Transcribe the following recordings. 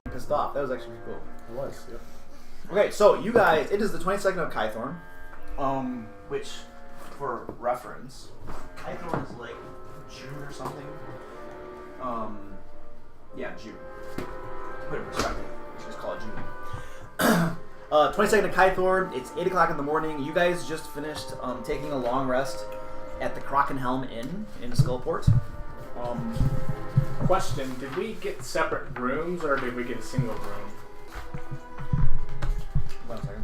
pissed off. That was actually pretty cool. It was, yep. Okay, so you guys, it is the 22nd of Kythorn, which, for reference, Kythorn is like June or something. Yeah, June. To put it in perspective, we should just call it June. 22nd of Kythorn, it's 8 o'clock in the morning. You guys just finished taking a long rest at the Krakenhelm Inn in Skullport. Question, did we get separate rooms or did we get a single room? 1 second.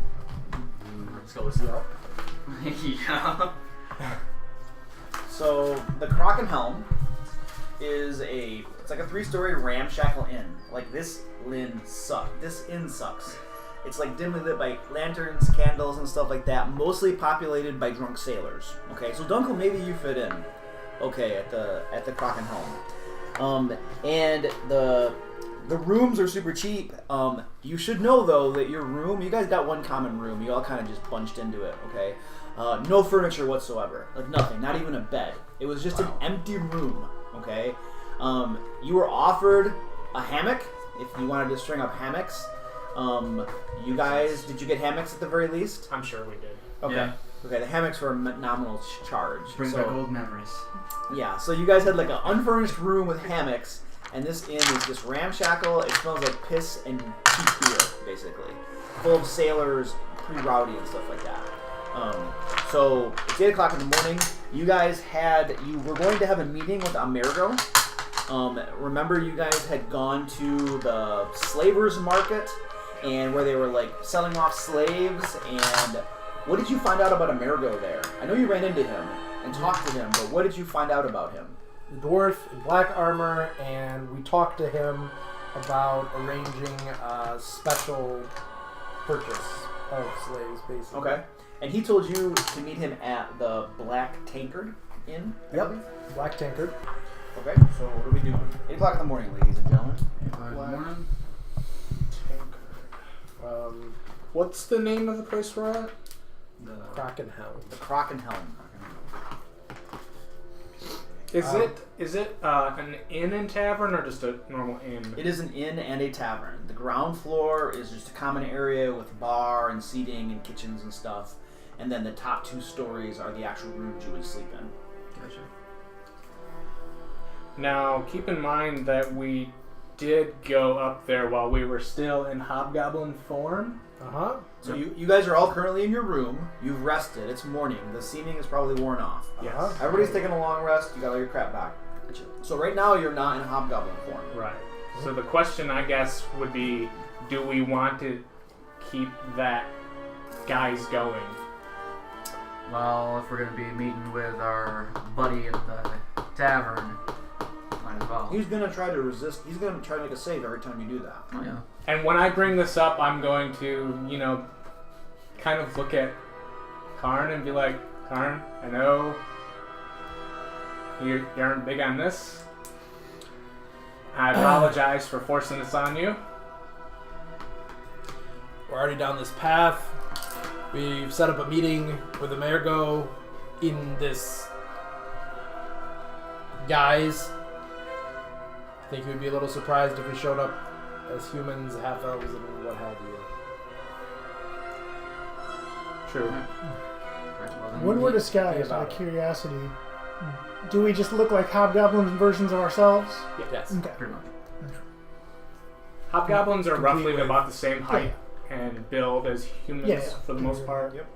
Let's go with that. Yeah. So the Krakenhelm is it's like a 3-story ramshackle inn. Like this inn sucks. It's like dimly lit by lanterns, candles, and stuff like that. Mostly populated by drunk sailors. Okay, so Dunkel, maybe you fit in. Okay, at the Krakenhelm. And the rooms are super cheap. You should know though that your room, you guys got one common room. You all kind of just bunched into it. Okay, no furniture whatsoever. Like nothing, not even a bed. It was just an empty room. Okay, you were offered a hammock if you wanted to string up hammocks. You guys, did you get hammocks at the very least? I'm sure we did. Okay. Yeah. Okay, the hammocks were a nominal charge. Brings back old memories. Yeah, so you guys had like an unfurnished room with hammocks, and this inn is just ramshackle. It smells like piss and cheap beer, basically. Full of sailors, pretty rowdy and stuff like that. So it's 8 o'clock in the morning. You guys you were going to have a meeting with Amerigo. Remember you guys had gone to the slavers market and where they were like selling off slaves, and what did you find out about Amerigo there? I know you ran into him and talked to him, but what did you find out about him? The dwarf in black armor, and we talked to him about arranging a special purchase of slaves, basically. Okay. And he told you to meet him at the Black Tankard Inn? Yep. Black Tankard. Okay, so what are we doing? 8 o'clock in the morning, ladies and gentlemen. Good morning. What's the name of the place we're at? The Krakenhelm. The Krakenhelm. Is it an inn and tavern or just a normal inn? It is an inn and a tavern. The ground floor is just a common area with bar and seating and kitchens and stuff. And then the top 2 stories are the actual rooms you would sleep in. Gotcha. Now, keep in mind that we did go up there while we were still in hobgoblin form. Uh-huh. So you guys are all currently in your room. You've rested. It's morning. The seeming is probably worn off. Yes. Everybody's taking a long rest. You got all your crap back. So right now you're not in hobgoblin form. Right. So the question, I guess, would be, do we want to keep that guys going? Well, if we're going to be meeting with our buddy in the tavern, might as well. He's gonna try to resist. He's gonna try to make a save every time you do that. Oh, yeah. And when I bring this up, I'm going to, kind of look at Karn and be like, Karn, I know you aren't big on this. I apologize for forcing this on you. We're already down this path. We've set up a meeting with Amerigo in this guise. I think you'd be a little surprised if we showed up as humans, half-elves, and what have you. True. When we're disguised, out of curiosity, do we just look like hobgoblin versions of ourselves? Yes. Okay. Pretty much. Hobgoblins are roughly Complete about the same height and build as humans for the most part. Yep.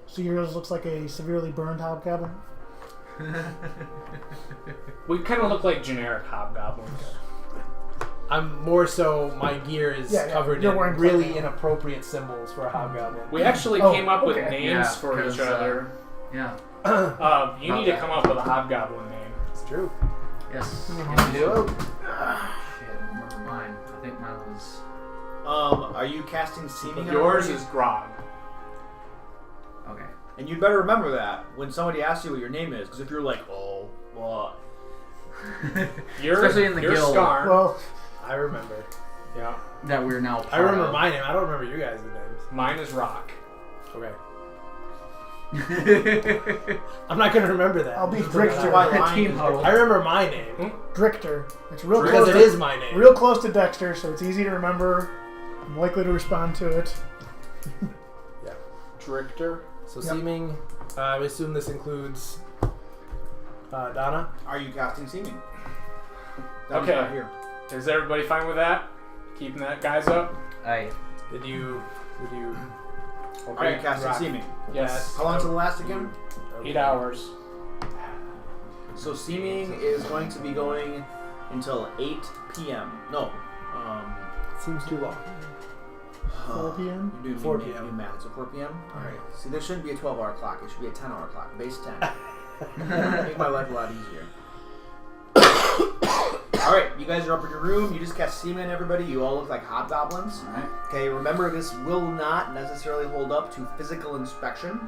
So yours looks like a severely burned hobgoblin? We kind of look like generic hobgoblins. I'm more so, my gear is covered You're in wearing really clothing. inappropriate symbols for a hobgoblin. We actually Oh, came up with okay. names for each other. Yeah. You need to come up with a hobgoblin name. It's true. Yes. Can you do it? Shit, remember mine. I think mine was... Are you casting seeming? on Yours everybody? is Grog. Okay. And you'd better remember that when somebody asks you what your name is, because if you're like, oh, what? Especially in the guild. Scar. Well, I remember. Yeah. That we're now part I remember of. my name. I don't remember you guys' names. Mine is Rock. Okay. I'm not gonna remember that. I'll be Just put that Drichter. out. Why Team lying? huddle. I remember my name Drichter. It's real because close it to, is my name. real close to Dexter, so it's easy to remember. I'm likely to respond to it. Drifter. So Yep. seeming. I assume this includes Donna. Are you casting seeming? Okay. Not here. Is everybody fine with that? Keeping that guys up? Aye. Did you? Are you casting Rock. seeming? Yes. How long till the last again? 8 hours. So seeming is going to be going until 8 p.m. No. Seems too long. 4 p.m. You're doing 4 4 p.m. p.m. math. So 4 p.m. All right. See, there shouldn't be a 12-hour clock. It should be a 10-hour clock. Base 10. Make my life a lot easier. Alright, you guys are up in your room. You just cast semen, everybody. You all look like hobgoblins. Alright. Okay, remember this will not necessarily hold up to physical inspection.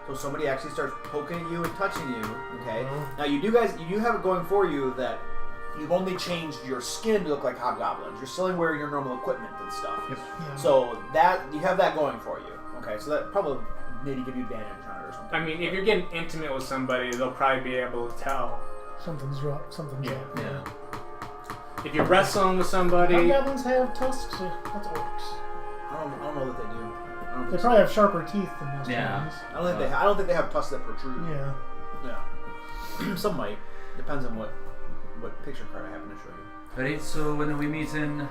So somebody actually starts poking at you and touching you. Okay. Mhm. Now you do have it going for you that you've only changed your skin to look like hobgoblins. You're still wearing your normal equipment and stuff. Yep. Yeah. So that you have that going for you. Okay, so that probably maybe give you advantage on it or something. I mean, if you're getting intimate with somebody, they'll probably be able to tell. Something's wrong. Something's Yeah. up. Yeah. If you're wrestling with somebody, Hobgoblins have tusks. That's orcs. I don't know that they do. I don't They think probably have sharper teeth than most Yeah. humans. I don't think they have tusks that protrude. Yeah. Yeah. Some might. Depends on what picture card I happen to show you. Alright, so when we meet in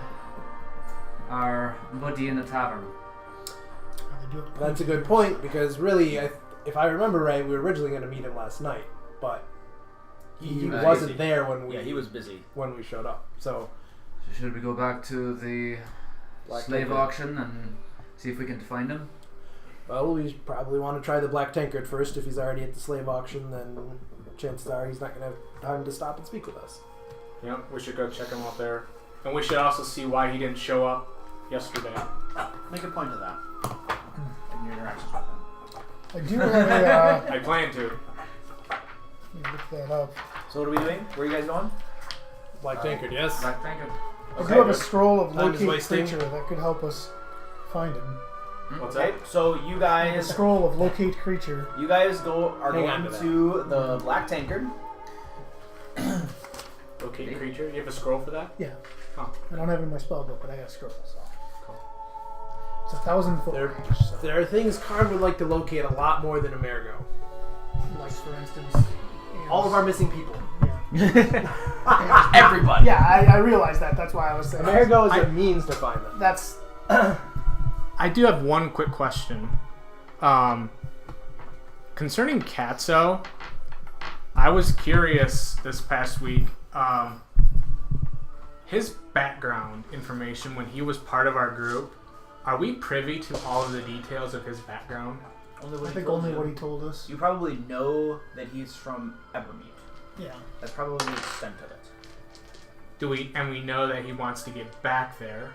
our buddy in the tavern. They do have That's a good point because really, if I remember right, we were originally going to meet him last night, but he was wasn't busy. there when we Yeah, he was busy. when we showed up. So So should we go back to the Black slave Tankard. auction and see if we can find him? well, we probably want to try the Black Tankard first. If he's already at the slave auction, then chances are he's not going to have time to stop and speak with us. yeah, we should go check him out there. And we should also see why he didn't show up yesterday. Make a point of that in your interactions with him. I do have a. I plan to. Let me look that up. So what are we doing? Where are you guys going? Black Tankard, yes. Black Tankard. I do have a scroll of Time is locate wasting. creature that could help us find him. What's Okay, that? so you A guys scroll of locate creature. are Hang on going to to the Black Tankard. Locate creature. You have a scroll for that? Yeah. Oh. I don't have it in my spell book, but I got a scroll. So. Cool. It's 1,000 foot There, range. So. there are things Karn would like to locate a lot more than Amerigo. Like, for instance, All of our missing people. Yeah. Everybody. Yeah, I realized that. That's why I was saying. Amerigo is a means to find them. That's. I do have one quick question. Concerning Katso, I was curious this past week. His background information when he was part of our group, are we privy to all of the details of his background? I think only what he told us. You probably know that he's from Evermeet. Yeah. That's probably the extent of it. We know that he wants to get back there.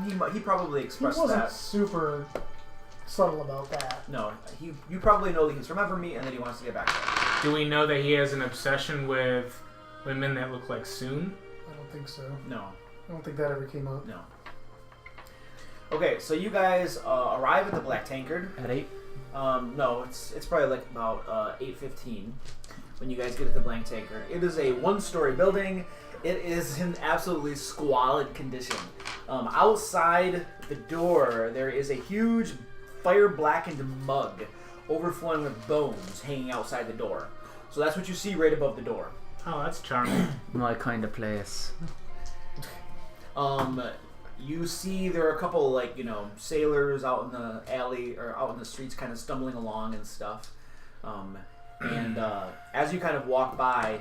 He probably He expressed wasn't that. super subtle about that. No, you probably know that he's from Evermeet and that he wants to get back there. Do we know that he has an obsession with women that look like Soon? I don't think so. No, I don't think that ever came up. no. Okay, so you guys arrive at the Black Tankard. At 8? No, it's probably like about 8:15 when you guys get at the Black Tankard. It is a one-story building. It is in absolutely squalid condition. Outside the door, there is a huge fire-blackened mug overflowing with bones hanging outside the door. So that's what you see right above the door. Oh, that's charming. My kind of place. You see there are a couple sailors out in the alley or out in the streets kind of stumbling along and stuff. And as you kind of walk by,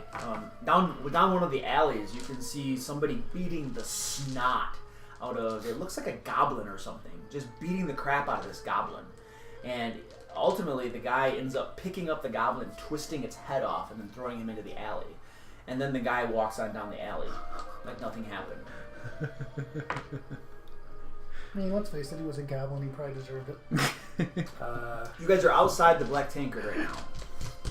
down one of the alleys, you can see somebody beating the snot out of, it looks like a goblin or something, just beating the crap out of this goblin. And ultimately the guy ends up picking up the goblin, twisting its head off, and then throwing him into the alley. And then the guy walks on down the alley like nothing happened. I mean, let's face it, he was a goblin. He probably deserved it. You guys are outside the Black Tankard right now.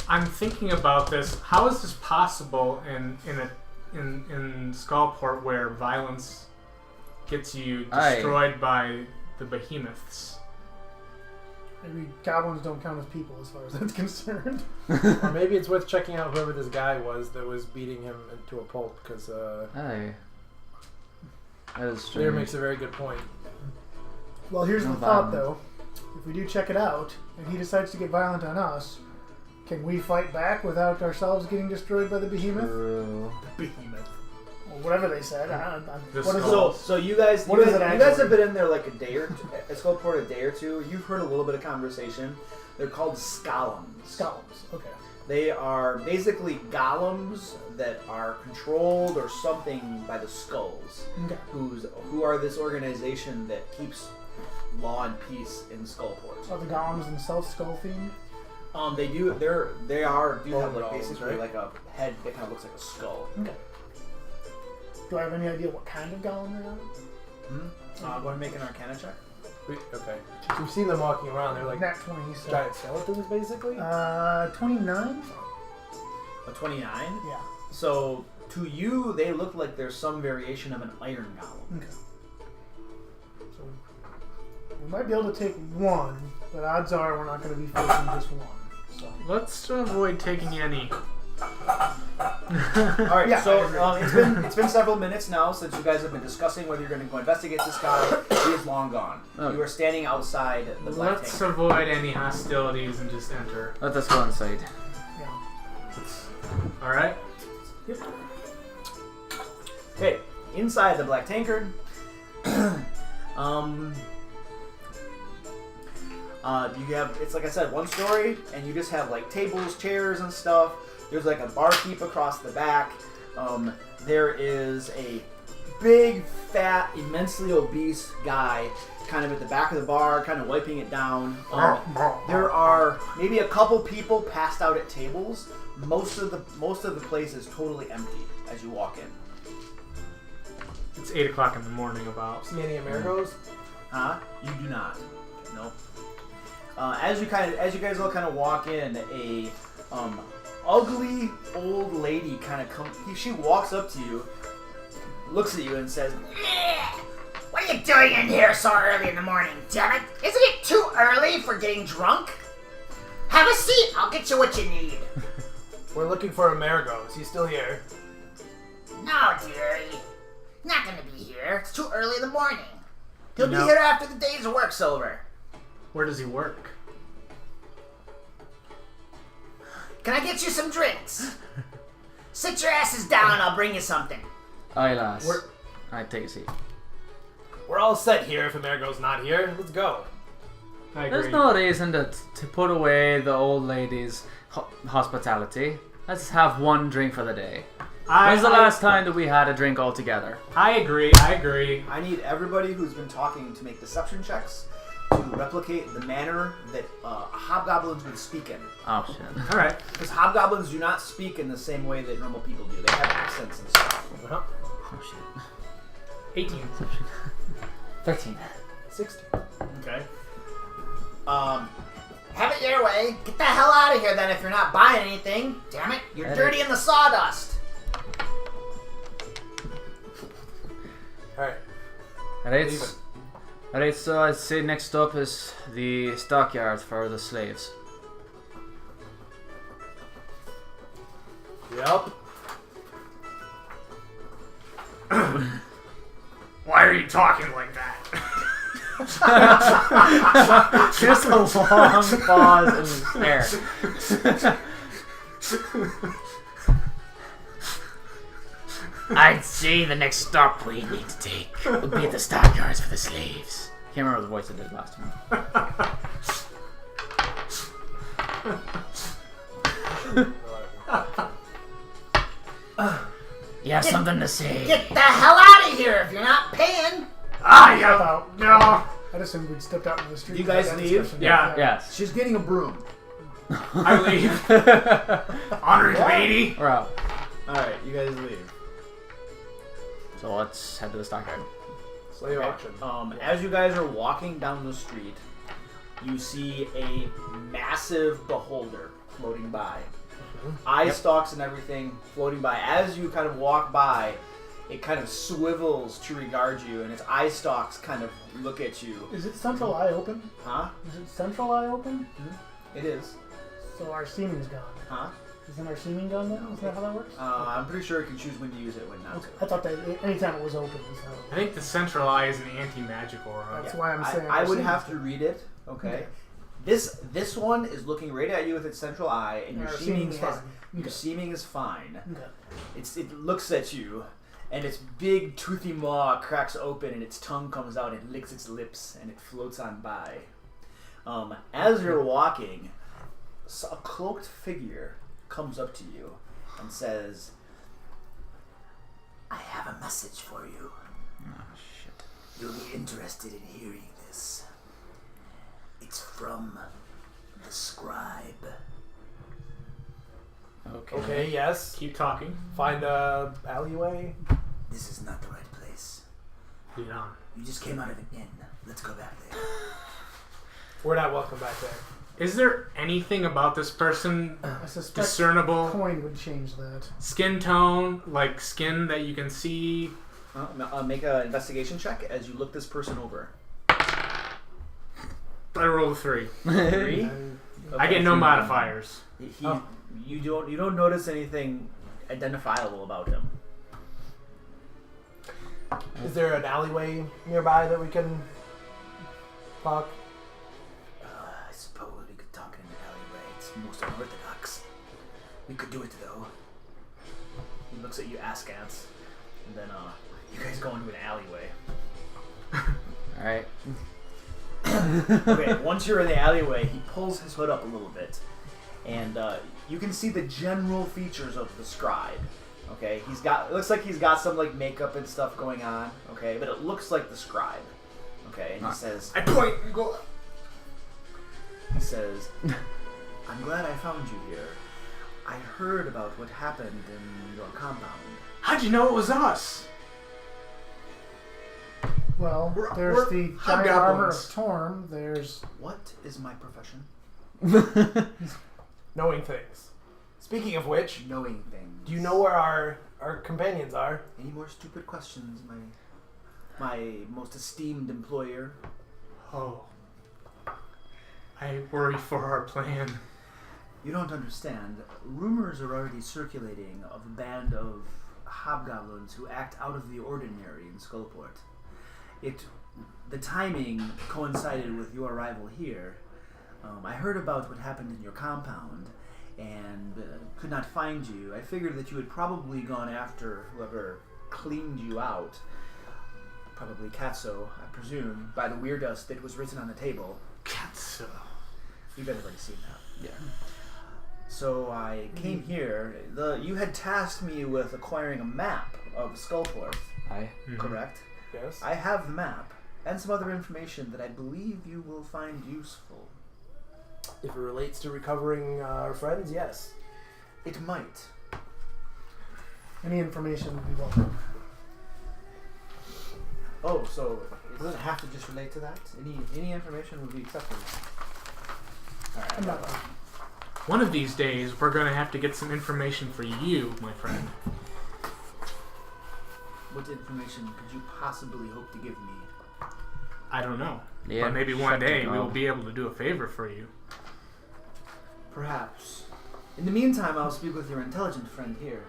I'm thinking about this. How is this possible in Skullport where violence gets you destroyed by the behemoths? Maybe goblins don't count as people as far as that's concerned. Or maybe it's worth checking out whoever this guy was that was beating him into a pulp, because Hey. That is Lear strange. makes a very good point. Well, here's No the thought, violence. though. If we do check it out, and he decides to get violent on us, can we fight back without ourselves getting destroyed by the behemoth? True. Behemoth. Or whatever they said. The What is skull. So you guys, What you is guys, it you guys actually? have been in there like a day or two, it's called for a day or two. You've heard a little bit of conversation. They're called scolums. Scolums. Okay. They are basically golems that are controlled or something by the skulls. Okay. Who are this organization that keeps law and peace in Skullport. Are the golems themselves skull themed? They do have Bone like golems, basically right? like a head that kind of looks like a skull. Okay. Do I have any idea what kind of golem they are? Go ahead and make an Arcana check. Okay. So we've seen them walking around. They're like Nat 20, so. giant skeletons, basically. 29? A 29. Yeah. So to you, they look like there's some variation of an iron golem. Okay. So we might be able to take one, but odds are we're not going to be facing just one. So. Let's avoid taking any. All right. Yeah, so I it's been several minutes now since you guys have been discussing whether you're going to go investigate this guy. He is long gone. Oh. You are standing outside the black Let's tank. avoid any hostilities and just enter. Let us go inside. Yeah. All right. Yep. Okay, inside the black tankard, you have, it's like I said, one story, and you just have like tables, chairs, and stuff. There's like a barkeep across the back. There is a big, fat, immensely obese guy kind of at the back of the bar, kind of wiping it down. There are maybe a couple people passed out at tables. Most of the place is totally empty as you walk in. It's 8 o'clock in the morning. About. See any Amerigos? Huh? You do not. Nope. As you guys all kind of walk in, a ugly old lady kind of she walks up to you, looks at you, and says, What are you doing in here so early in the morning, damn it? Isn't it too early for getting drunk? Have a seat, I'll get you what you need. We're looking for Amerigo. Is he still here? No, dearie. Not gonna be here. It's too early in the morning. He'll No. be here after the day's work's over. Where does he work? Can I get you some drinks? Sit your asses down, I'll bring you something. Aye, lass. We're- Alright, take a seat. We're all set here if Amerigo's not here. Let's go. I agree. There's no reason to put away the old lady's hospitality. Let's have one drink for the day. When's the last time that we had a drink all together? I agree. I agree. I need everybody who's been talking to make deception checks to replicate the manner that hobgoblins would speak in. Oh shit. All right. Because hobgoblins do not speak in the same way that normal people do. They have accents and stuff. Uh-huh. Oh shit. 18. 13. 16. Okay. Have it your way. Get the hell out of here then if you're not buying anything. Damn it, you're Edit. dirty in the sawdust. Alright. Alright. Alright, so I'd say next up is the stockyard for the slaves. Yep. Why are you talking like that? Just a long pause in the air. I'd say the next stop we need to take would be at the stockyards for the slaves. Can't remember the voice I did last time. You have something to say? Get the hell out of here if you're not paying. Ah, no. I'd assume we'd stepped out into the street. You and had guys that leave? discussion. Yeah. Yes. She's getting a broom. I leave. Honored lady. We're out. Alright, you guys leave. So let's head to the stockyard. Slave auction. As you guys are walking down the street, you see a massive beholder floating by. Eye stalks and everything floating by. As you kind of walk by, it kind of swivels to regard you, and its eye stalks kind of look at you. Is it central eye open? Huh? Is it central eye open? It is. So our seeming's gone. Huh? Isn't our seeming gone then? Isn't that how that works? I'm pretty sure it can choose when to use it, when not Okay. to. I thought that anytime it was open was how it I think the central eye is an anti-magic aura. That's why I'm saying I our would seeming's have to gone. read it. Okay. Okay. This one is looking right at you with its central eye, and your Our seeming seeming's is fine. your Okay. seeming is fine. Okay. It looks at you, and its big toothy maw cracks open, and its tongue comes out and licks its lips, and it floats on by. As you're walking, a cloaked figure comes up to you and says, I have a message for you. Oh, shit. You'll be interested in hearing this. It's from the scribe. Okay, yes. Keep talking. Find a alleyway. This is not the right place. Lead on. You just came out of an inn. Let's go back there. We're not welcome back there. Is there anything about this person I suspect discernible? coin would change that. Skin tone, like skin that you can see. make an investigation check as you look this person over. I rolled a 3. 3? I get no modifiers. You don't notice anything identifiable about him. Is there an alleyway nearby that we can talk? I suppose we could talk in the alleyway. It's most unorthodox. We could do it though. He looks at you askance, and then you guys go into an alleyway. All right. Okay, once you're in the alleyway, he pulls his hood up a little bit, and you can see the general features of the scribe. Okay, it looks like he's got some like makeup and stuff going on. Okay, but it looks like the scribe. Okay, and he says, I point and go. he says, I'm glad I found you here. I heard about what happened in your compound. How'd you know it was us? Well, We're- there's we're the giant armor of hobgoblins. Torm. There's What is my profession? Knowing things. Speaking of which, Knowing things. do you know where our companions are? Any more stupid questions, my most esteemed employer? Oh. I worry for our plan. You don't understand. Rumors are already circulating of a band of hobgoblins who act out of the ordinary in Skullport. The timing coincided with your arrival here. I heard about what happened in your compound and could not find you. I figured that you had probably gone after whoever cleaned you out. Probably Katso, I presume, by the weird dust that was written on the table. Katsu. You guys have already seen that. Yeah. So I came here. You had tasked me with acquiring a map of Skullport, Hi. correct? Yes. I have the map and some other information that I believe you will find useful. If it relates to recovering our friends, yes. It might. any information would be welcome. Oh, so it doesn't have to just relate to that? Any information would be accepted. Alright, I'm not. One of these days, we're going to have to get some information for you, my friend. what information could you possibly hope to give me? I don't know. Yeah, But maybe one shut day your we will mouth. be able to do a favor for you. Perhaps. In the meantime, I'll speak with your intelligent friend here.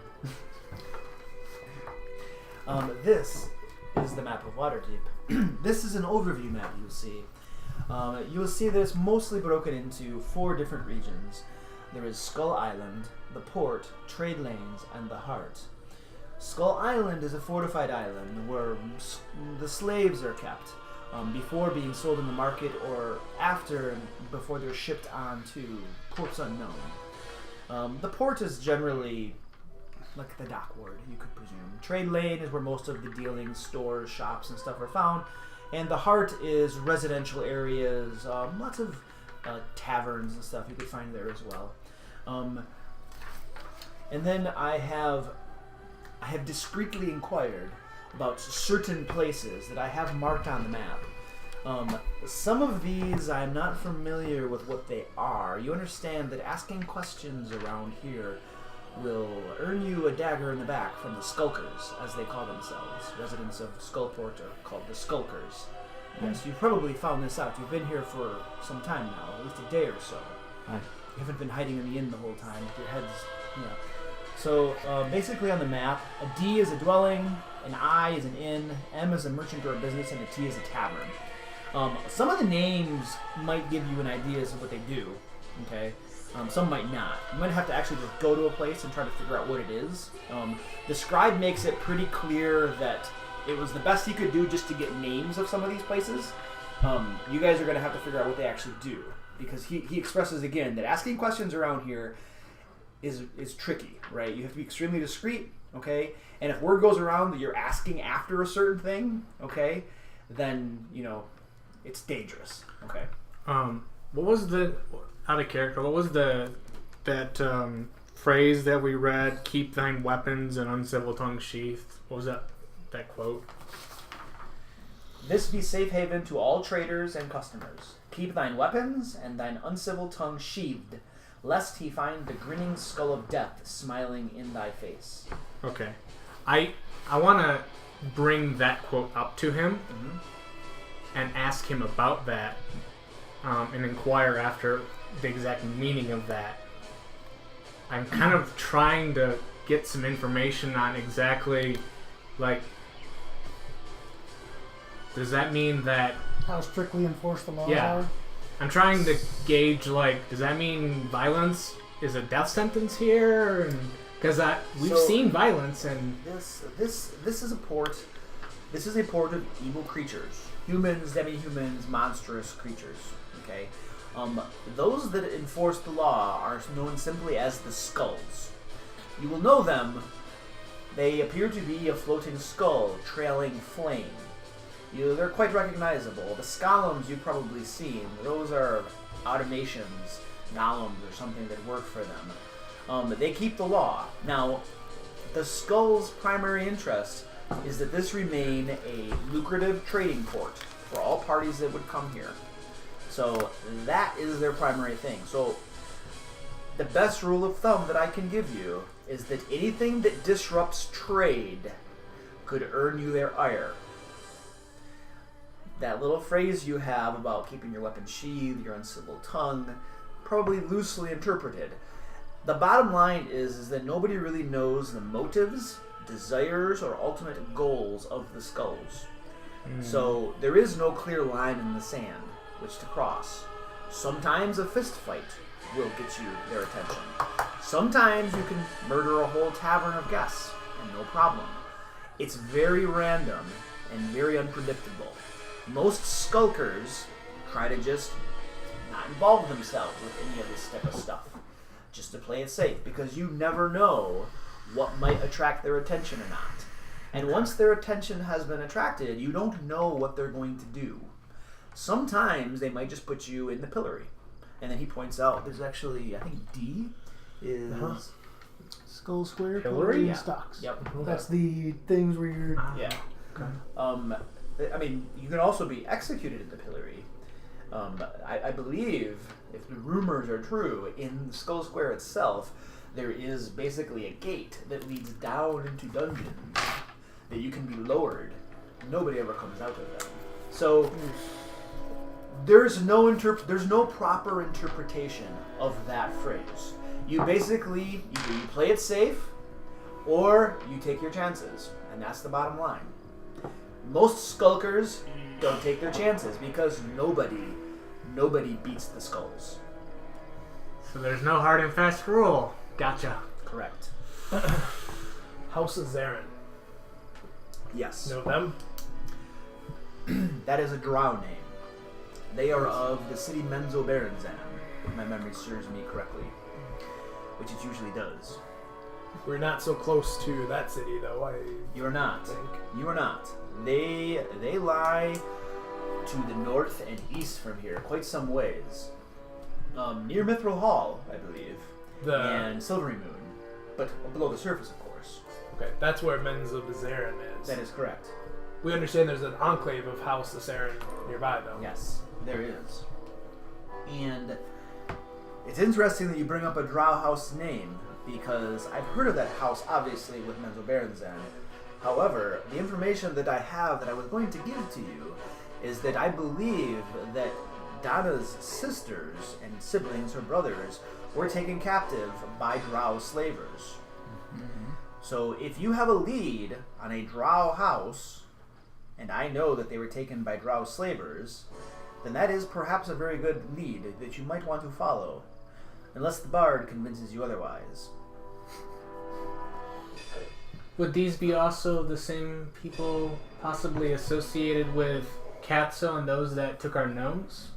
This is the map of Waterdeep. This is an overview map you'll see. You'll see that it's mostly broken into 4 different regions. There is Skull Island, the Port, Trade Lanes, and the Heart. Skull Island is a fortified island where the slaves are kept before being sold in the market or before they're shipped on to ports unknown. The port is generally like the dock ward, you could presume. Trade Lane is where most of the dealings, stores, shops, and stuff are found. And the Heart is residential areas, lots of taverns and stuff you could find there as well. And then I have discreetly inquired about certain places that I have marked on the map. Some of these I'm not familiar with what they are. You understand that asking questions around here will earn you a dagger in the back from the Skulkers, as they call themselves. Residents of Skullport are called the Skulkers. Yes, you've probably found this out. You've been here for some time now, at least a day or so. Aye. You haven't been hiding in the inn the whole time with your heads, So, basically on the map, a D is a dwelling, an I is an inn, M is a merchant or a business, and a T is a tavern. Some of the names might give you an idea as to what they do, okay? Some might not. You might have to actually just go to a place and try to figure out what it is. The scribe makes it pretty clear that it was the best he could do just to get names of some of these places. You guys are going to have to figure out what they actually do. Because he expresses again that asking questions around here is tricky, right? You have to be extremely discreet, okay? And if word goes around that you're asking after a certain thing, okay, then, it's dangerous, okay? What was out of character, what was that phrase that we read, keep thine weapons and uncivil tongue sheathed? What was that quote? This be safe haven to all traders and customers. Keep thine weapons and thine uncivil tongue sheathed, lest he find the grinning skull of death smiling in thy face. Okay. I want to bring that quote up to him and ask him about that and inquire after the exact meaning of that. I'm kind of trying to get some information on exactly, does that mean that... How strictly enforced the laws Yeah. are? I'm trying to gauge, does that mean violence is a death sentence here? Because we've seen violence and... This is a port. This is a port of evil creatures. Humans, demi-humans, monstrous creatures. Okay? Those that enforce the law are known simply as the Skulls. You will know them. They appear to be a floating skull trailing flame. They're quite recognizable. The Scolums you've probably seen. Those are automations, golems, or something that work for them. They keep the law. Now, the Skull's primary interest is that this remain a lucrative trading port for all parties that would come here. So that is their primary thing. So the best rule of thumb that I can give you is that anything that disrupts trade could earn you their ire. That little phrase you have about keeping your weapon sheathed, your uncivil tongue, probably loosely interpreted. The bottom line is that nobody really knows the motives, desires, or ultimate goals of the Skulls. So there is no clear line in the sand which to cross. Sometimes a fist fight will get you their attention. Sometimes you can murder a whole tavern of guests, and no problem. It's very random and very unpredictable. Most skulkers try to just not involve themselves with any of this type of stuff, just to play it safe, because you never know what might attract their attention or not. And once their attention has been attracted, you don't know what they're going to do. Sometimes they might just put you in the pillory. And then he points out there's actually, I think D is... Skull Square, Pillory? and stocks. Yep. That's the things where you're... Yeah. I mean, you can also be executed in the pillory. I believe, if the rumors are true, in the Skull Square itself, there is basically a gate that leads down into dungeons that you can be lowered. Nobody ever comes out of them. So there's no proper interpretation of that phrase. You basically either you play it safe or you take your chances, and that's the bottom line. Most skulkers don't take their chances because nobody beats the Skulls. So there's no hard and fast rule. Gotcha. Correct. House of Zarin. Yes. Know them? That is a drow name. They are of the city Menzo Berenzan, if my memory serves me correctly, which it usually does. We're not so close to that city, though. You are not. think. You are not. They lie to the north and east from here, quite some ways. Near Mithril Hall, I believe, and Silvery Moon, but below the surface, of course. Okay, that's where Men's of Zarin is. That is correct. We understand there's an enclave of House of Zarin nearby, though. Yes, there is. And it's interesting that you bring up a drow house name, because I've heard of that house, obviously, with Menzoberranzan. However, the information that I have that I was going to give to you is that I believe that Donna's sisters and siblings, her brothers, were taken captive by drow slavers. So if you have a lead on a drow house, and I know that they were taken by drow slavers, then that is perhaps a very good lead that you might want to follow, unless the bard convinces you otherwise. Would these be also the same people possibly associated with Katso and those that took our gnomes?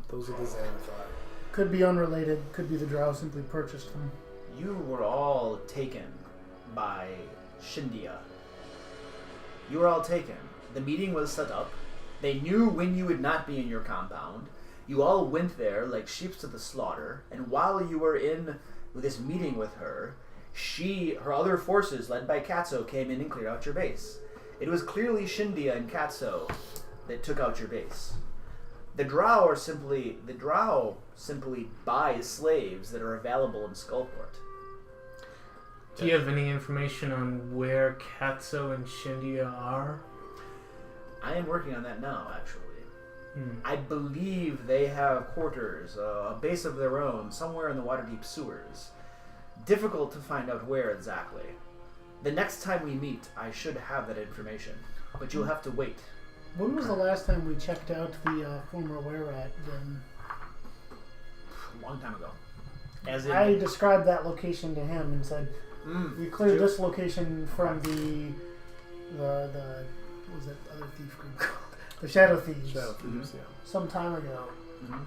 Those are the Xanathar. Could be unrelated. Could be the drow simply purchased them. You were all taken by Shindia. You were all taken. The meeting was set up. They knew when you would not be in your compound. You all went there like sheep to the slaughter, and while you were in this meeting with her, her other forces, led by Katso, came in and cleared out your base. It was clearly Shindia and Katso that took out your base. The drow simply buy slaves that are available in Skullport. Do you have any information on where Katso and Shindia are? I am working on that now, actually. I believe they have quarters, a base of their own, somewhere in the Waterdeep sewers. Difficult to find out where exactly. The next time we meet, I should have that information, but you'll have to wait. When was the last time we checked out the former were-rat den? A long time ago. As in, I described that location to him and said, we cleared True. this location from the what was that other thief group called? The Shadow Thieves. Shadow Thieves, yeah. Some time ago. Mhm.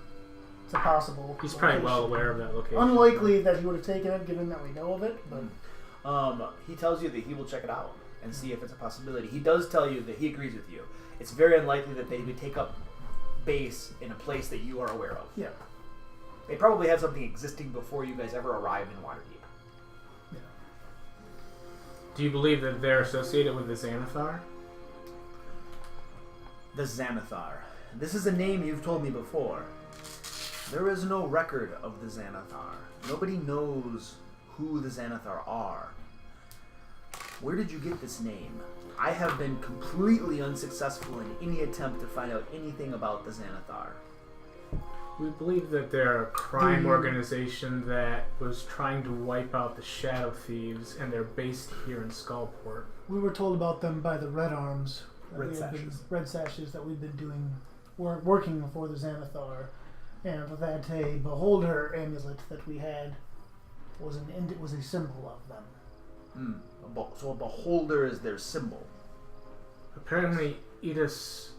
It's a possible He's probably location. well aware of that location. Unlikely that he would have taken it, given that we know of it, but he tells you that he will check it out and see if it's a possibility. He does tell you that he agrees with you. It's very unlikely that they would take up base in a place that you are aware of. yeah. They probably had something existing before you guys ever arrived in Waterdeep. Do you believe that they're associated with the Xanathar? The Xanathar. This is a name you've told me before. There is no record of the Xanathar. Nobody knows who the Xanathar are. Where did you get this name? I have been completely unsuccessful in any attempt to find out anything about the Xanathar. We believe that they're a crime organization that was trying to wipe out the Shadow Thieves, and they're based here in Skullport. We were told about them by the Red Arms. Red Sashes. Red Sashes that we've been doing, working for the Xanathar. And that a beholder amulet that we had was a symbol of them. So a beholder is their symbol. Apparently, Edis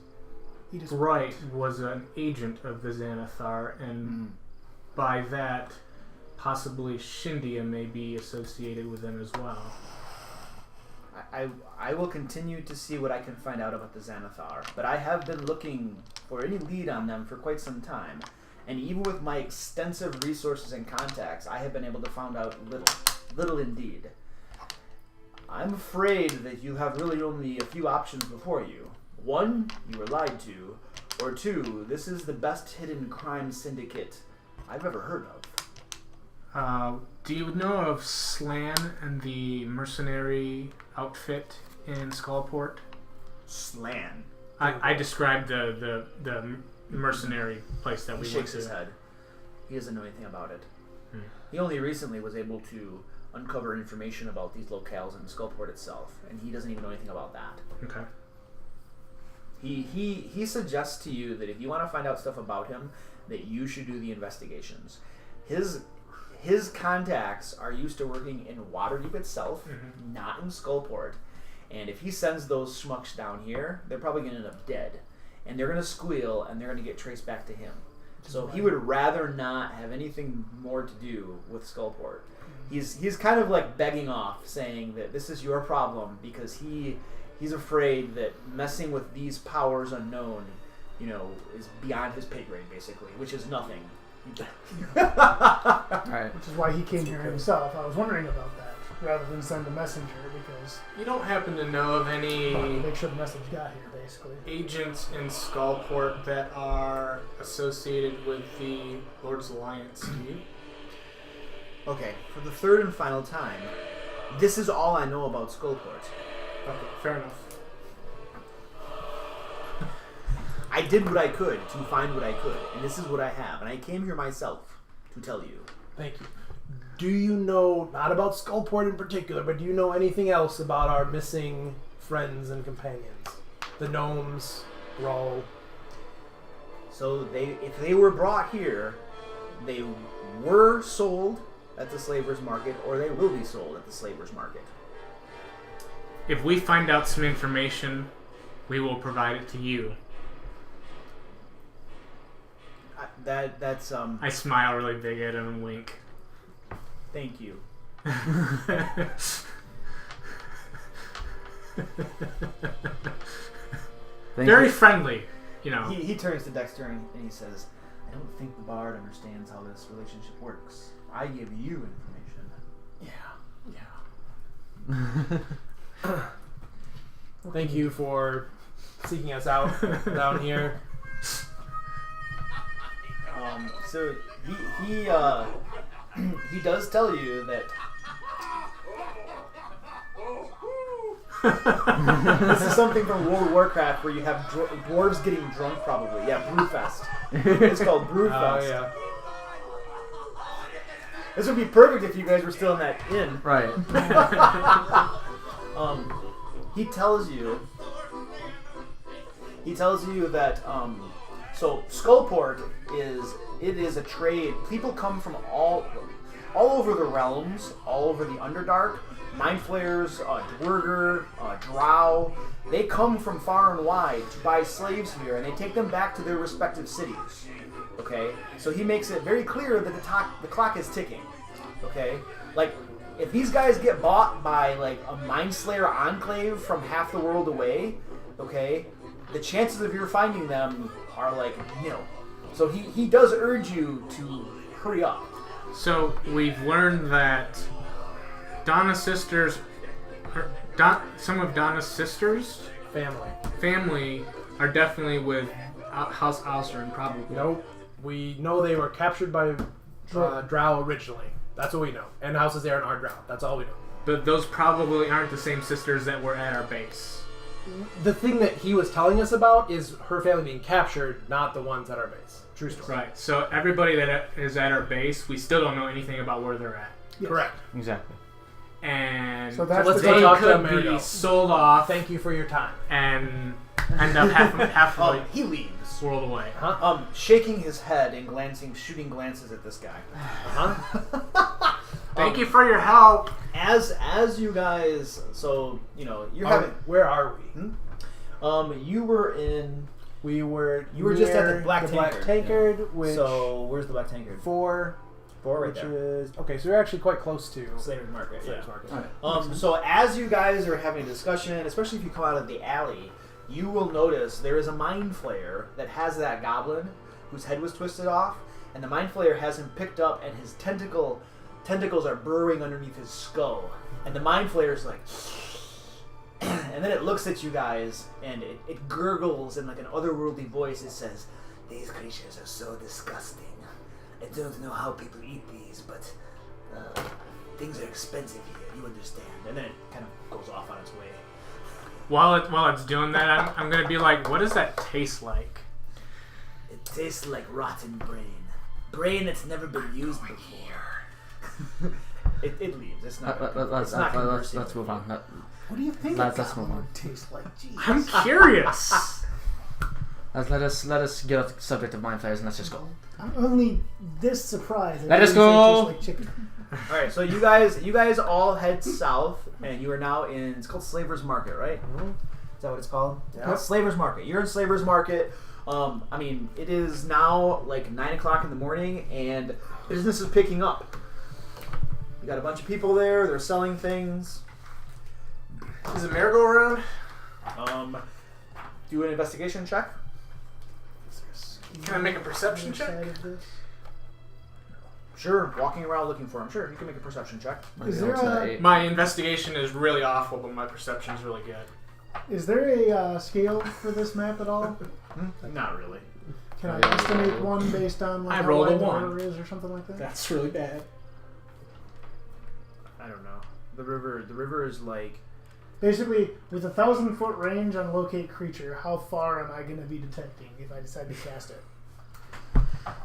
Bright was an agent of the Xanathar, and by that, possibly Shindia may be associated with them as well. I will continue to see what I can find out about the Xanathar, but I have been looking for any lead on them for quite some time, and even with my extensive resources and contacts, I have been able to find out little indeed. I'm afraid that you have really only a few options before you. One, you were lied to, or two, this is the best hidden crime syndicate I've ever heard of. Do you know of Slan and the mercenary outfit in Skullport? Slan. I described the mercenary place that He we went shakes to. his head. He doesn't know anything about it. He only recently was able to uncover information about these locales in Skullport itself, and he doesn't even know anything about that. Okay. He suggests to you that if you want to find out stuff about him, that you should do the investigations. His contacts are used to working in Waterdeep itself, not in Skullport. And if he sends those schmucks down here, they're probably going to end up dead. And they're going to squeal, and they're going to get traced back to him. So he would rather not have anything more to do with Skullport. He's kind of like begging off, saying that this is your problem, because he's afraid that messing with these powers unknown, is beyond his pay grade, basically, which is nothing. Right. Which is why he came here himself. I was wondering about that, rather than send a messenger, because You don't happen to know of any wanted to make sure the message got here, basically. agents in Skullport that are associated with the Lord's Alliance, do you? Okay, for the third and final time, this is all I know about Skullport. Okay, fair enough. I did what I could to find what I could, and this is what I have, and I came here myself to tell you. Thank you. Do you know, not about Skullport in particular, but do you know anything else about our missing friends and companions? The gnomes, Groll. So if they were brought here, they were sold at the slavers' market, or they will be sold at the slavers' market. If we find out some information, we will provide it to you. That's I smile really big at him and wink. Thank you. Very friendly, you know. He turns to Dexter and he says, I don't think the bard understands how this relationship works. I give you information. Yeah. Thank you for seeking us out down here. So he does tell you that this is something from World of Warcraft where you have dwarves getting drunk, probably. Yeah, Brewfest. It's called Brewfest. Oh, yeah. This would be perfect if you guys were still in that inn. Right. He tells you that so Skullport is a trade. People come from all over the realms, all over the Underdark. Mind Flayers, Dwerger, Drow, they come from far and wide to buy slaves here, and they take them back to their respective cities. Okay, so he makes it very clear that the clock is ticking. Okay, like if these guys get bought by like a Mind Slayer enclave from half the world away, okay, the chances of your finding them are like nil. So he does urge you to hurry up. So we've learned that Donna's sisters, some of Donna's sisters' family are definitely with House Alcerin, probably. Nope. We know they were captured by Drow originally. That's what we know. And houses there are Drow. That's all we know. But those probably aren't the same sisters that were at our base. The thing that he was telling us about is her family being captured, not the ones at our base. True story. Right. So everybody that is at our base, we still don't know anything about where they're at. Yes. Correct. Exactly. And So that's let's the go they talk to could Amerigo. be sold off Thank you for your time. and end up halfway He leaves, world away. shaking his head and shooting glances at this guy. Thank you for your help. As you guys, so you know you're having. Where are we? You were in. You were just at the near Black Tankard. Tankard, which So where's the Black Tankard? 4, right which there. is okay. So we're actually quite close to Slaver's Market. Yeah. Slaver's Market. So as you guys are having a discussion, especially if you come out of the alley, you will notice there is a Mind Flayer that has that goblin whose head was twisted off, and the Mind Flayer has him picked up, and his tentacles are burrowing underneath his skull, and the Mind Flayer's like, and then it looks at you guys, and it gurgles in like an otherworldly voice. It says, "These creatures are so disgusting. I don't know how people eat these, but things are expensive here. You understand?" And then it kind of goes off on its way. While it's doing that, I'm gonna be like, what does that taste like? It tastes like rotten brain that's never been used before. it leaves. It's not. Let's move on. What do you think Let's a move goblin on. would taste like? Jeez. I'm curious. Let us get off the subject of Mind Flayers and let's just go. I'm only this surprised. Let us It go. tastes like chicken. All right, so you guys all head south, and you are now in. It's called Slaver's Market, right? Is that what it's called? Yeah. Slaver's Market. You're in Slaver's Market. I mean, it is now like 9 o'clock in the morning, and business is picking up. You got a bunch of people there. They're selling things. Is it merry-go-round? Do an investigation check. Can I make a perception Other check? side of this. Sure, walking around looking for him. Sure, you can make a perception check. Is there a- My investigation is really awful, but my perception is really good. Is there a scale for this map at all? Not really. Can I estimate one based on like I how rolled a wide the 1. river is or something like that? That's really bad. I don't know. The river is like. Basically, with a 1,000-foot range on locate creature, how far am I going to be detecting if I decide to cast it?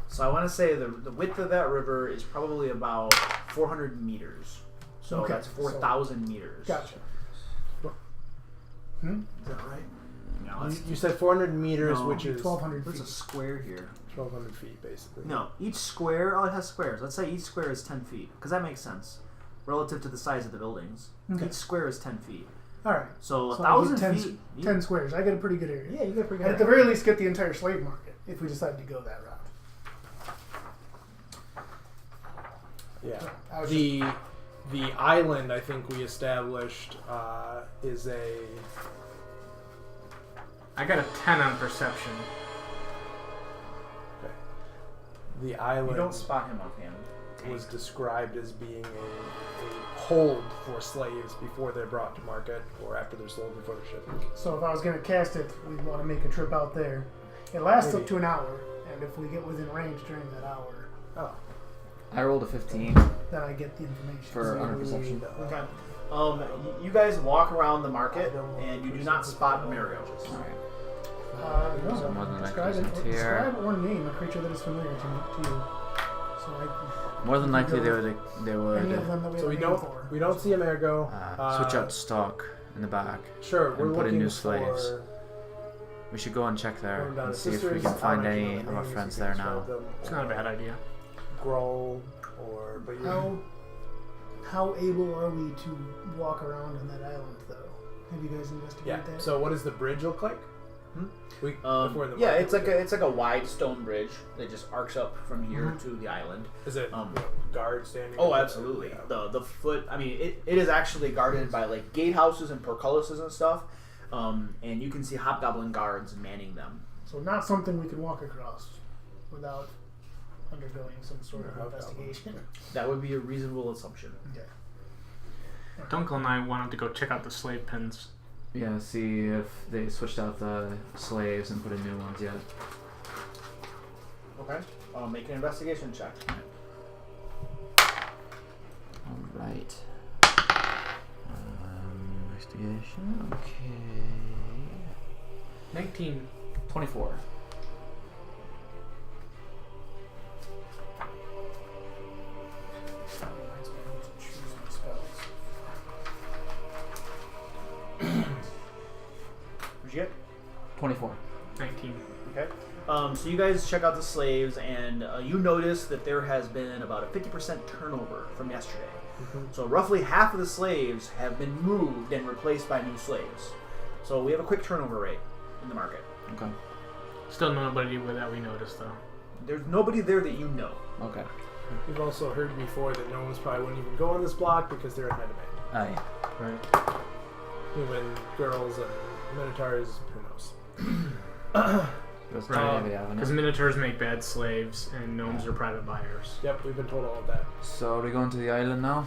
So I want to say the width of that river is probably about 400 meters. So Okay, that's 4,000 meters. Gotcha. Is that right? No, You said 400 meters, No, which is 1,200 There's a feet. square here. 1,200 feet, basically. No, each square. Oh, it has squares. Let's say each square is 10 feet, because that makes sense relative to the size of the buildings. Okay. Each square is 10 feet. All right. So, So I 1,000 get 10, feet. 10 squares. I get a pretty good area. Yeah, you get a pretty At good. the very least, get the entire slave market if we decide to go that route. Yeah. I was The island, I think we established, is a... I got a 10 on perception. Okay. The You island don't spot him offhand. was described as being a hold for slaves before they're brought to market or after they're sold before they're shipped. So if I was going to cast it, we'd want to make a trip out there. It lasts Maybe. up to an hour, and if we get within range during that hour, Oh. I rolled a 15 then I get the information. for under perception. Okay. You guys walk around the market, and you do not spot Mario. Alright. No, So more than describe, likely it, it's here. describe or name a creature that is familiar to you. So More than likely they would. any of them that we So have we a name don't for. we don't see Amerigo. switch out stock in the back. Sure, we're and put in looking new slaves. for We should go and check there going down and to see if we Sisters. can I find don't actually any know of the our names, friends you there can now. describe them, It's not a bad idea. Grohl or but How able are we to walk around on that island, though? Have you guys investigated yeah. that? So what does the bridge look like? We if we're in the Yeah, market, it's like a wide stone bridge that just arcs up from here to the island. is it guard standing? Oh, up absolutely. there? The foot. I mean, it is actually guarded by like gatehouses and portcullises and stuff. And you can see hobgoblin guards manning them. So not something we can walk across without undergoing some sort of Yeah, investigation. That would be a reasonable assumption. Okay. Dunkel and I wanted to go check out the slave pens. Yeah, see if they switched out the slaves and put in new ones yet. Okay. Make an investigation check. Alright. Investigation. Okay. 19. 24. What'd you get? 24. 19. Okay. So you guys check out the slaves, and you notice that there has been about a 50% turnover from yesterday. So roughly half of the slaves have been moved and replaced by new slaves. So we have a quick turnover rate in the market. Okay. Still nobody that we noticed, though. There's nobody there that you know. Okay. We've also heard before that no one's probably wouldn't even go on this block because they're in high demand. Yeah. Right. Human girls and minotaurs, who knows? That's Right. kind of the avenue. Because minotaurs make bad slaves, and gnomes are private buyers. Yep, we've been told all of that. So are we going to the island now?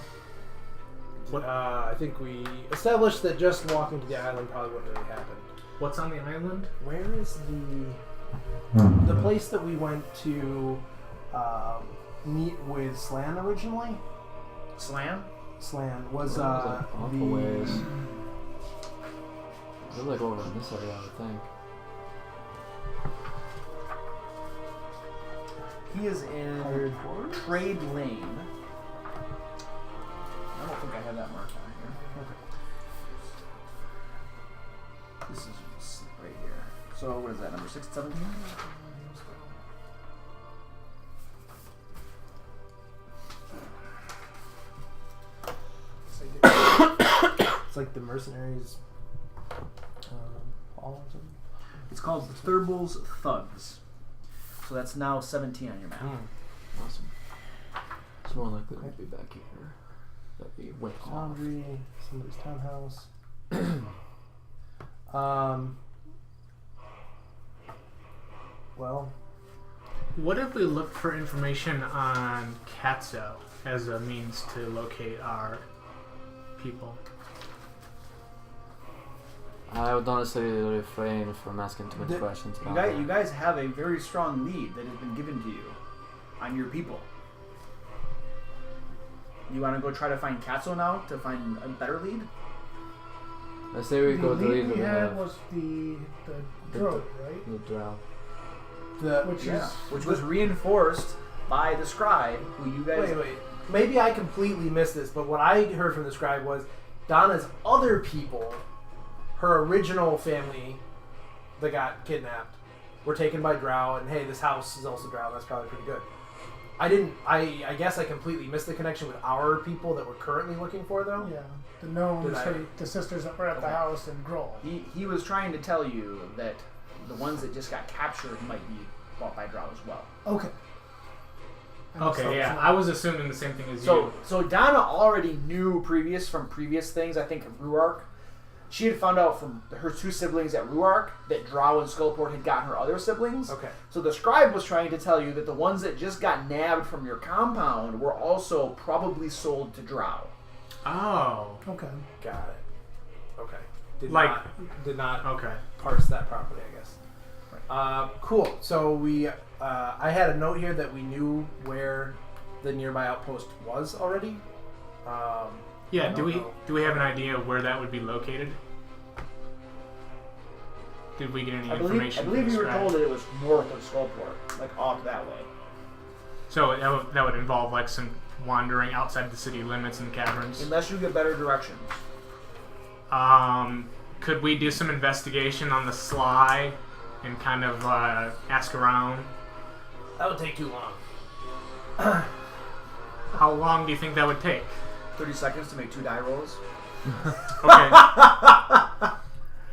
I think we established that just walking to the island probably wouldn't really happen. What's on the island? Where is the place that we went to meet with Slan originally? Slam? Slan was awful the ways. They're like over in this area, I would think. He is in Hired Horse? Trade Lane. I don't think I have that marked on here. This is right here. So what is that, number 617? It's like the mercenaries hall or something. It's called Thurble's Thugs. So that's now 17 on your map. Awesome. It's more likely to be back here. That'd be way off. Foundry, somebody's townhouse. Well, What if we looked for information on Katzo as a means to locate our people? I would honestly refrain from asking too many questions about that. You guys have a very strong lead that has been given to you on your people. You want to go try to find Katso now to find a better lead? Let's say we go to The lead lead we with had the was the droid, right? drow. Which Yeah. is Which was reinforced by the scribe, who you guys. Wait. Maybe I completely missed this, but what I heard from the scribe was Donna's other people, her original family that got kidnapped, were taken by drow, and hey, this house is also drow. That's probably pretty good. I guess I completely missed the connection with our people that we're currently looking for, though. yeah, the gnomes, Did I- the sisters that were at the Okay. house in Groll. He was trying to tell you that the ones that just got captured might be bought by drow as well. Okay. Okay, yeah. I was assuming the same thing as you. So Donna already knew from previous things, I think, of Ruark. She had found out from her two siblings at Ruark that Drow and Skullport had gotten her other siblings. Okay. So the scribe was trying to tell you that the ones that just got nabbed from your compound were also probably sold to Drow. Oh. Okay. Got it. Okay. Did not Okay. parse that properly, I guess. Cool. So I had a note here that we knew where the nearby outpost was already. Yeah. I Do don't we know. have an idea of where that would be located? Did we get any I information? believe from the you were scribe? told that it was north of Skullport, like off that way. So that would involve like some wandering outside the city limits in the caverns. Unless you get better directions. Could we do some investigation on the sly and kind of ask around? That would take too long. How long do you think that would take? 30 seconds to make 2 die rolls. Okay.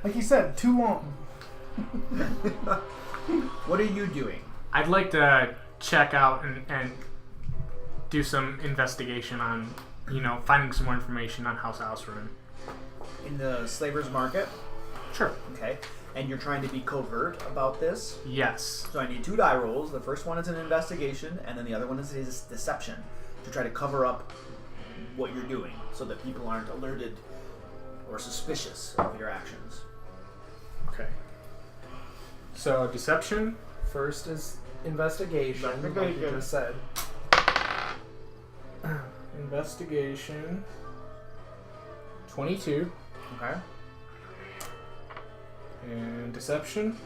Like you said, too long. What are you doing? I'd like to check out and do some investigation on, finding some more information on House Alcerin. In the Slaver's Market? Sure. Okay. And you're trying to be covert about this? Yes. So I need 2 die rolls. The first one is an investigation, and then the other one is deception, to try to cover up what you're doing so that people aren't alerted or suspicious of your actions. Okay. So deception. First is investigation, like you just said. Investigation. 22. Okay. And deception.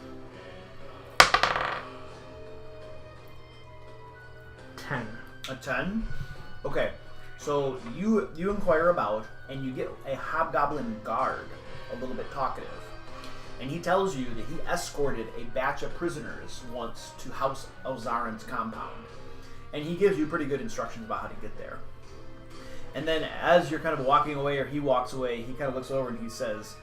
10. A 10? Okay. So you inquire about, and you get a hobgoblin guard, a little bit talkative. And he tells you that he escorted a batch of prisoners once to House Alzarin's compound. And he gives you pretty good instructions about how to get there. And then as you're kind of walking away, or he walks away, he kind of looks over and he says,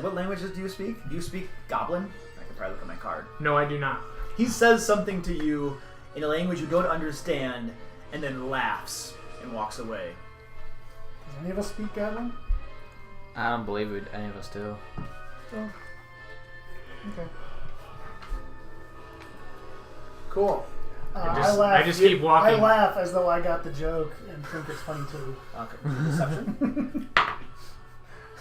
what languages do you speak? Do you speak Goblin? I could probably look at my card. No, I do not. He says something to you in a language you don't understand, and then laughs and walks away. Does any of us speak Goblin? I don't believe any of us do. Oh. Okay. Cool. I just keep walking. I laugh as though I got the joke and think it's funny too. Okay. Deception.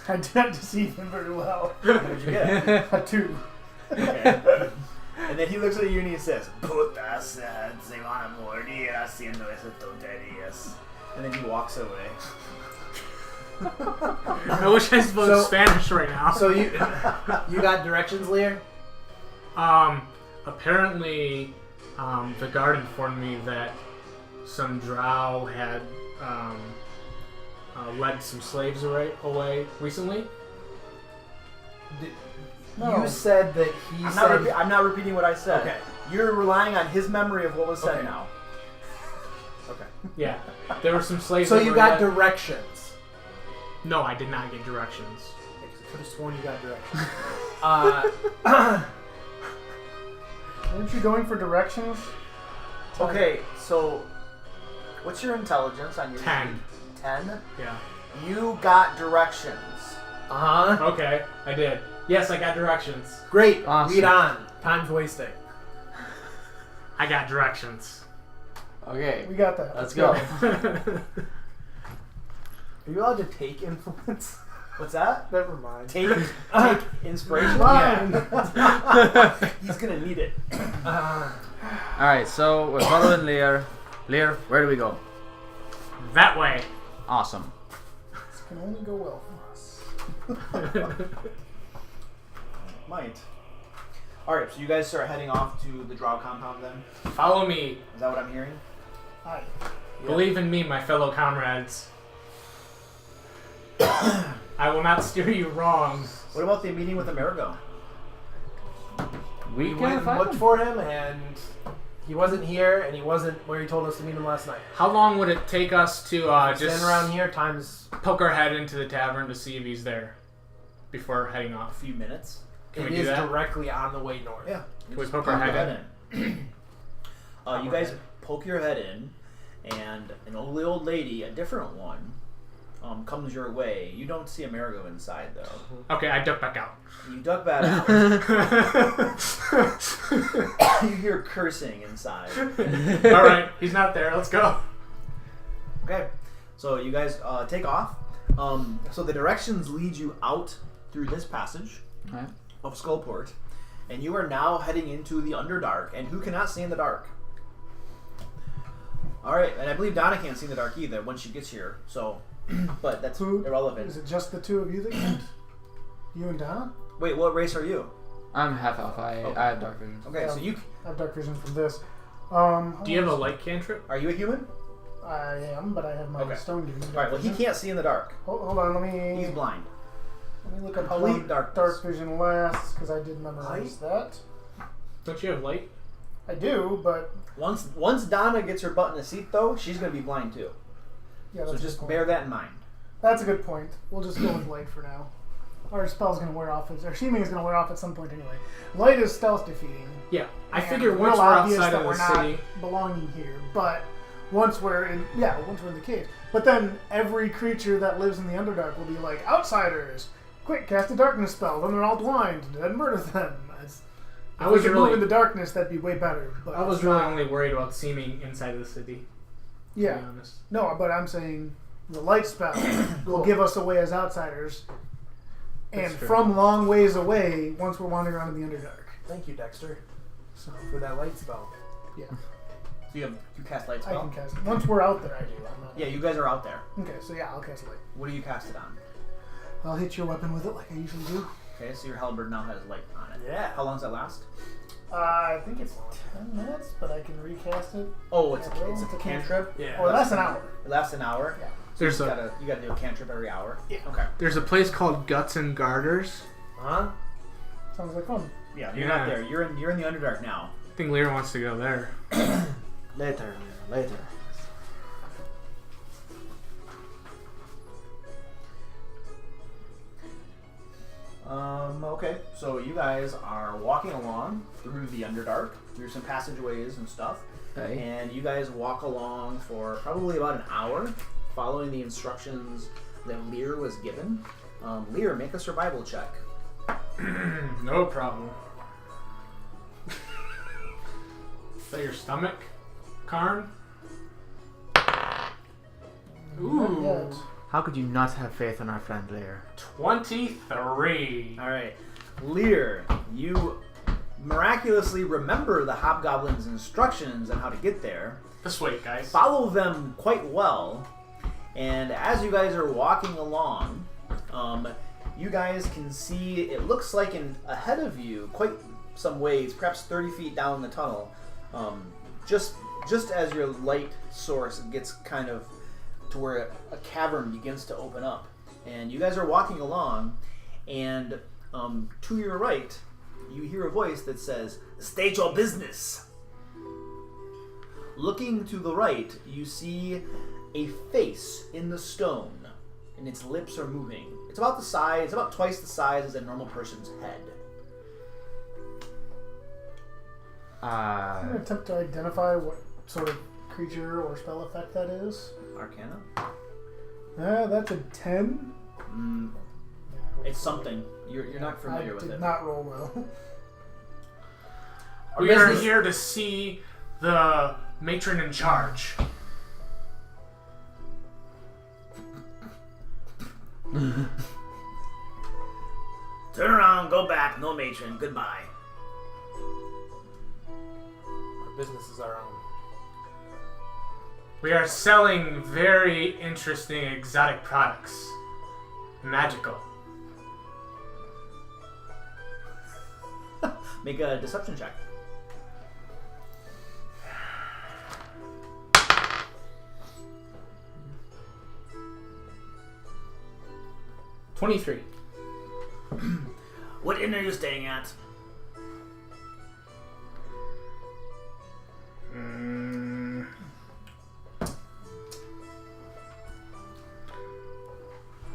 I didn't deceive him very well. What did you get? A 2. Okay. And then he looks at you and he says, Putas se van a morir haciendo esas tonterías. And then he walks away. I wish I spoke So- Spanish right now. So you got directions, Lear? Apparently, the guard informed me that some drow had led some slaves away recently. No. You said that he said. I'm not repeating what I said. Okay. You're relying on his memory of what was said Okay. now. Okay. Yeah, there were some slaves. So that you were got led- directions. No, I did not get directions. I could have sworn you got directions. Weren't you going for directions? Okay, so what's your intelligence on your 10. sheet? 10? Yeah. You got directions. Uh-huh. Okay, I did. Yes, I got directions. Great. Awesome. Read on. Time's wasting. I got directions. Okay, We got that. let's go. Are you allowed to take influence? What's that? Never mind. Take inspiration? Fine. Yeah. He's gonna need it. Alright, so we're following Lear. Lear, where do we go? That way. Awesome. This can only go well for us. Might. Alright, so you guys start heading off to the Drow compound then? Follow me. Is that what I'm hearing? Aye. Believe in me, my fellow comrades. I will not steer you wrong. What about the meeting with Amerigo? We went and looked for him, and he wasn't here, and he wasn't where he told us to meet him last night. How long would it take us to just Stand around here, times... poke our head into the tavern to see if he's there before heading A off? few minutes. Can It we do is that? directly on the way north. Yeah. Can we poke our head in? You guys poke your head in, and an old lady, a different one, comes your way. You don't see Amerigo inside, though. Okay, I duck back out. You duck back out. You hear cursing inside. Alright, he's not there. Let's go. Okay, so you guys take off. So the directions lead you out through this passage Alright. of Skullport, and you are now heading into the Underdark. And who cannot see in the dark? All right, and I believe Donna can't see in the dark either when she gets here. So, but that's Who- irrelevant. Is it just the two of you that can't? You and Donna? Wait, what race are you? I'm half elf. I have dark vision. Okay, Yeah. so you I have dark vision from this. Do you have a light cantrip? are you a human? I am, but I have my Okay. stone giving. All right. Well, he can't see in the dark. Hold on, let me. He's blind. Let me look up how Complete long darkness. dark vision lasts because I did memorize that. Don't you have light? I do, but Once Donna gets her butt in the seat, though, she's gonna be blind too. yeah, So that's a just good bear point. that in mind. That's a good point. We'll just go with light for now. Our spell's gonna wear off. Our Sheeming is gonna wear off at some point anyway. Light is stealth defeating. Yeah. I and figure real once we're obvious outside that of we're the not city. belonging here, but once we're in the cave. But then every creature that lives in the Underdark will be like outsiders. Quick, cast a darkness spell. Then they're all blind. Then murder them. I If we was could really, move in the darkness, that'd be way better. But I was it's really not. only worried about seeming inside of the city. To Yeah. be honest. No, but I'm saying the light spell will give us away as outsiders. And That's true. from long ways away, once we're wandering around in the Underdark. Thank you, Dexter, So, for that light spell. yeah. So you cast light I spell. can cast it. Once we're out there, I do. I'm not. Yeah, you guys are out there. Okay, so yeah, I'll cast light. What do you cast it on? I'll hit your weapon with it like I usually do. Okay, so your halberd now has light on it. Yeah. How long does that last? I think it's 10 minutes, but I can recast it. Oh, it's Yeah, a it's a cantrip. Yeah. Or less an hour. It lasts an hour. Yeah. There's You a gotta do a cantrip every hour. Yeah. Okay. there's a place called Guts and Garters. Huh? Sounds like fun. Yeah, you're Yeah. not there. You're in the Underdark now. I think Lear wants to go there. Later. Okay, so you guys are walking along through the Underdark, through some passageways and stuff, Okay. and you guys walk along for probably about an hour, following the instructions that Lear was given. Lear, make a survival check. No problem. Is that your stomach, Karn? Not yet. How could you not have faith in our friend Lear? 23. All right, Lear, you miraculously remember the Hobgoblin's instructions on how to get there. This way, guys. Follow them quite well, and as you guys are walking along, you guys can see it looks like ahead of you, quite some ways, perhaps 30 feet down the tunnel, just as your light source gets kind of to where a cavern begins to open up, and you guys are walking along, and to your right, you hear a voice that says, "State your business." Looking to the right, you see a face in the stone, and its lips are moving. It's about twice the size as a normal person's head. I'm going to attempt to identify what sort of creature or spell effect that is. Arcana? That's a 10. It's something. You're not familiar I with did it. not roll well. We are here to see the matron in charge. Turn around, go back, no matron, goodbye. Our business is our own. We are selling very interesting exotic products. Magical. Make a deception check. $23. What inn are you staying at?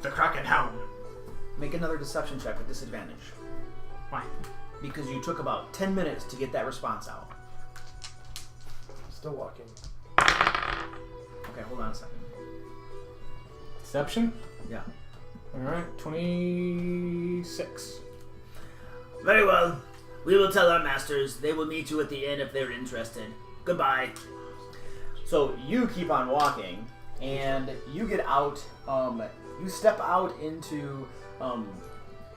The Crockett Hound. Make another deception check with disadvantage. Why? Because you took about 10 minutes to get that response out. Still walking. Okay, hold on a second. Deception? Yeah. Alright, 26. Very well. We will tell our masters. They will meet you at the inn if they're interested. Goodbye. So you keep on walking, and you get out. You step out into.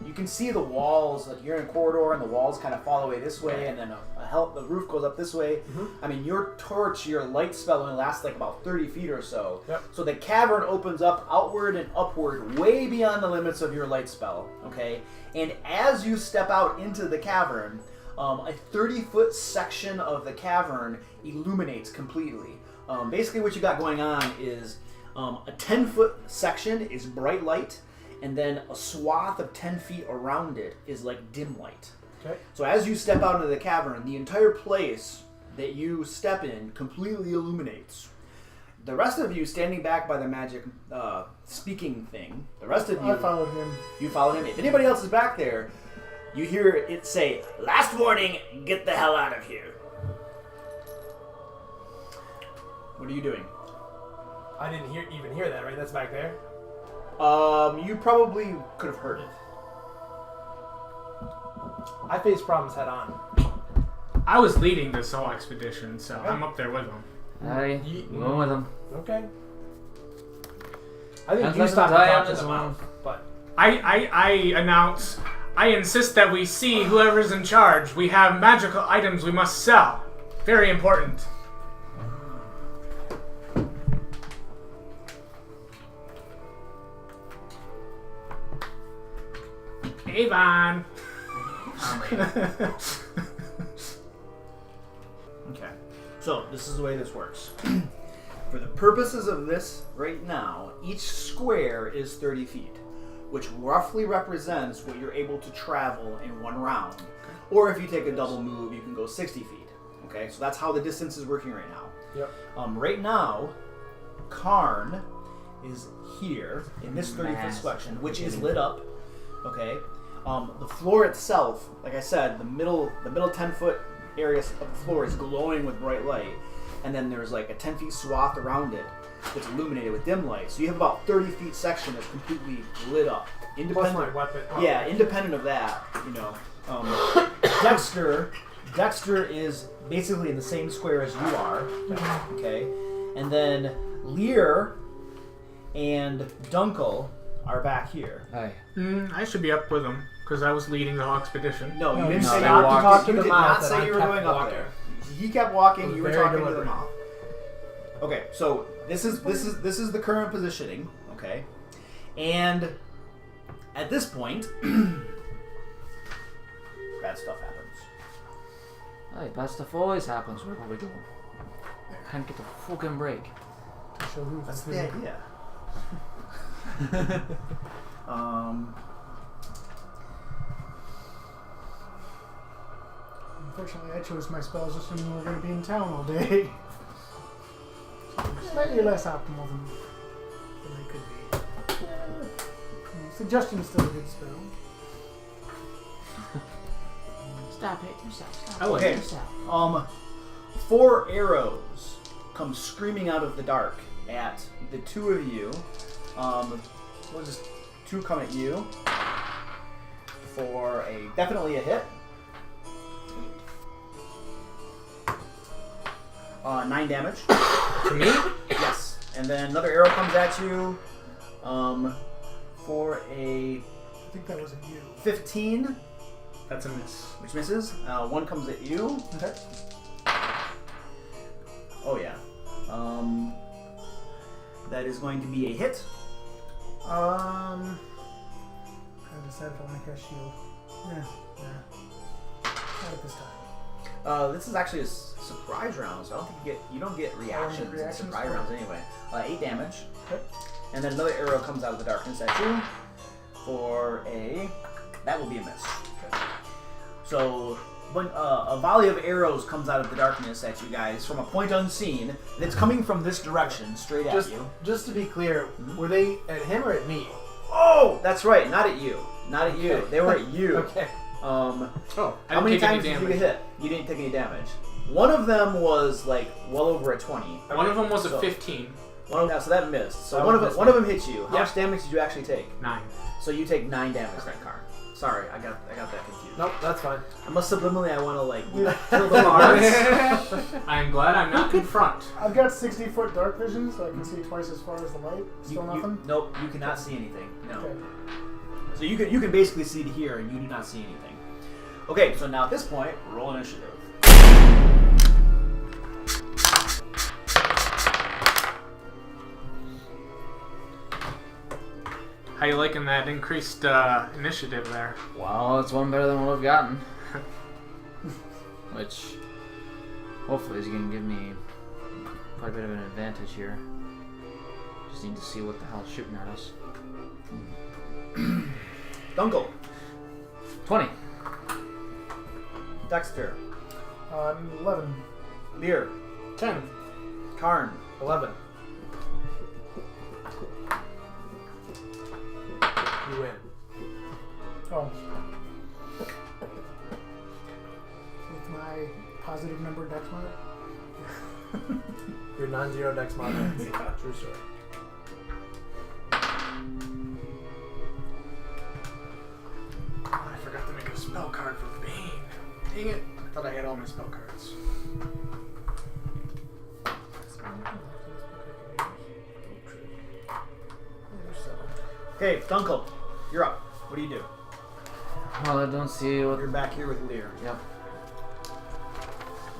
You can see the walls. Like you're in a corridor, and the walls kind of fall away this way, and then the roof goes up this way. Mm-hmm. I mean, your light spell only lasts like about 30 feet or so. Yep. So the cavern opens up outward and upward, way beyond the limits of your light spell. Okay, and as you step out into the cavern, a 30-foot section of the cavern illuminates completely. Basically, what you got going on is a 10-foot section is bright light, and then a swath of 10 feet around it is like dim light. Okay. So as you step out into the cavern, the entire place that you step in completely illuminates. The rest of you standing back by the magic speaking thing, the rest of you... I followed him. You follow him. If anybody else is back there, you hear it say, "Last warning, get the hell out of here." What are you doing? I didn't even hear that, right? That's back there? You probably could have heard it. I face problems head on. I was leading this whole expedition, so I'm up there with them. Hey, going with him. Okay. I think Let's you let stop them and die talk on to this them one. out, but I announce, I insist that we see whoever's in charge. We have magical items we must sell. Very important. Avon. Okay. So, this is the way this works. For the purposes of this right now, each square is 30 feet, which roughly represents what you're able to travel in one round. Or if you take a double move, you can go 60 feet. Okay, so that's how the distance is working right now. yep. Right now, Karn is here in this 30-foot section, which is lit up. Okay, the floor itself, like I said, the middle 10-foot area of the floor is glowing with bright light, and then there's like a 10-feet swath around it that's illuminated with dim light. So you have about 30 feet section that's completely lit up. Plus my weapon. Oh. Yeah, independent of that, you know. Dexter is basically in the same square as you are. Okay, and then Lear and Dunkel are back here. Hey. I should be up with them because I was leading the whole expedition. No, you No, didn't you say stopped you to walked. talk to You the did mouth not and say I you were kept going up walking. there. He kept walking. was You were very talking to deliberate. the mouth. Okay, so this is the current positioning. Okay, and at this point, bad stuff happens. Hey, bad stuff always happens wherever we go. Can't get a fucking break. To show who's That's who. the idea. Unfortunately, I chose my spells assuming we were going to be in town all day. Slightly less optimal than they could be. Suggestion is still a good spell. Stop it yourself. Stop Okay. it yourself. 4 arrows come screaming out of the dark at the two of you. We'll just 2 come at you for definitely a hit. 9 damage. To me? Yes. And then another arrow comes at you for a I think that was a you. 15, That's a miss. which misses. 1 comes at you. Okay. Oh yeah. That is going to be a hit. I decided if I want to cast shield. Not at this time. This is actually a surprise round, so I don't think you don't get reactions in surprise rounds anyway. 8 damage. Okay. And then another arrow comes out of the darkness at you for that will be a miss. Okay. So a volley of arrows comes out of the darkness at you guys from a point unseen, and it's coming from this direction, straight at you. Just to be clear, were they at him or at me? Oh, that's right, not at you. Not at you. Okay. They were at you. Okay. How many times did you get hit? You didn't take any damage. One of them was like well over a 20. One of them was a 15. So that missed. So That one was of them hit you. How Yeah. much damage did you actually take? 9. So you take 9 damage then, Karn. Sorry, I got that confused. Nope, that's fine. I must subliminally I want to kill the Mars. I'm glad I'm not in front. I've got 60-foot dark vision, so I can see twice as far as the light. Still nothing? Nope, you cannot see anything. No. Okay. So you can basically see to here, and you do not see anything. Okay, so now at this point, roll initiative. How you liking that increased initiative there? Well, it's one better than what I've gotten. Which, hopefully, is going to give me quite a bit of an advantage here. Just need to see what the hell's shooting at us. Dunkel, 20. Dexter, 11. Lear, 10. Karn, 11. You win. Oh. With my positive number dex mod. Your non-zero dex mod. True story. I forgot to make a spell card for Bane. Dang it. I thought I had all my spell cards. Okay, Dunkel, you're up. What do you do? Well, I don't see what... You're back here with Lear. Yep.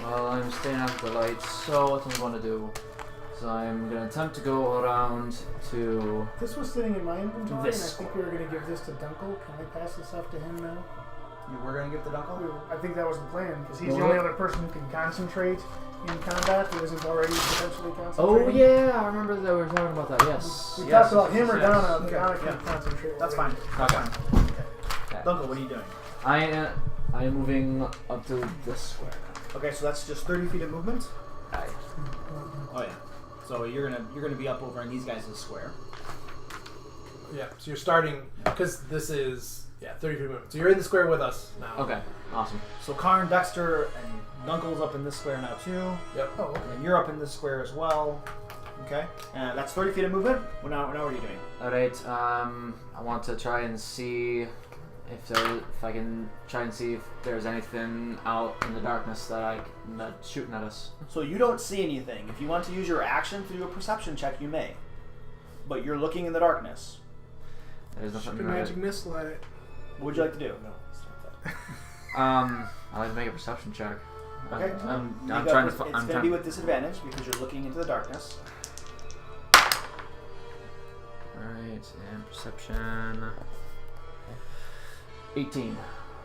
Well, I'm staying out of the light, so what I'm going to do is I'm going to attempt to go around to... This was sitting in my inventory, This and I think we were going to give this to Dunkel. Can I pass this off to him now? You were going to give the Dunkel? I think that was the plan, because he's Well, the only other person who can concentrate in combat who isn't already potentially Oh concentrating. yeah, I remember that we were talking about that, yes. We yes, talked about him or yes. Donna, but Okay, Donna can yeah. concentrate. That's while fine. we- That's fine. Okay. Dunkel, what are you doing? I am moving up to this square. Okay, so that's just 30 feet of movement? Aye. Oh yeah. So you're gonna be up over in these guys' square. Yeah, so you're starting, because this is, 30 feet movement. So you're in the square with us now. Okay, awesome. So Karn, Dexter, and Dunkel's up in this square now too. Yep. Oh, okay. And then you're up in this square as well. Okay. And that's 30 feet of movement. What now are you doing? Alright, I want to try and see if I can try and see if there's anything out in the darkness that's shooting at us. So you don't see anything. If you want to use your action to do a perception check, you may. But you're looking in the darkness. There's Shoot a nothing. magic missile at it. What would you like to do? No, it's not that. I like to make a perception check. Okay. I'm You trying got- to. It's going to be with disadvantage because you're looking into the darkness. Alright, and perception. 18.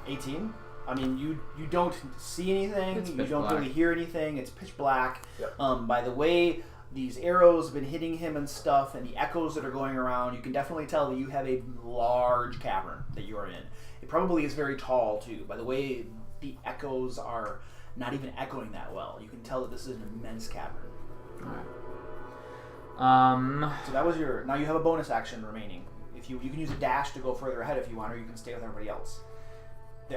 18. I mean, you don't see anything. It's You pitch don't black. really hear anything. It's pitch black. Yep. By the way these arrows have been hitting him and stuff, and the echoes that are going around, you can definitely tell that you have a large cavern that you are in. It probably is very tall too. By the way, the echoes are not even echoing that well. You can tell that this is an immense cavern. Alright. So that was your. Now you have a bonus action remaining. If you can use a dash to go further ahead if you want, or you can stay with everybody else.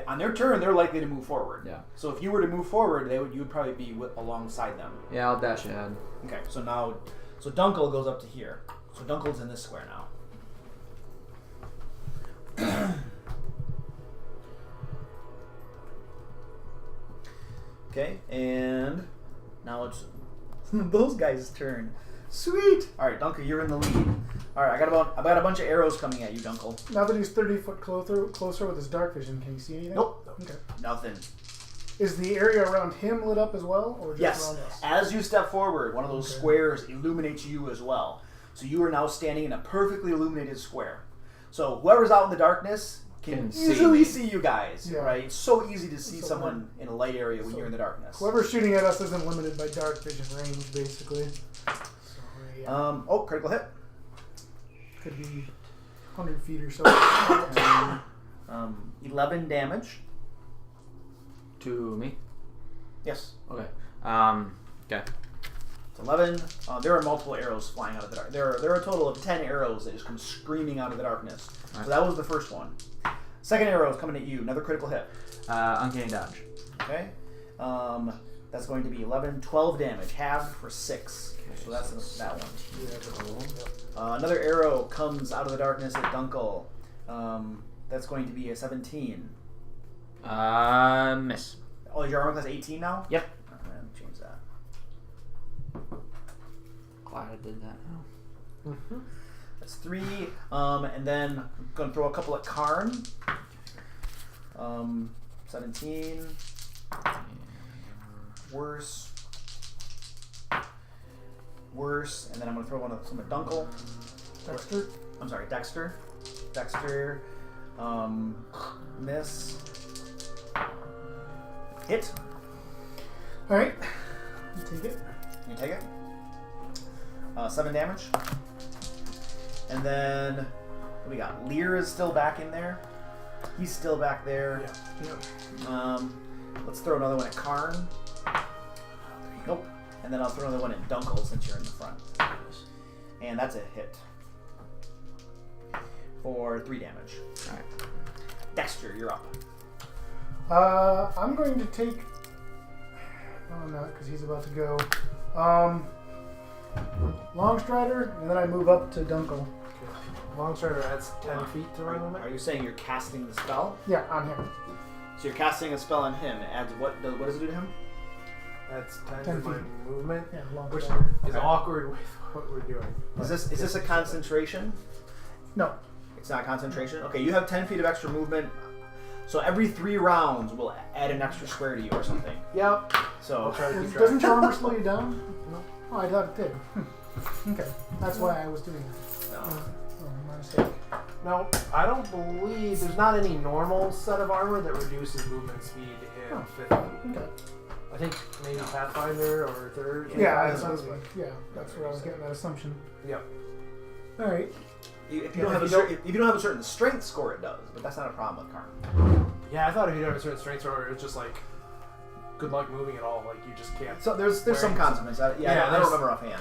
On their turn, they're likely to move forward. Yeah. So if you were to move forward, you would probably be alongside them. Yeah, I'll dash ahead. Okay. So Dunkel goes up to here. So Dunkel's in this square now. Okay, and now it's those guys' turn. Sweet. All right, Dunkel, you're in the lead. All right, I got a bunch of arrows coming at you, Dunkel. Now that he's 30 foot closer with his dark vision, can you see anything? Nope. Okay. Nothing. Is the area around him lit up as well, or just Yes. around us? As you step forward, one of those Okay. squares illuminates you as well. So you are now standing in a perfectly illuminated square. So whoever's out in the darkness can easily see you guys, Yeah. right? It's so easy to see So someone in a light area when you're in the darkness. Whoever's shooting at us isn't limited by dark vision range, basically. So, yeah. Critical hit. Could be 100 feet or so. 11 damage. To me? Yes. Okay. Okay. It's 11. There are multiple arrows flying out of the dark. There are a total of 10 arrows that just come screaming out of the darkness. Right. So that was the first one. Second arrow is coming at you. Another critical hit. Uncanny dodge. Okay. That's going to be 11, 12 damage. Halved for 6. Okay, So that's so that one. Yeah, cool. Another arrow comes out of the darkness at Dunkel. That's going to be a 17. Miss. Oh, is your armor class 18 now? Yep. I'm going to change that. Glad I did that. Mm-hmm. That's 3. And then I'm going to throw a couple at Karn. 17. Worse. And then I'm going to throw some at Dunkel. Dexter? I'm sorry, Dexter. Miss. Hit. Alright. You take it. You take it. 7 damage. And then what do we got? Lear is still back in there. He's still back there. Yeah. Let's throw another one at Karn. Nope. And then I'll throw another one at Dunkel since you're in the front. And that's a hit. For 3 damage. Alright. Dexter, you're up. I'm going to take... Oh, no, because he's about to go. Longstrider, and then I move up to Dunkel. Longstrider adds 10 feet to my movement. Are you saying you're casting the spell? Yeah, on him. So you're casting a spell on him. It adds what does it do to him? That's 10 10 to my feet. movement, Yeah, which Longstrider. is awkward with what we're doing. Is this a concentration? No. It's not concentration? Okay, you have 10 feet of extra movement. So every 3 rounds will add an extra square to you or something. Yep. I'll So try to keep track. Doesn't your armor slow you down? No. Oh, I thought it did. Okay. That's why I was doing that. no. Oh, my mistake. No, I don't believe there's not any normal set of armor that reduces movement speed in Oh. 5th. Okay. I think maybe Pathfinder or 3rd. Yeah, Yeah, that sounds like. Yeah, that's where I was getting that assumption. Yep. Alright. If you don't have a certain strength score, it does, but that's not a problem with Karn. Yeah, I thought if you don't have a certain strength score, it's just like good luck moving at all. Like you just can't. So there's some Wearing- consequence. I don't there's- remember offhand.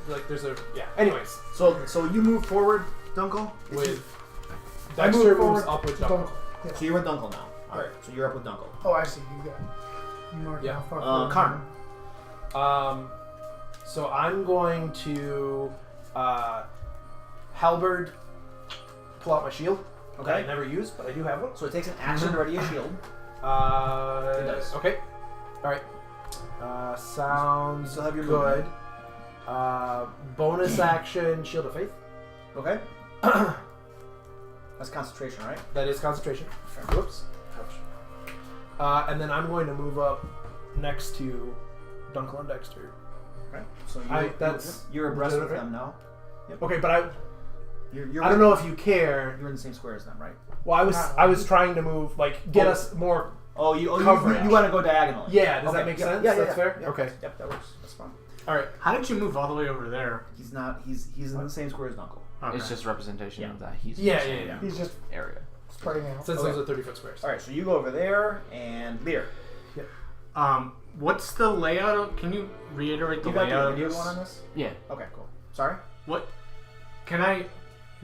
Like there's a Anyways, So you move forward, Dunkel. with I Dexter move moves forward up with to Dunkel. Yeah. So you're with Dunkel now. All right. So you're up with Dunkel. Oh, I see. You got. You marked Yeah. how far forward Karn. you are. So I'm going to halberd, pull out my shield. Okay. That I never use, but I do have one. So it takes an action to ready a shield. It does. Okay. All right. Sounds You still have your good. movement. Bonus action, Shield of Faith. Okay. That's concentration, right? That is concentration. Okay. Whoops. Ouch. And then I'm going to move up next to Dunkel and Dexter. Okay. So that's you're abreast with legitimate. them now. Yep. Okay, but You're I don't know if you care. You're in the same square as them, right? Well, I was trying to move, like, get us more. Oh, you Coverage. want to go diagonally? Yeah, does Okay, that make yep, sense? Yeah, That's fair? Yep, Okay. Yep, that works. That's fine. All right. How did you move all the way over there? He's not. He's in the same square as Knuckle. Okay. It's just representation Yeah. of that. He's Yeah, in the yeah, same yeah. He's just area. spreading out. Since Okay. those are 30-foot squares. All right, so you go over there and Lear. What's the layout of? Can you reiterate the You got layout the of video this? going on this? Yeah. Okay, cool. Sorry. What? Can I?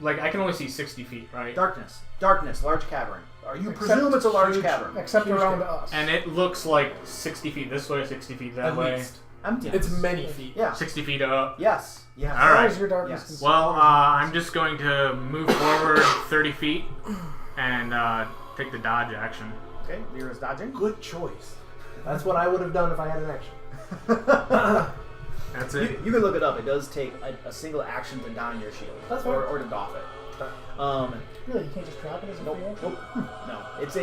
Like, I can only see 60 feet, right? Darkness. Large cavern. Or you Except presume it's a large huge- cavern. Except Huge around guy. us. And it looks like 60 feet this way, 60 feet that At way, least. Empty. It's many feet. Yeah. 60 feet up. Yes. Yes. All How right. is your darkness Yes. concealed? Well, I'm just going to move forward 30 feet and take the dodge action. Okay. Lear is dodging. Good choice. That's what I would have done if I had an action. That's You it. can look it up. It does take a single action to don your shield. That's fine. or to doff it. Really, you can't just drop it as a Nope. free action? Nope. No. It's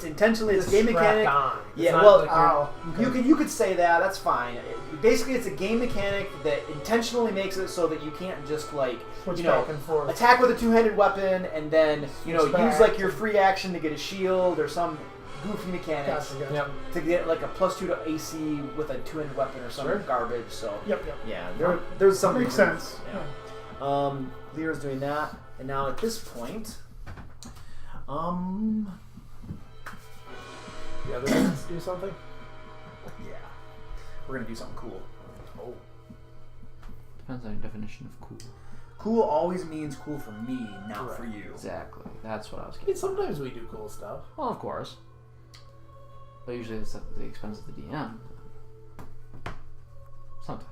intentionally it's a game strapped mechanic. on. It's Yeah, not well, like you're- you could say that. That's fine. Basically, it's a game mechanic that intentionally makes it so that you can't just like Switch back and forth. attack with a two-handed weapon and then Switch back. use like your free action to get a shield or some goofy mechanics Gotcha. Yep. to get like a +2 to AC with a two-handed weapon or some Sure. garbage. So Yep. yeah, there's some Makes reasons. sense. Yeah. Lear's doing that, and now at this point, The other ones do something. yeah, we're gonna do something cool. Oh. Depends on your definition of cool. Cool always means cool for me, not Right. for you. Exactly. That's what I was I mean, getting. sometimes we do cool stuff. Well, of course. But usually it's at the expense of the DM. Sometimes.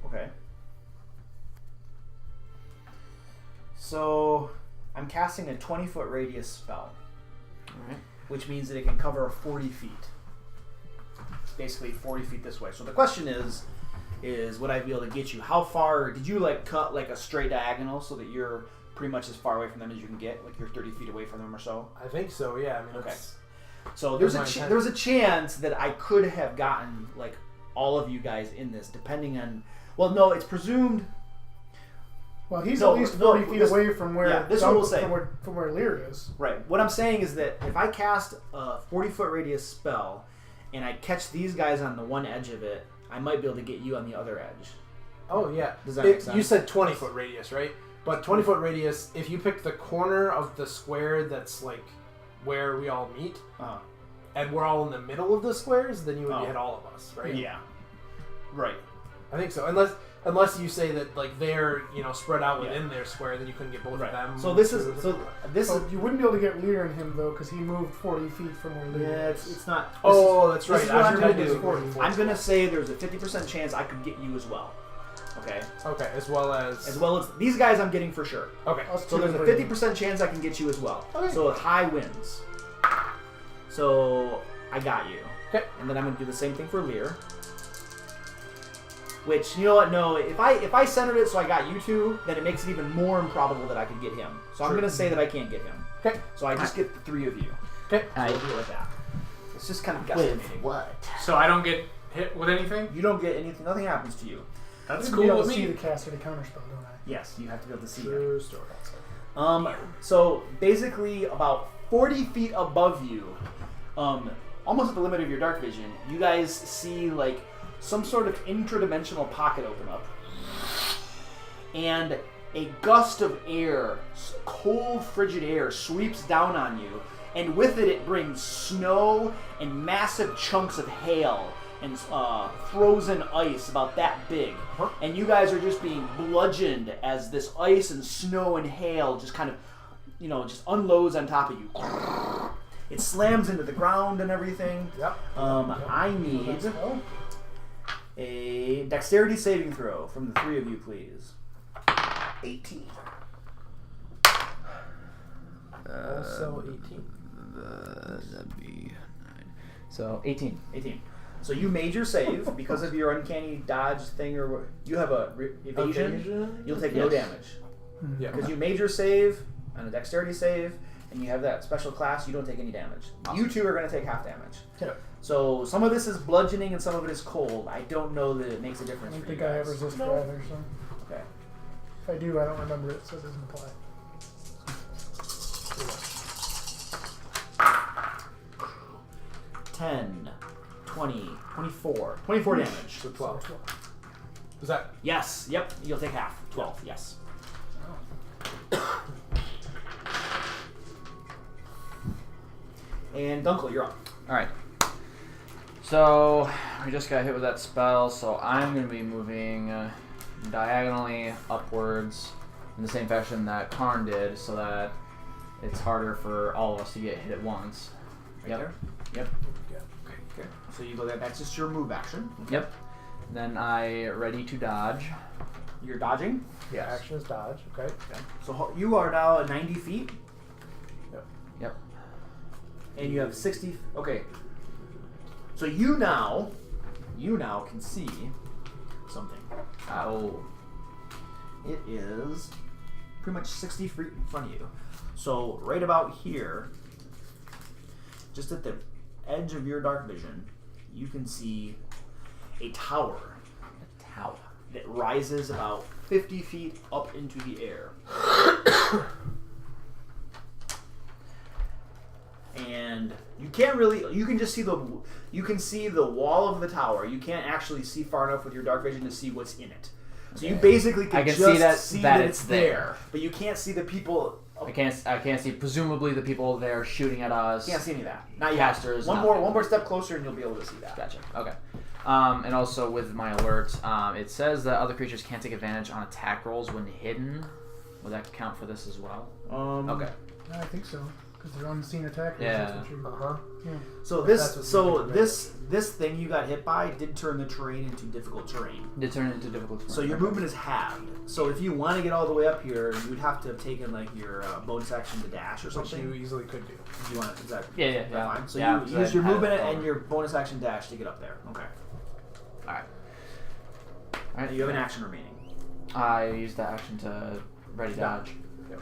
Okay. So, I'm casting a 20-foot radius spell, Alright. which means that it can cover 40 feet. It's basically 40 feet this way. So the question is would I be able to get you? How far did you like cut like a straight diagonal so that you're pretty much as far away from them as you can get? Like you're 30 feet away from them or so? I think so. Yeah. I mean, Okay. that's So That's there's my intent. there was a chance that I could have gotten like all of you guys in this, depending on. Well, no, it's presumed. Well, he's No, at least no, 40 feet this- away from where yeah, this one will say. from where Lear is. Right. What I'm saying is that if I cast a 40-foot radius spell and I catch these guys on the one edge of it, I might be able to get you on the other edge. Oh yeah. Does that make sense? You said 20-foot radius, right? But 20-foot radius, if you pick the corner of the square that's like where we all meet, Uh, and we're all in the middle of the squares, then you would Oh. hit all of us, right? yeah. Right. I think so. Unless you say that like they're spread out within their square, then you couldn't get both Right. of them. So this is So you wouldn't be able to get Lear and him though, because he moved 40 feet from where Lear yeah. is. It's not. Oh, that's this right. is what I'm Azure gonna did do. is 40. I'm gonna say there's a 50% chance I could get you as well. Okay. Okay, as well as These guys I'm getting for sure. okay. Us So two there's a would- 50% chance I can get you as well. Okay. So high wins. So I got you. Okay. And then I'm gonna do the same thing for Lear. Which, you know what? No, if I centered it so I got you two, then it makes it even more improbable that I could get him. So I'm Sure. gonna say that I can't get him. Okay. So I just get the three of you. Okay. So we'll deal with that. It's just kind of guesstimating. what? So I don't get hit with anything? You don't get anything. Nothing happens to you. That's I'd be cool able with to see me. the caster to counterspell, don't I? Yes, you have to be able to see it. True story. So basically, about 40 feet above you, almost at the limit of your dark vision, you guys see like some sort of intradimensional pocket open up, and a gust of air, cold, frigid air, sweeps down on you, and with it, it brings snow and massive chunks of hail and frozen ice about that big. And you guys are just being bludgeoned as this ice and snow and hail just kind of, just unloads on top of you. It slams into the ground and everything. Yep. I need Oh, a dexterity saving throw from the three of you, please. 18. Also 18. That'd be 9. So 18. 18. So you made your save because of your uncanny dodge thing, or you have a evasion. Evasion? You'll take no Yes. damage Yeah. because you made your save on a dexterity save, and you have that special class. You don't take any damage. You two are going to take half damage. yeah. So some of this is bludgeoning and some of it is cold. I don't know that it makes a I difference don't for you think I have guys. resist No. either, so Okay. if I do, I don't remember it, so it doesn't apply. 10, 20, 24. 24 damage. So 12. Is that Yes. Yep. You'll take half. 12. Yes. And Dunkel, you're up. Alright. So, we just got hit with that spell, so I'm going to be moving diagonally upwards in the same fashion that Karn did, so that it's harder for all of us to get hit at once. Right Yep. there. Yep. Okay. So you go there. That's just your move action. Yep. Then I ready to dodge. You're dodging. yeah? Action is dodge. Okay. Okay. So you are now at 90 feet. Yep. and you have 60. Okay. So you now can see something. Oh. It is pretty much 60 feet in front of you. So right about here, just at the edge of your dark vision, you can see a tower. A tower. That rises about 50 feet up into the air. And you can't really, you can just see the wall of the tower. You can't actually see far enough with your dark vision to see what's in it. So you basically can just see that it's there, but you can't see the people. I can't see presumably the people there shooting at us. Can't see any of that. Not yet. Casters. One more step closer, and you'll be able to see that. Gotcha. Okay. And also with my alert, it says that other creatures can't take advantage on attack rolls when hidden. Would that count for this as well? Okay. I think so, because they're unseen attackers. Yeah. Yeah. So this thing you got hit by did turn the terrain into difficult terrain. Did turn it into difficult terrain. So your movement is halved. So if you want to get all the way up here, you'd have to have taken like your bonus action to dash or Which something. you easily could do. You want to, is that Yeah. fine? So Yeah, you use your movement and your bonus action dash to get up there. Okay. Alright. You have an action remaining. I used that action to ready dodge.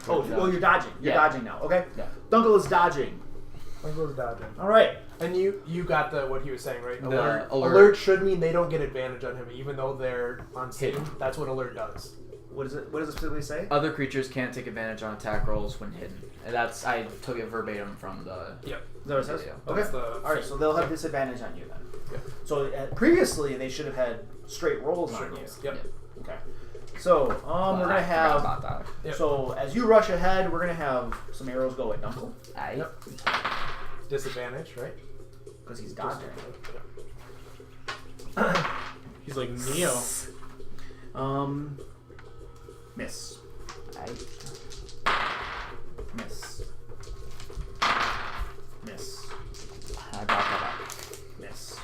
Oh, you're dodging. You're Yeah. dodging now. Okay. Yeah. Dunkel is dodging. I'm going to dodging. All right. And you got what he was saying, right? Alert. Alert should mean they don't get advantage on him, even though they're unseen. Hidden. That's what alert does. What does it specifically say? Other creatures can't take advantage on attack rolls when hidden. And I took it verbatim from the. Yep. Is that what it says? video. Okay. That's the All right. So they'll have disadvantage on you then. Yeah. So previously they should have had straight rolls on you. Yep. Okay. So we're gonna I have. forgot about that. Yep. So as you rush ahead, we're gonna have some arrows go at Dunkel Aye. Yep. Disadvantage, right? because he's dodging. He's like Neo. Miss. Aye. Miss. Miss. I brought that Miss.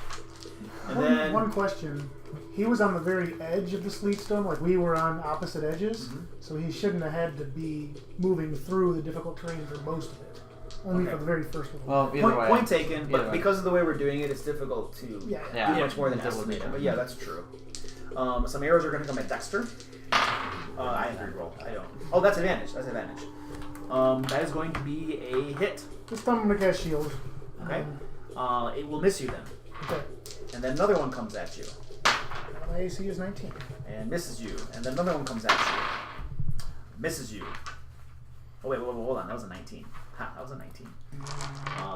And then One question. He was on the very edge of the sleet stone, like we were on opposite edges, so he shouldn't have had to be moving through the difficult terrain for most of it. Only Okay. for the very first one. Well, either way. point taken, but Either way. because of the way we're doing it, it's difficult to Yeah. do much more than It doesn't estimated. matter. But yeah, that's true. Some arrows are going to come at Dexter. I have to roll. I don't. Oh, that's advantage. That's advantage. That is going to be a hit. Just thumb him against shield. Okay. It will miss you then. Okay. And then another one comes at you My AC is 19. and misses you. And then another one comes at you, misses you. Oh wait, hold on. That was a 19. Ha, that was a 19.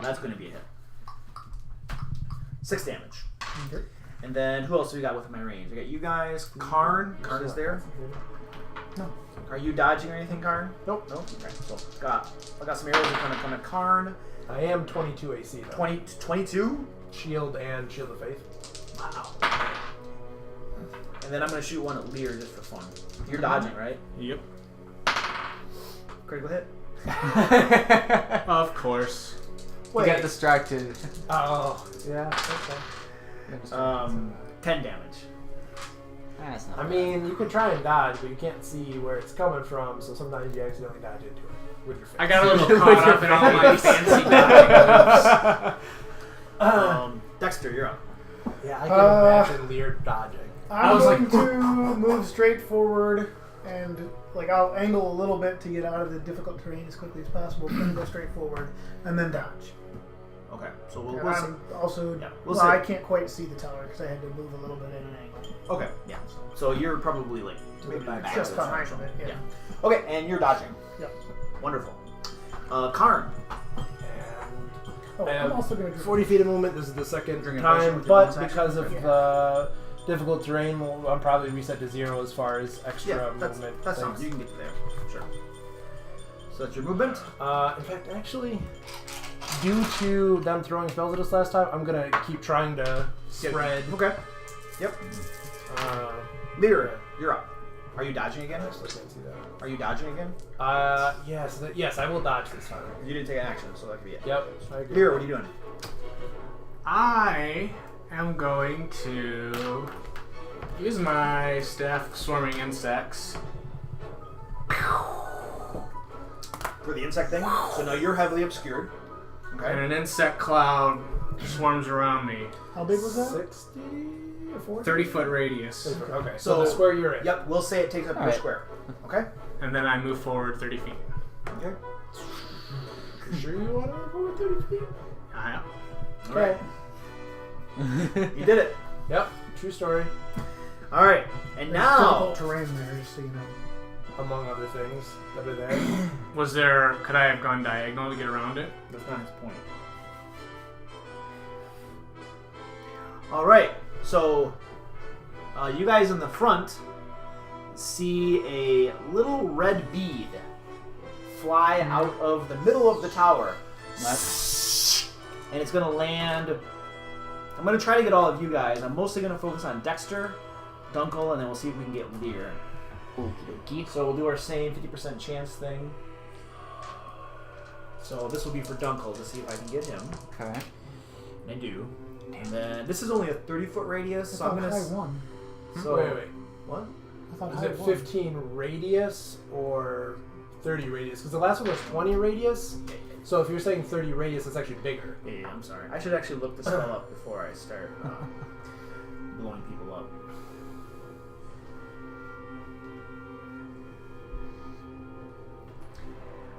That's going to be a hit. 6 damage. Okay. And then who else do we got within my range? I got you guys. Karn. Karn is there. No. Are you dodging or anything, Karn? Nope. Nope. Okay. So I got some arrows that are going to come at Karn. I am 22 AC though. 22. Shield and Shield of Faith. Wow. And then I'm going to shoot one at Lear just for fun. You're dodging, right? Yep. Critical hit. Of course. You got distracted. Oh, yeah. Okay. 10 damage. That's not I bad. mean, you can try and dodge, but you can't see where it's coming from, so sometimes you accidentally dodge into it with your face. I got a little caught up in all my fancy dodging moves. Dexter, you're up. Yeah, I can imagine Lear dodging. I'm was going like- to move straight forward and I'll angle a little bit to get out of the difficult terrain as quickly as possible. Then go straight forward and then dodge. Okay, so we'll And see. I'm also we'll I see. can't quite see the tower because I had to move a little bit in an angle. Okay, yeah. So you're probably like maybe back Just to the behind central. it, yeah. Okay, and you're dodging. Yep. Wonderful. Karn. Oh, I'm also going to 40 feet of movement. This is the second During a potion time, with your but bonus action? because of the difficult terrain, I'm probably reset to 0 as far as extra Yeah, that's movement. fine. things. You can get to there. Sure. So that's your movement. In fact, actually, due to them throwing spells at us last time, I'm gonna keep trying to spread. Okay. Yep. Lear, you're up. Are you dodging again? I still can't see that. Are you dodging again? Yes, I will dodge this time. You didn't take an action, so that could be it. Yep. I agree. Lear, what are you doing? I am going to use my staff swarming insects. For the insect thing? So now you're heavily obscured. And Okay. an insect cloud swarms around me. How big was that? 60 or 40? 30-foot radius. Okay, So- so the square you're in. Yep, we'll say it takes up your Alright. square. Okay? And then I move forward 30 feet. Okay. You sure you want to move forward 30 feet? I am. Alright. You did it. Yep, true story. Alright. And There's now. difficult terrain there, just so you know. Among other things that are there. Was there... Could I have gone diagonal to get around it? That's not his point. Alright, so you guys in the front see a little red bead fly out of the middle of the tower. And it's going to land... I'm going to try to get all of you guys. I'm mostly going to focus on Dexter, Dunkel, and then we'll see if we can get Lear. Okie So we'll do our same 50% chance thing. So this will be for Dunkel to see if I can get him. Okay. I do. And then this is only a 30-foot radius, I so I'm thought gonna. high one. So Wait. what? I thought Is high it one. 15 radius or 30 radius? Because the last one was 20 radius. So if you're saying 30 radius, it's actually bigger. Yeah, I'm sorry. I should actually look this spell up before I start blowing people up.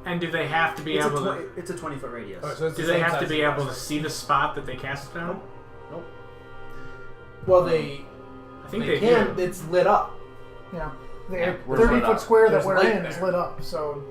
And do they have to be It's a, able to... it's a 20-foot radius. Alright, so it's Do the they same have to size be as able to last see the spot that they cast it on? Nope. Well, they I think they they can. do. It's lit up, Yeah. The Yeah, we're lit 30-foot up. square that There's we're light in is there. lit up, so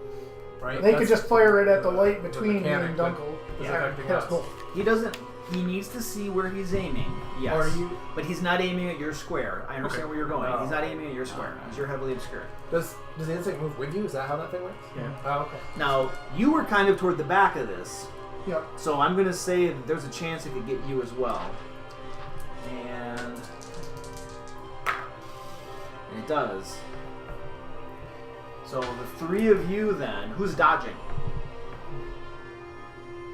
right? they could That's just fire it at the the- light the between me mechanic and that Dunkel. is Yeah, affecting that's us. cool. He doesn't. He needs to see where he's aiming. Yes. Are you? But he's not aiming at your square. I understand Okay. where you're going. Oh. He's not aiming at your square because you're heavily obscured. Does the insect move with you? Is that how that thing works? Yeah. Oh, okay. Now you were kind of toward the back of this. Yep. So I'm gonna say that there's a chance it could get you as well. And it does. So the three of you then, who's dodging?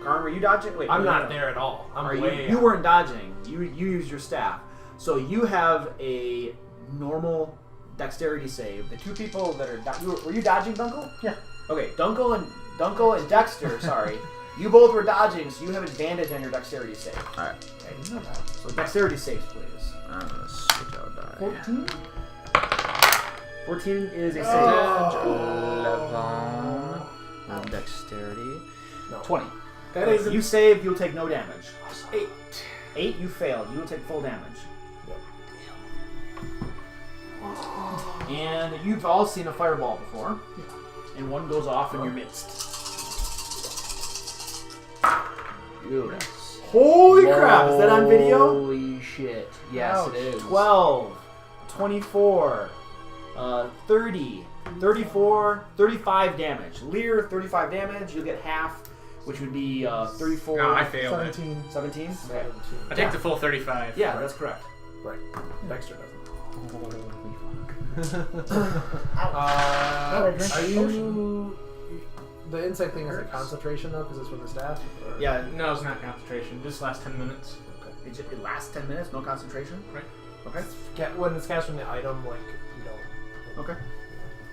Karn, were you dodging? Wait, I'm no, not no. there at all. I'm Are way you out. weren't dodging. You used your staff. So you have a normal dexterity save. The two people that are were you dodging, Dunkel? Yeah. Okay, Dunkel and Dexter, sorry. You both were dodging, so you have advantage on your dexterity save. Alright. Okay. So dexterity saves, please. I'm gonna switch out die. 14? 14 is a save. Oh. 11. Dexterity. No. 20. That is You save, you'll take no damage. 8. 8, you fail. You will take full damage. And you've all seen a fireball before. And one goes off in your midst. Yes. Holy crap! Is that on video? Holy shit. Yes, Ouch. it is. 12, 24, 30, 34, 35 damage. Lear, 35 damage. You'll get half, which would be 34. No, I failed it. 17. 17? Okay. I take the full 35. Yeah, that's correct. Right. Dexter doesn't. Holy fuck. I drink Are the you? The insect thing is a concentration though, because it's from the staff. Or? Yeah, No, it's not concentration. Just last 10 minutes. it lasts 10 minutes, no concentration. Right. Okay. When it's cast from the item, like you don't. Okay.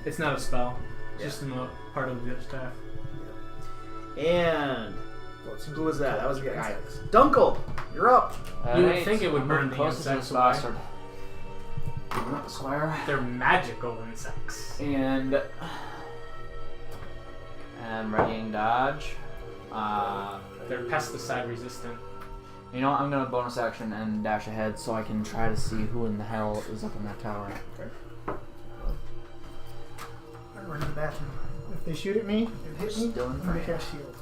It's not a spell. It's Yeah. just a part of the staff. And Well, it seems who was that? to That was the kill guy. insects. Dunkel, you're up. You would Alright, think it would I'm burn moving the closest to insects this away. bastard. Square. They're magical insects. And readying dodge. They're pesticide resistant. You know what? I'm gonna bonus action and dash ahead so I can try to see who in the hell is up in that tower. I'm running to the bathroom. If they shoot at me and hit me, Still in I'm going to frame. cast shield.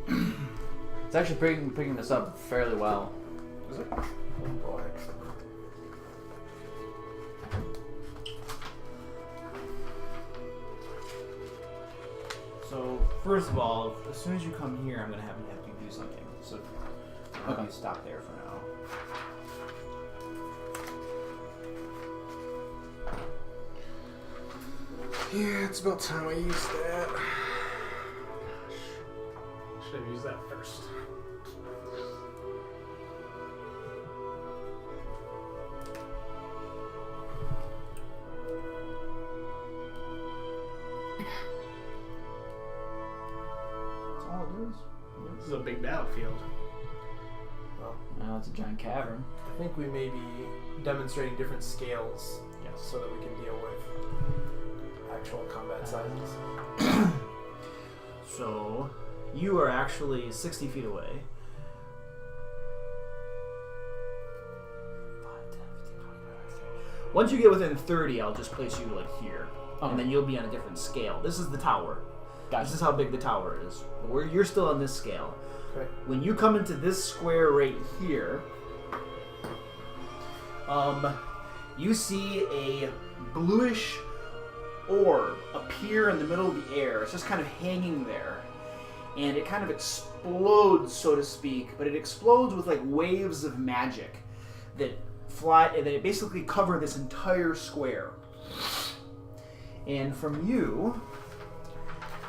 It's actually picking this up fairly well. Oh boy. So first of all, as soon as you come here, I'm gonna have you do something. So I'll have Okay. you stop there for now. Yeah, it's about time I use that. Should have used that first. This is a big battlefield. Well, Now it's a giant cavern. I think we may be demonstrating different scales, so that we can deal with actual combat sizes. So, you are actually 60 feet away. 5, 10, 15, 20, 30. Once you get within 30, I'll just place you like here. Okay. And then you'll be on a different scale. This is the tower. Gotcha. This is how big the tower is. You're still on this scale. Okay. When you come into this square right here, you see a bluish orb appear in the middle of the air. It's just kind of hanging there. And it kind of explodes, so to speak, but it explodes with like waves of magic that fly, that basically cover this entire square. And from you,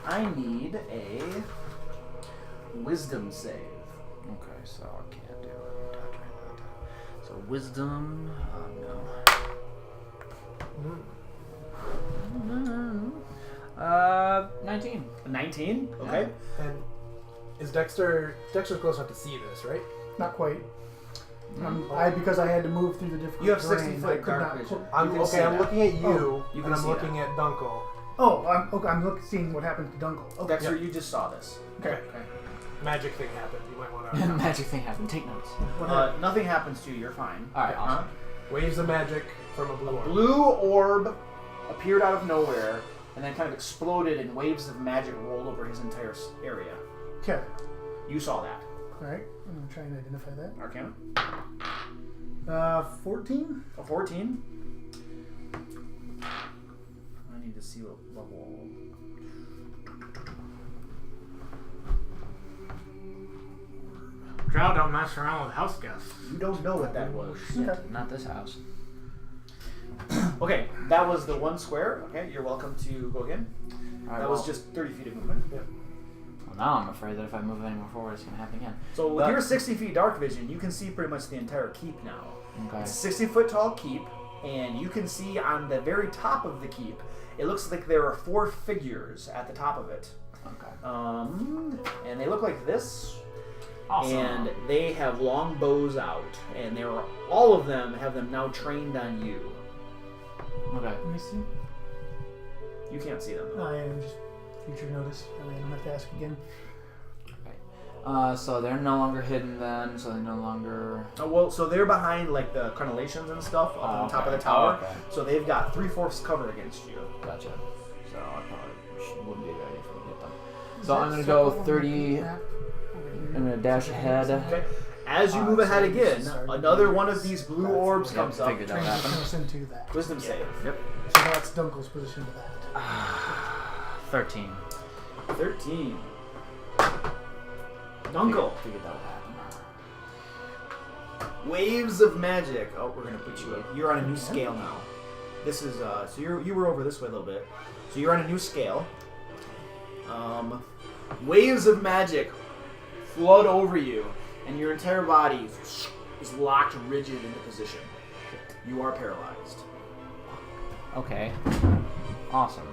I need a wisdom save. Okay, so I can't do it. So wisdom. No. 19. 19? Okay. And is Dexter's close enough to see this, right? Not quite. Because I had to move through the different. You have 60 terrain, I foot could dark not vision. put- You can see that. looking at you, you can and I'm see looking that. at Dunkel. Oh, I'm seeing what happened to Dunkel. Okay. Dexter, you just saw this. Okay. Magic thing happened. You might want to. Magic thing happened. Take notes. Nothing happens to you. You're fine. Alright, awesome. Waves of magic from a blue orb. Blue orb appeared out of nowhere and then kind of exploded, and waves of magic rolled over his entire area. Okay. You saw that. All right. I'm gonna try and identify that. Arcana. 14. A 14. I need to see what level. Drow don't mess around with house guests. You don't know what that was. Okay. Not this house. Okay, that was the one square. Okay, you're welcome to go again. Alright, That was just 30 feet of movement. Well, now I'm afraid that if I move any more forward, it's going to happen again. So with your 60 feet dark vision, you can see pretty much the entire keep now. Okay. It's a 60-foot tall keep, and you can see on the very top of the keep, it looks like there are 4 figures at the top of it. Okay. And they look like this. Awesome. And they have long bows out, and all of them have them now trained on you. Okay. Let me see. You can't see them. I am just future notice. I don't have to ask again. So they're no longer hidden then, so they no longer... Oh, well, so they're behind like the crenellations and stuff up on the top of the tower. Oh, okay. So they've got 3/4 cover against you. Gotcha. So I probably wouldn't be ready for me to get them. So I'm going to go 30... I'm going to dash ahead. Okay. As you move ahead again, sorry. another one of these blue orbs comes up. Figured that would Transition happen. us into that. Wisdom save. Yep. So that's Dunkel's position to that. 13. 13. Dunkel. Figured that would happen. Waves of magic. Oh, we're gonna put you up. You're on a new scale now. This is so you were over this way a little bit. So you're on a new scale. Waves of magic flood over you, and your entire body is locked rigid into position. You are paralyzed. Okay. Awesome.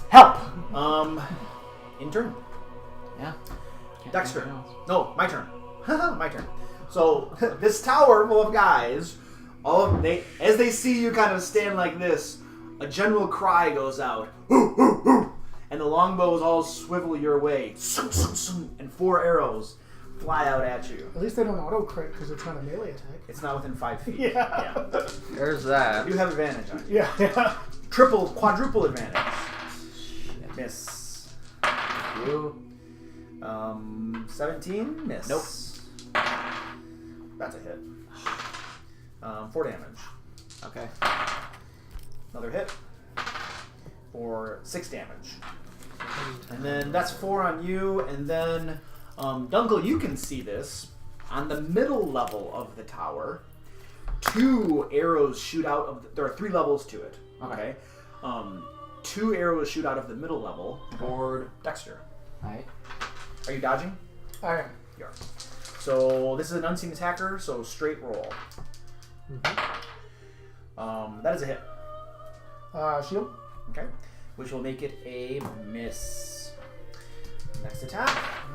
Help! Intern. Yeah. Can't Dexter. do anything else. No, my turn. My turn. So this tower full of guys, as they see you kind of stand like this, a general cry goes out, and the longbows all swivel your way, and 4 arrows fly out at you. At least they don't auto crit because they're trying to melee attack. It's not within 5 feet. Yeah. There's that. You have advantage on you. Yeah. Quadruple advantage. Miss. You. 17? Miss. Nope. That's a hit. 4 damage. Okay. Another hit for 6 damage. And then that's 4 on you, and then Dunkel, you can see this. On the middle level of the tower, 2 arrows shoot out of there are 3 levels to it. Okay. 2 arrows shoot out of the middle level toward Dexter. Alright. Are you dodging? I am. You are. So this is an unseen attacker, so straight roll. That is a hit. Shield. Okay. which will make it a miss. Next attack.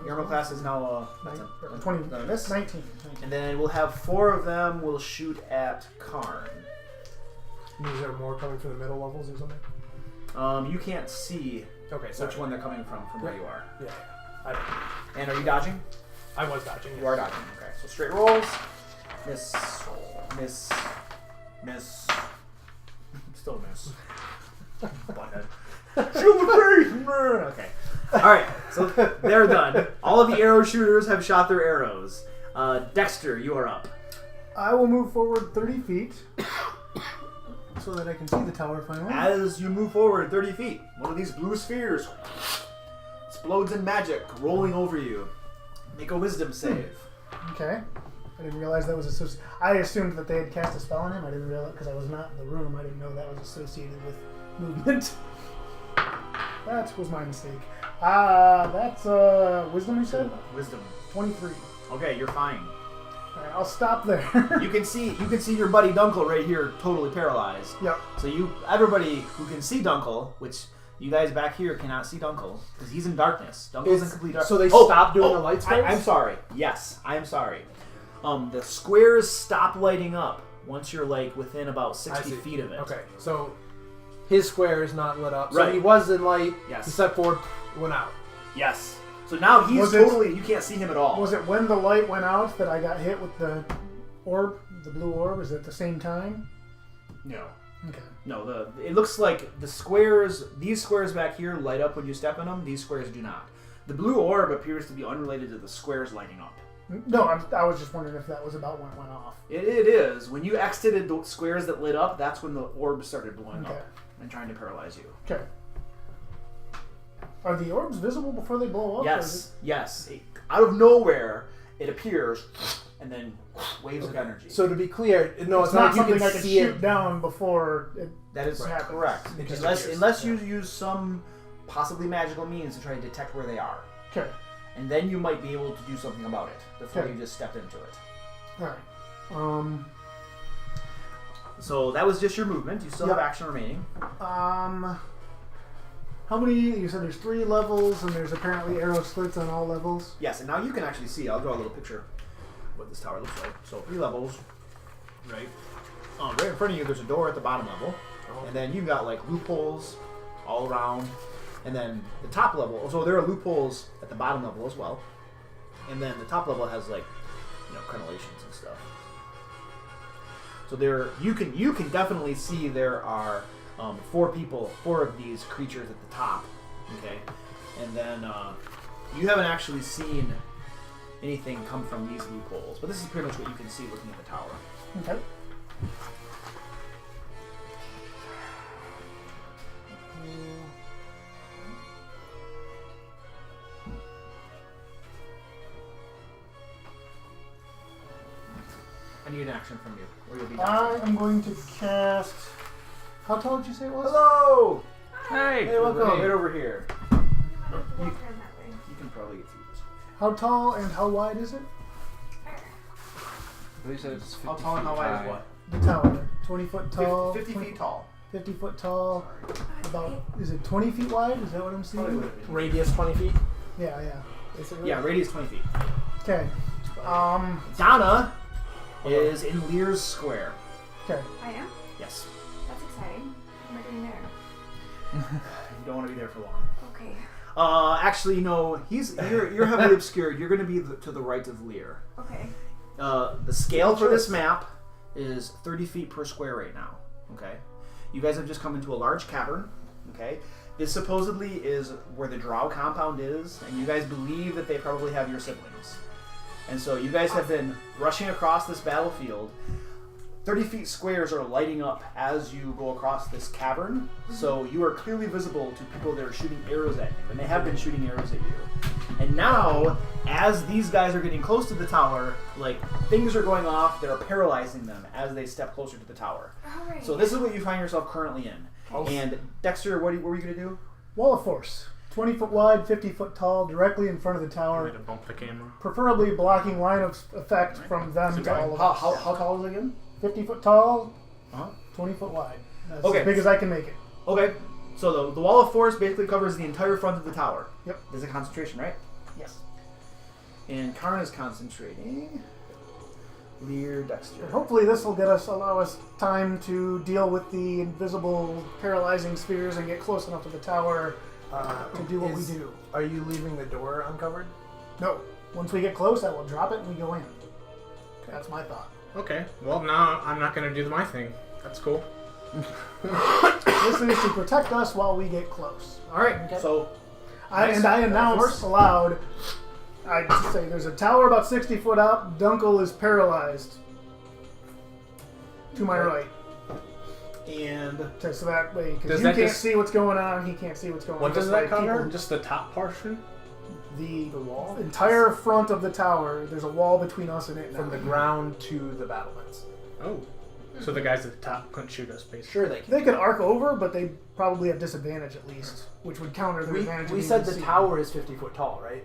Your armor class is now that's a 20, another miss. 19. And then we'll have 4 of them will shoot at Karn. Is there more coming from the middle levels or something? You can't see Okay, sorry. which one they're coming from where you are. Yeah. And are you dodging? I was dodging. You are dodging. Okay, so straight rolls. Miss. Miss. Miss. Still miss. Butthead. Shield the face! Okay. Alright, so they're done. All of the arrow shooters have shot their arrows. Dexter, you are up. I will move forward 30 feet so that I can see the tower finally. As you move forward 30 feet, one of these blue spheres explodes in magic, rolling over you. Make a wisdom save. Okay. I didn't realize that was associated. I assumed that they had cast a spell on him. I didn't realize because I was not in the room. I didn't know that was associated with movement. That was my mistake. That's wisdom. You said Wisdom. 23. Okay, you're fine. All right, I'll stop there. You can see your buddy Dunkel right here, totally paralyzed. Yep. So everybody who can see Dunkel, which you guys back here cannot see Dunkel because he's in darkness. Dunkel's in complete darkness. So they stopped doing the light spells? I'm sorry. Yes, I'm sorry. The squares stop lighting up once you're like within about 60 feet of it. Okay, so his square is not lit up. So Right. he was in light. Yes. He stepped forward, went out. Yes. So now he's you can't see him at all. Was it when the light went out that I got hit with the orb, the blue orb? Is it at the same time? No. Okay. No, it looks like these squares back here light up when you step in them. These squares do not. The blue orb appears to be unrelated to the squares lighting up. No, I was just wondering if that was about when it went off. It is. When you exited the squares that lit up, that's when the orb started blowing up and trying to paralyze you. Okay. Are the orbs visible before they blow up? Yes. Out of nowhere, it appears, and then waves of energy. So to be clear, no, It's it's not like you something can I can see shoot it. down before it That is happens. correct. It just Unless appears. you use some possibly magical means to try to detect where they are. Okay. And then you might be able to do something about it before Okay. you just step into it. Alright. So that was just your movement. You still have action remaining. How many? You said there's 3 levels, and there's apparently arrow slits on all levels. Yes, and now you can actually see. I'll draw a little picture of what this tower looks like. So 3 levels, right? Right in front of you, there's a door at the bottom level, and then you've got like loopholes all around, and then the top level. So there are loopholes at the bottom level as well, and then the top level has like crenellations and stuff. So there, you can definitely see there are 4 of these creatures at the top. Okay, and then you haven't actually seen anything come from these loopholes, but this is pretty much what you can see looking at the tower. Okay. I need an action from you, or you'll be I done. am going to cast. How tall did you say it was? Hello! Hey! Hey, welcome. Hey. Right over here. We'll turn that way. You can probably get through this. How tall and how wide is it? You said it's 50 How tall and how feet wide high. is what? The tower. 20 foot tall. 50 feet tall. 50 foot tall. About. Is it 20 feet wide? Is that what I'm Probably seeing? would have been. Radius 20 feet. Yeah. Is it really? Yeah, radius 20 feet. Okay. Donna is in Lear's Square. Okay. I am? Yes. That's exciting. What am I doing there? You don't want to be there for long. Okay. Actually, no. You're heavily obscured. You're going to be to the right of Lear. Okay. The scale for this map is 30 feet per square right now. Okay. You guys have just come into a large cavern. Okay. This supposedly is where the Drow compound is, and you guys believe that they probably have your siblings. And so you guys have been rushing across this battlefield. 30 feet squares are lighting up as you go across this cavern, so you are clearly visible to people that are shooting arrows at you, and they have been shooting arrows at you. And now, as these guys are getting close to the tower, like, things are going off that are paralyzing them as they step closer to the tower. Alright. So this is what you find yourself currently in. And Dexter, what were you going to do? Wall of force. 20 foot wide, 50 foot tall, directly in front of the I'm tower. going to bump the camera. Preferably blocking line of effect from them to all of us. How tall is it again? 50 foot tall, Uh-huh. 20 foot wide. That's Okay. as big as I can make it. Okay. So the wall of force basically covers the entire front of the tower. Yep. There's a concentration, right? Yes. And Karn is concentrating. Lear, Dexter. And hopefully this will allow us time to deal with the invisible paralyzing spheres and get close enough to the tower to do what we do. Are you leaving the door uncovered? No. Once we get close, I will drop it and we go in. That's my thought. Okay. Well, now I'm not going to do my thing. That's cool. This is to protect us while we get close. All right. Okay. So I announced aloud, I'd say there's a tower about 60 foot out. Dunkel is paralyzed. To my right. and So that way, because Does you that can't just- see what's going on, he can't see what's going on. What does Just that like cover? people- Just the top portion? The wall? entire front of the tower, there's a wall between us and it now. From the ground to the battlements. Oh. So the guys at the top couldn't shoot us, basically. Sure they can. They could arc over, but they probably have disadvantage at least, which would counter their advantage. We of said being the seen. tower is 50 foot tall, right?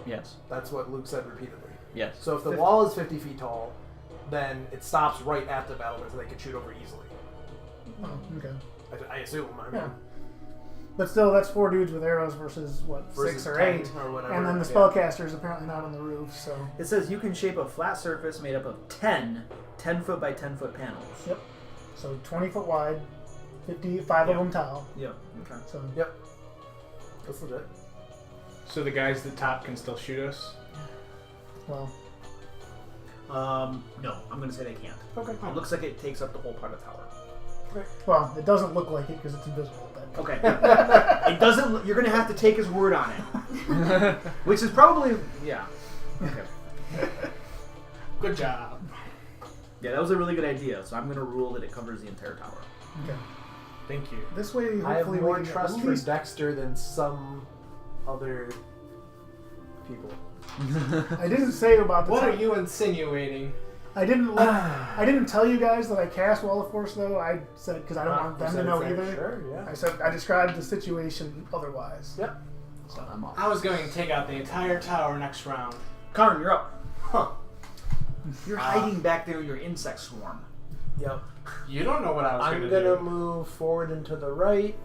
Yes. That's what Luke said repeatedly. Yes. So if the wall is 50 feet tall, then it stops right at the battlements and they can shoot over easily. Oh, okay. I assume. I mean, Yeah. But still, that's 4 dudes with arrows versus, versus 6 or 10 8. or whatever. And then the yeah. spellcaster is apparently not on the roof, so. it says you can shape a flat surface made up of 10 10-foot by 10-foot panels. Yep. So 20 foot wide, 55 of them tall. Yep. Okay. So Yep. That's legit. So the guys at the top can still shoot us? well, No, I'm gonna say they can't. Okay. It looks like it takes up the whole part of the tower. well, it doesn't look like it because it's invisible. But Okay. It doesn't. You're gonna have to take his word on it, which is probably okay. Good job. Yeah, that was a really good idea. So I'm gonna rule that it covers the entire tower. okay. Thank you. This way, hopefully, I have we more can get trust at for least- Dexter than some other people. I didn't say about the. What are you insinuating? I didn't tell you guys that I cast Wall of Force though. I said because I don't want them to know either. Sure, yeah. I said I described the situation otherwise. Yep. So I'm off. I was going to take out the entire tower next round. Karn, you're up. Huh. You're hiding back there in your insect swarm. Yep. You don't know what I was I'm going gonna to do. move forward and to the right.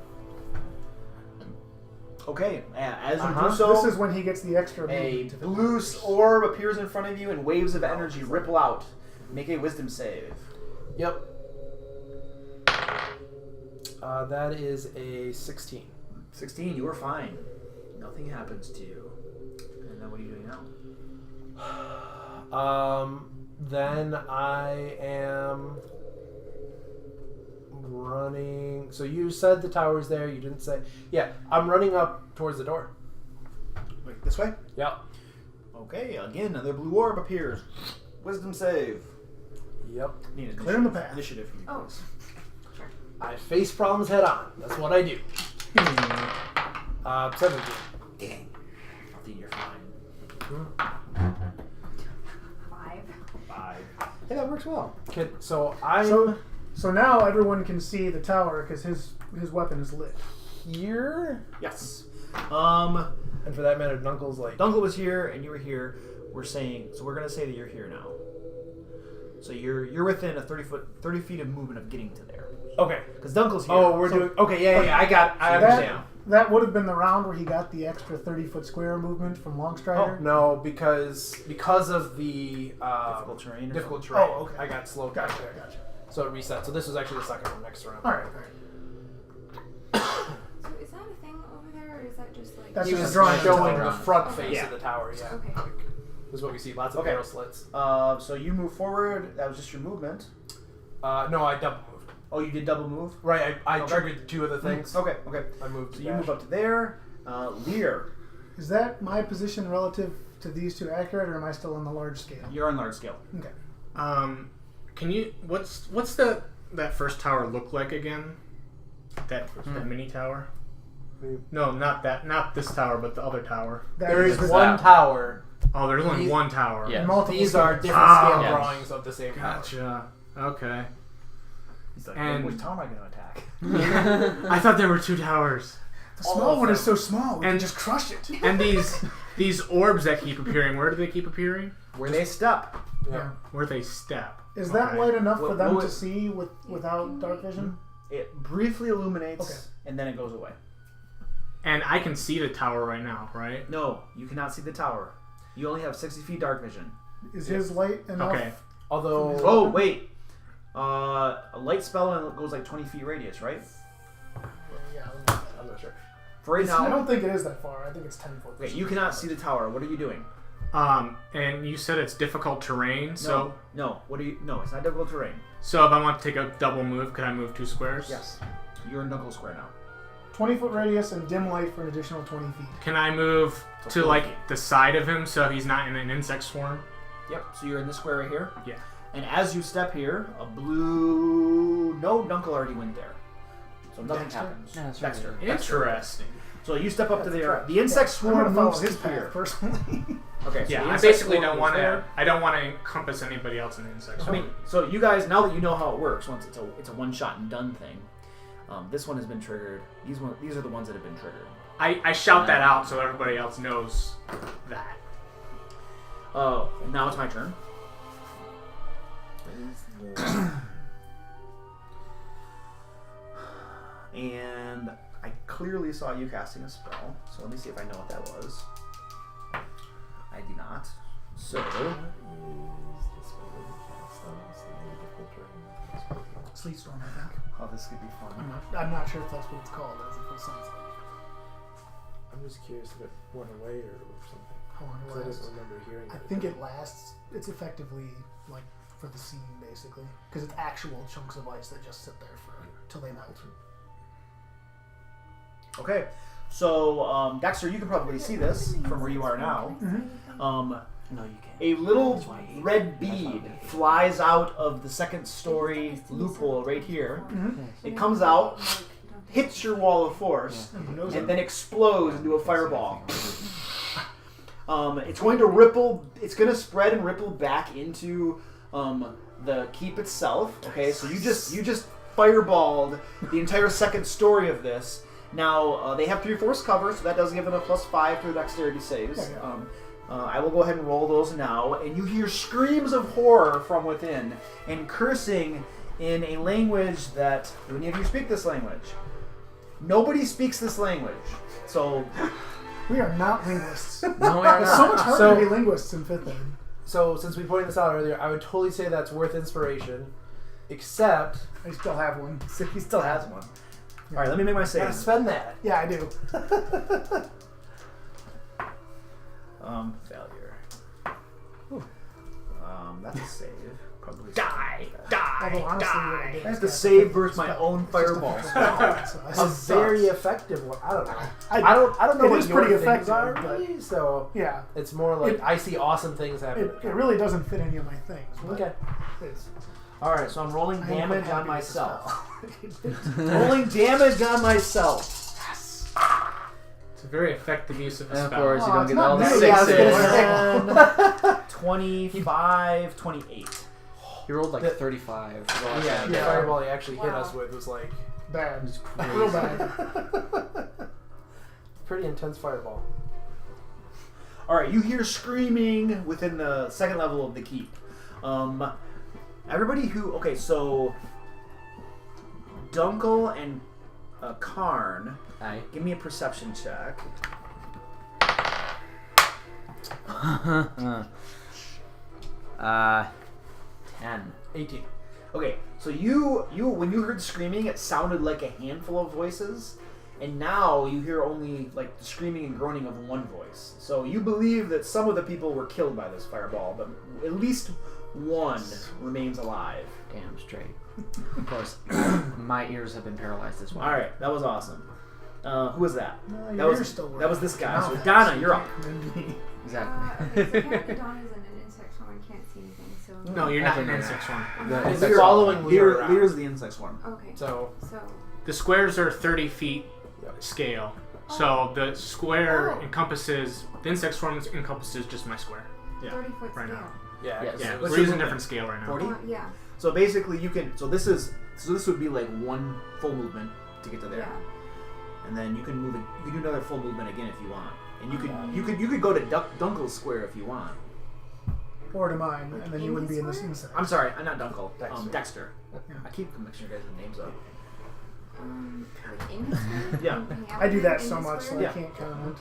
Okay, as you Uh-huh. do so, This is when he gets the extra. a movement to the blue right. orb appears in front of you and waves of energy ripple out. Make a wisdom save. Yep. That is a 16. 16, you are fine. Nothing happens to you. And then what are you doing now? Then I am running. So you said the tower's there. You didn't say. Yeah, I'm running up towards the door. Wait, this way? Yep. Okay, again, another blue orb appears. Wisdom save. Yep. Need Clearing the path. Initiative for you. Oh. please. I face problems head on. That's what I do. 17. Dang. I think you're fine. 5. 5. Hey, that works well. Okay, so I'm So now everyone can see the tower because his weapon is lit. here, Yes. and for that matter, Dunkel's like. Dunkel was here and you were here. We're gonna say that you're here now. So you're within a 30 feet of movement of getting to there. Okay. Because Dunkel's here. Oh, we're So- doing. Okay, yeah. I So understand. That would have been the round where he got the extra 30-foot square movement from Longstrider. Oh no, because of the difficult terrain. Or difficult something? terrain. Oh, okay. I got slowed Gotcha, down. gotcha. So it reset. So this was actually the second one next round. All right. So is that a thing over there, or is that just like... That's He just was a drawing of the showing tower. the front Okay. face Yeah. of the tower. Yeah. Okay. This is what we see. Lots of Okay. barrel slits. So you move forward. That was just your movement. No, I double moved. Oh, you did double move? Right, I Okay. triggered 2 of the things. Okay. I moved. So to you dash. move up to there. Lear, Is that my position relative to these two accurate, or am I still on the large scale? you're on large scale. Okay. Can you... What's that first tower look like again? That mini tower? No, not that. Not this tower, but the other tower. There is the- one tower. Oh, there's only These- one tower. Yeah. multiple These are scales. different Ah. scale Yes. drawings of the same tower. Gotcha. Okay. He's like, And- which tower am I going to attack? I thought there were 2 towers. The all small of one is them. so small, we And- can just crush it. And these orbs that keep appearing, where do they keep appearing? Where they step. Yeah. Where they step. Is that Okay. light enough for What them would- to see without dark vision? It briefly illuminates, Okay. and then it goes away. And I can see the tower right now, right? No, you cannot see the tower. You only have 60 feet dark vision. Is his light enough? Okay. Although, Oh, wait. A light spell and it goes like 20 feet radius, right? Yeah, I'm not sure. For right I now, don't think it is that far. I think it's 10 foot. okay, you cannot see the tower. What are you doing? And you said it's difficult terrain, so No. What are you? No, it's not difficult terrain. so if I want to take a double move, could I move 2 squares? Yes. You're in Dunkel Square now. 20 foot radius and dim light for an additional 20 feet. Can I move So to 40 like feet. the side of him so he's not in an insect swarm? Yep. So you're in this square right here. Yeah. And as you step here, a blue. No, Dunkel already went there. So nothing Dexter? happens. Yeah, that's right. Dexter. Interesting. So you step up to That's there. correct. The insect I'm gonna swarm follow moves his here. path personally. Okay. So Yeah, the I insect basically swarm don't moves want there. to. I don't want to encompass anybody else in the insect I swarm. mean, so you guys, now that you know how it works, once it's a one shot and done thing. This one has been triggered. These are the ones that have been triggered. I shout that out so everybody else knows that. Oh, now it's my turn. And I clearly saw you casting a spell, so let me see if I know what that was. I do not. So, Sleet storm, I think. oh, this could be fun. I'm not sure if that's what it's called. As it sounds like. I'm just curious if it went away or something. How long it 'Cause I lasts? don't remember hearing I it. think it lasts. It's effectively like for the scene, basically, because it's actual chunks of ice that just sit there for till they melt. Okay, so Dexter, you can probably see this from where you are now. No, you can't. A little red bead flies out of the second story loophole right here. It comes out, hits your wall of force, and then explodes into a fireball. It's going to ripple. It's going to spread and ripple back into the keep itself. Okay, so you just fireballed the entire second story of this. Now they have 3 force cover, so that does give them a +5 to dexterity saves. I will go ahead and roll those now, and you hear screams of horror from within and cursing in a language that do any of you speak this language? Nobody speaks this language, so. We are not linguists. No, we are It's so much not. harder So- to be linguists in 5th grade. So, since we pointed this out earlier, I would totally say that's worth inspiration, except I still have one. He still has one. All right, let me make my I gotta save. spend that. Yeah, I do. Failure. That's a save. Probably Die! Although honestly, what I Die! did I have is to get save a versus my spell. own It's just a fireball. physical spell, so I A Sucks. very effective one. I don't know. I I don't know it what is your pretty things effective, are, but- really, so Yeah, it's more like It- I see awesome things happen. it really doesn't fit any of my things. But Okay. it's, All right, so I'm rolling I am damage quite happy on with the myself. spell. Rolling damage on myself. It's a very effective use of a And of spell. course, you Oh, don't it's get not all the me. Yeah, I was sixes. gonna say. 25, 28. He rolled like The- 35. Yeah, the Yeah. fireball he actually hit Wow. us with was like Bad. It's Real crazy. bad. pretty intense fireball. All right, you hear screaming within the second level of the keep. Everybody who so Dunkel and Karn, Aye. give me a perception check. uh, 10. 18. Okay, so you when you heard screaming, it sounded like a handful of voices, and now you hear only like the screaming and groaning of one voice. So you believe that some of the people were killed by this fireball, but at least one remains alive. Damn straight. Of course, my ears have been paralyzed as well. All right, that was awesome. Who was that? No, That your was ears still work. that was this guy. Your So mouth Donna, has- you're up. Maybe. Exactly. Okay, so apparently Donna's in an insect swarm. I can't see anything, so. No, you're not in Okay. insect swarm. The It's insects- following Lear around. Lear's the insect swarm. Okay. So So. The squares are 30 feet scale. So the square Oh. encompasses, the insect swarm encompasses just my square. 30-foot right scale. now. yeah, Yes. 'cause Yeah, it we're was- using a different scale right now. 40? Yeah. So basically, you can. So this would be like one full movement to get to there. Yeah. And then you can move it. You can do another full movement again if you want, and you could go to Dunkel's square if you want. Or to mine, and then you wouldn't be in this Indiscipline? insect. I'm sorry, I'm not Dunkel. Dexter. Dexter. Yeah. I keep mixing your guys' names up. Like in his turn? Yeah. Hang out I do with that him so in his much, so square? I can't comment.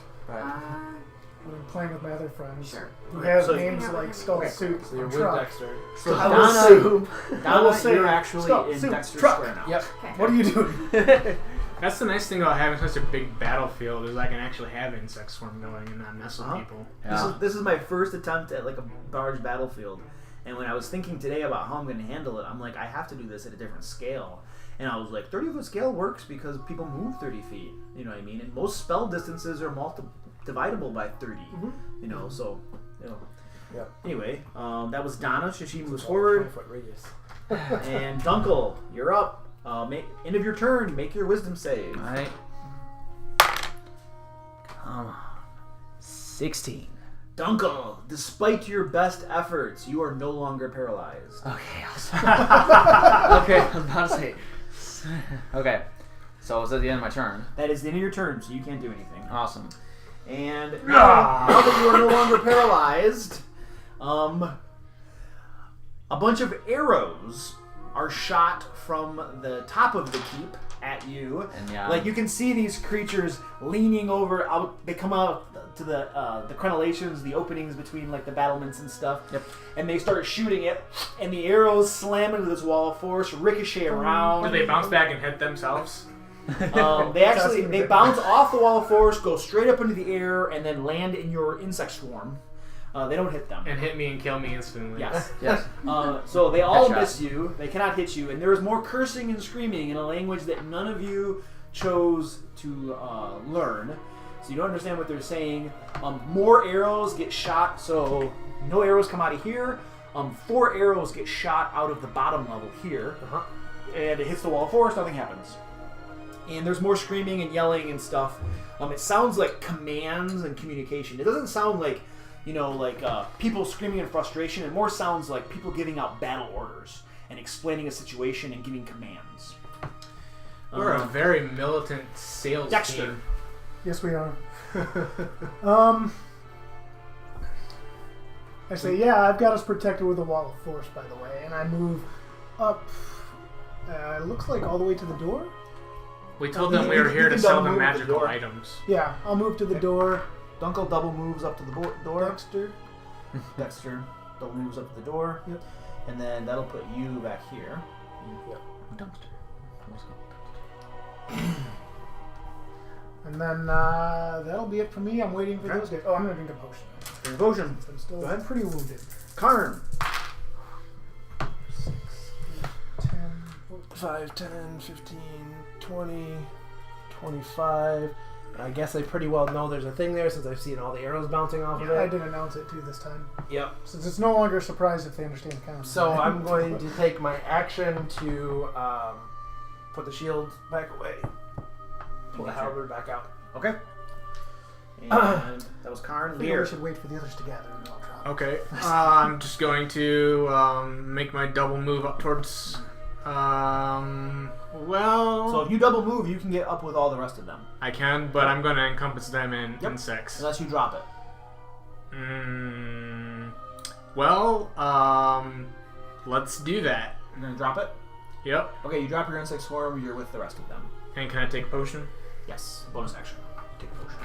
When I'm playing with my other friends Sure. who have So- names Yeah. like Skull Okay. Soup So you're and with Truck. Dexter. So I will Donna, say- I will Donna, say you're actually Skull in Soup Dexter's Truck. square now. Yep. Okay. What are you doing? That's the nice thing about having such a big battlefield is I can actually have insect swarm going and not mess with Uh-huh. people. Yeah. This is my first attempt at like a large battlefield, and when I was thinking today about how I'm going to handle it, I'm like, I have to do this at a different scale. And I was like, 30-foot scale works because people move 30 feet. You know what I mean? And most spell distances are dividable by 30. You know, so you know. Yep. Anyway, that was Donna. She moves forward, 20-foot radius. and Dunkel, you're up. End of your turn. Make your wisdom save. Alright. Come on. 16. Dunkel, despite your best efforts, you are no longer paralyzed. Okay, awesome. Okay, I was about to say. Okay, so it's at the end of my turn. That is the end of your turn, so you can't do anything. Awesome. And now that you are no longer paralyzed, a bunch of arrows are shot from the top of the keep at you. And yeah. Like you can see these creatures leaning over. They come out to the crenellations, the openings between like the battlements and stuff. Yep. And they start shooting it, and the arrows slam into this wall of force, ricochet around. Do they bounce back and hit themselves? They bounce off the wall of force, go straight up into the air, and then land in your insect swarm. They don't hit them. And hit me and kill me instantly. Yes. Yes. So they all Headshot. miss you. They cannot hit you, and there is more cursing and screaming in a language that none of you chose to learn. So you don't understand what they're saying. More arrows get shot, so no arrows come out of here. 4 arrows get shot out of the bottom level here, and it hits the wall of force. Nothing happens. And there's more screaming and yelling and stuff. It sounds like commands and communication. It doesn't sound like, people screaming in frustration. It more sounds like people giving out battle orders and explaining a situation and giving commands. We're a very militant sales Dexter. team. Yes, we are. I say, yeah, I've got us protected with a wall of force, by the way, and I move up. It looks like all the way to the door. We told You them we can- were you here can to sell double them move the magical door. items. Yeah, I'll move to the door. Dunkel double moves up to the door. Dexter. Dexter double moves up to the door. Yep. And then that'll put you back here. And then that'll be it for me. I'm waiting for those guys. Oh, I'm going to drink a potion. Devotion. I'm still Go ahead. pretty wounded. Karn. 6, 8, 10, 5, 10, 15, 20, 25. I guess I pretty well know there's a thing there since I've seen all the arrows bouncing off of I it. did announce it too this time. Yep. Since it's no longer a surprise if they understand the count. So I'm going to take my action to put the shield back away. Pull the halberd back out. Okay. And that was Karn. I think we Lear. should wait for the others to gather and then I'll drop. Okay. I'm just going to make my double move up towards. So if you double move, you can get up with all the rest of them. I can, but I'm going to encompass them in Yep. insects. Unless you drop it. Let's do that. You're going to drop it? Yep. Okay, you drop your insect swarm, you're with the rest of them. And can I take a potion? Yes. Bonus action. Take a potion.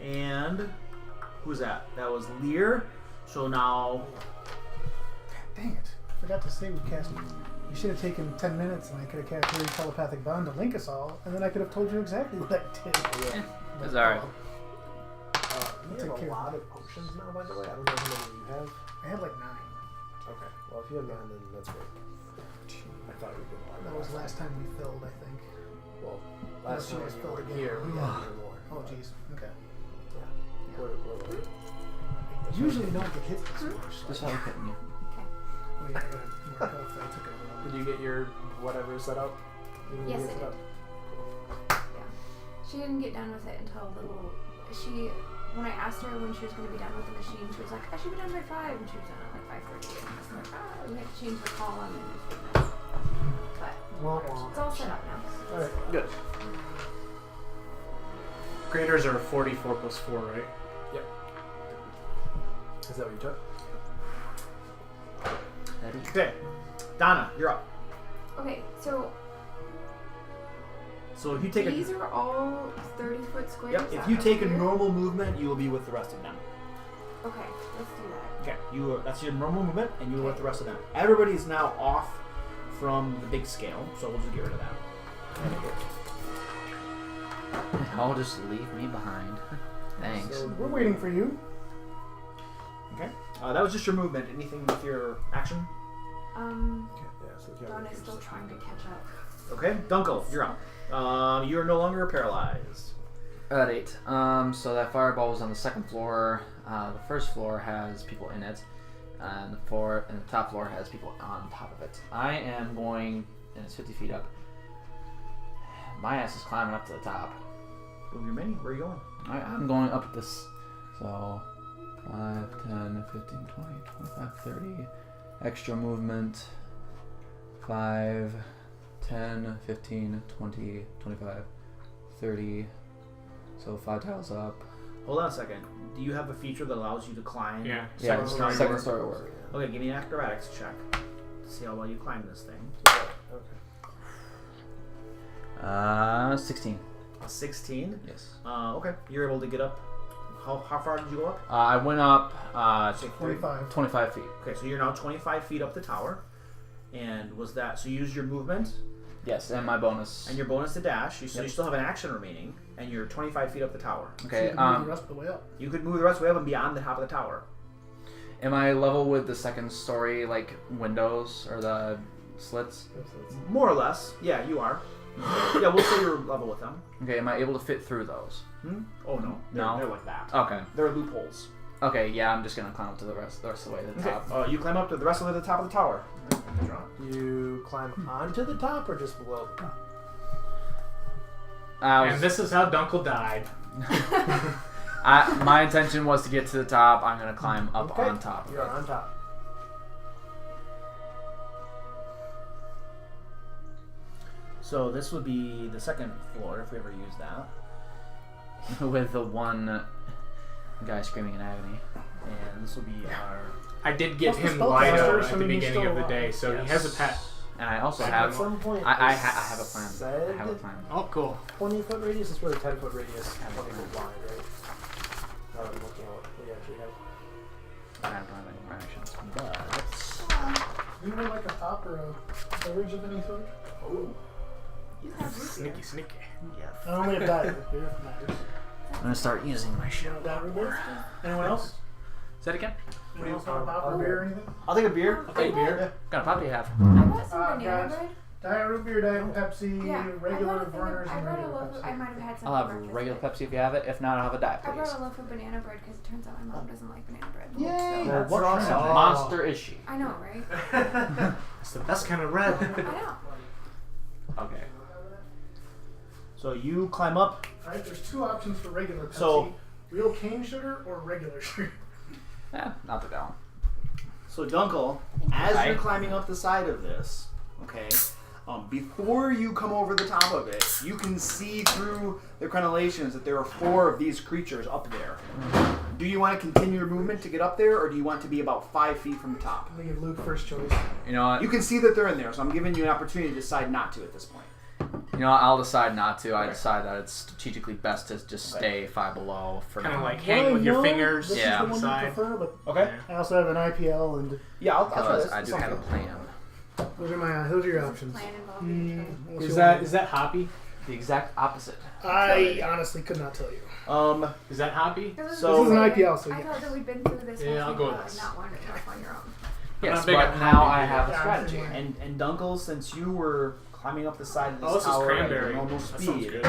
And who's that? That was Lear. So now Dang it. I forgot to say we cast. You should have taken 10 minutes and I could have cast really telepathic bond to link us all, and then I could have told you exactly what I did. It's alright. You have a lot of potions now, by the way. I don't know how many you have. I had like 9. Okay. Well, if you have 9, then that's great. I thought you did a lot. That was last time we filled, I think. Well, last Unless you time guys you filled were again. here, we had even more. Oh, jeez. Okay. We're Usually don't get hit this much. Just how I'm hitting you. Oh, yeah, I gotta mark off that I took it. Did you get your whatever set up? Did you Yes, get I set did. up? Yeah. She didn't get done with it until a little. When I asked her when she was going to be done with the machine, she was like, I should be done by 5, and she was done at like 5:30. And I was like, we had to change the column and it was a mess. But it's all set up now. Alright. Good. Graders are 44 plus 4, right? Is that what you took? Okay. Donna, you're up. Okay, so So if you take these are all 30-foot squares. Yep. If you take a normal movement, you will be with the rest of them. Okay, let's do that. Okay. That's your normal movement, and you will with the rest of them. Everybody's now off from the big scale, so we'll just get rid of that. I'll just leave me behind. Thanks. So we're waiting for you. Okay. That was just your movement. Anything with your action? Dawn is still trying to catch up. Okay. Dunkel, you're up. You are no longer paralyzed. Alright, so that fireball was on the second floor. The first floor has people in it, and the top floor has people on top of it. I am going, and it's 50 feet up. My ass is climbing up to the top. Move your mini. Where are you going? I'm going up this. So 5, 10, 15, 20, 25, 30. Extra movement. 5, 10, 15, 20, 25, 30. So 5 tiles up. Hold on a second. Do you have a feature that allows you to climb? Yeah. Yeah, second story work. Okay, give me an acrobatics check to see how well you climb this thing. 16. A 16? Yes. Okay. You're able to get up. How far did you go up? I went up 25. 25 feet. Okay, so you're now 25 feet up the tower. And was that, so you used your movement Yes, and my bonus. and your bonus to dash. So Yep. you still have an action remaining, and you're 25 feet up the tower. Okay, So you can move the rest of the way up. You could move the rest of the way up and beyond the top of the tower. am I level with the second story, like, windows, or the slits? More or less. Yeah, you are. Yeah, we'll say you're level with them. Okay, am I able to fit through those? Oh, no. No? They're like that. Okay. They're loopholes. Okay, yeah, I'm just gonna climb up to the rest of the way to the top. You climb up to the rest of the top of the tower. You climb onto the top or just below the top? And this is how Dunkel died. My intention was to get to the top. I'm gonna climb up on top. You're on top. So this would be the second floor if we ever use that. With the one guy screaming in agony. And this will be our... I did give Plus the him spellcaster, Lido so at the he's beginning still of the alive. day, so he has a pet. And I also At have. At some point, I it have a plan. said I have a plan. Oh, cool. 20-foot radius is really 10-foot radius, 20 foot wide, right? Now that I'm looking at what we actually have. I don't have any more actions. But. You know, like a top or a ridge of any sort? You have root beer. Sneaky, sneaky. I only have diet root beer, if it matters. I'm gonna start using my shit. Diet root beer? Anyone else? Say it again. Anyone else want a pop or beer or anything? I'll take a beer. Okay, beer. Got a pop you have. I bought some banana guys. bread. Diet root beer, Diet Pepsi, Yeah, regular Vernors, I and brought a regular loaf of, I Pepsi. might have had some. I'll for have breakfast, regular but Pepsi if you have it. If not, I'll have a diet, I please. brought a loaf of banana bread because it turns out my mom doesn't like banana bread. Yay! So, That's what kind awesome. of monster is she? I know, right? It's the best kind of red. I know. Okay. So you climb up. Alright, there's two options for regular Pepsi. So- real cane sugar or regular sugar. Yeah, not the down. So Dunkel, as Hi. you're climbing up the side of this, okay, before you come over the top of it, you can see through the crenellations that there are 4 of these creatures up there. Do you want to continue your movement to get up there, or do you want to be about 5 feet from the top? I'm gonna give Luke first choice. You know what? You can see that they're in there, so I'm giving you an opportunity to decide not to at this point. You know what? I'll decide not to. I Okay. decide that it's strategically best to just stay 5 below for Kind of now. like hang with your No, fingers This Yeah. is the one side. you prefer, but Okay. I also have an IPL, and Yeah, I'll try Because this. I This do have a sounds plan. those are your options. Plan involving each other. Is that hoppy? The exact opposite. I honestly could not tell you. good. Is that hoppy? So- This is an IPL, so I yeah. thought that we'd been through this. Yeah, whole I'll thing go about with this. not wandering off on your own. Yes, not big but on now hoppy I either. have a Yeah, strategy. I'm And Dunkel, since you were climbing up the side of this Oh, this is tower at cranberry. your normal That sounds speed, good.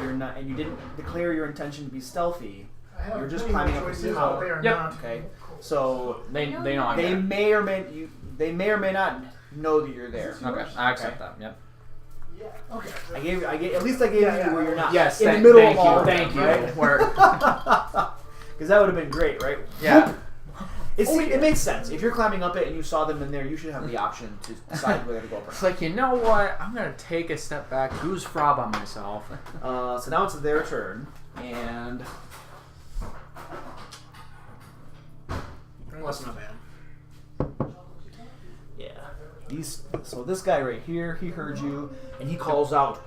you're not, and you didn't declare your intention to be stealthy. I have You're just many more climbing up the choices, tower. but they are Yep. not. Okay, so They know I'm they there. may or may not know that you're there. Okay, I accept that. Yep. Yeah. Okay. I gave at least I gave Yeah, you yeah. where you're not Yes. in the thank- middle thank of all you. of Thank them, you. right? Work. Because that would have been great, right? Yeah. It makes sense. If you're climbing up it and you saw them in there, you should have the option to decide whether to go up or It's like, you know what? I'm gonna take a step back, goose frog on myself. not. So now it's their turn, and That's not bad. yeah, So this guy right here, he heard you, and he calls out,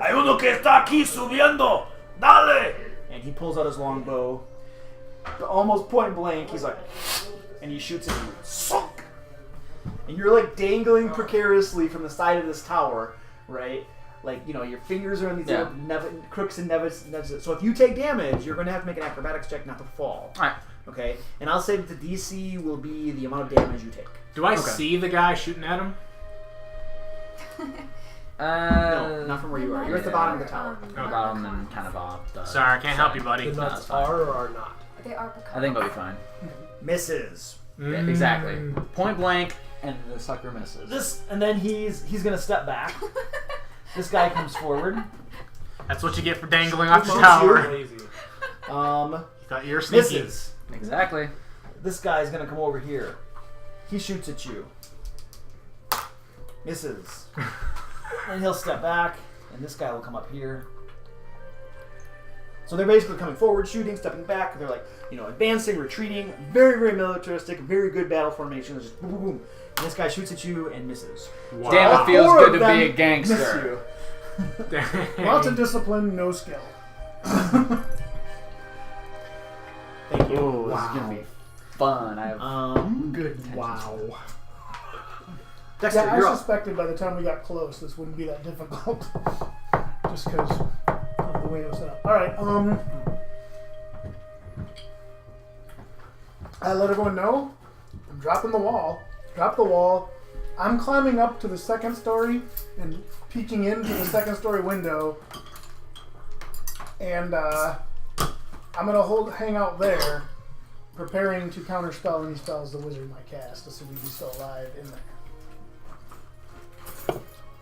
"Hay uno que está aquí subiendo, dale!" And he pulls out his longbow, almost point blank. He's like, and he shoots at you. Sunk! And you're like dangling precariously from the side of this tower, right? Like, you know, your fingers are in these little crooks and nevis. So if you take damage, you're going to have to make an acrobatics check not to fall. All right. Okay? And I'll say that the DC will be the amount of damage you take. Do I see the guy shooting at him? No, not from where you are. You're at the bottom of the tower. Bottom and kind of off. Sorry, I can't help you, buddy. The No, nuts it's fine. are or are not. They are I think it'll be fine. Misses. Yeah, exactly. Point blank, and the sucker misses. And then he's gonna step back. This guy comes forward. That's what you get for dangling off the Shoots tower. Crazy. You thought you were sneaky. Misses. Exactly. This guy's gonna come over here. He shoots at you. Misses. And he'll step back, and this guy will come up here. So they're basically coming forward, shooting, stepping back. They're like, you know, advancing, retreating. Very, very militaristic. Very good battle formation. It's just boom, boom, boom. And this guy shoots at you and misses. Wow. Damn, it feels Four good of to them be a miss gangster. you. Lots of discipline, no skill. Thank you. Ooh, this is gonna be fun. I have Good. Wow. Dexter, Yeah, I you're up. suspected by the time we got close, this wouldn't be that difficult. Just because of the way it was set up. Alright, I let everyone know. I'm dropping the wall. Drop the wall. I'm climbing up to the second story and peeking into the second story window. And I'm gonna hang out there, preparing to counterspell any spells the wizard might cast, assuming he's still alive in there.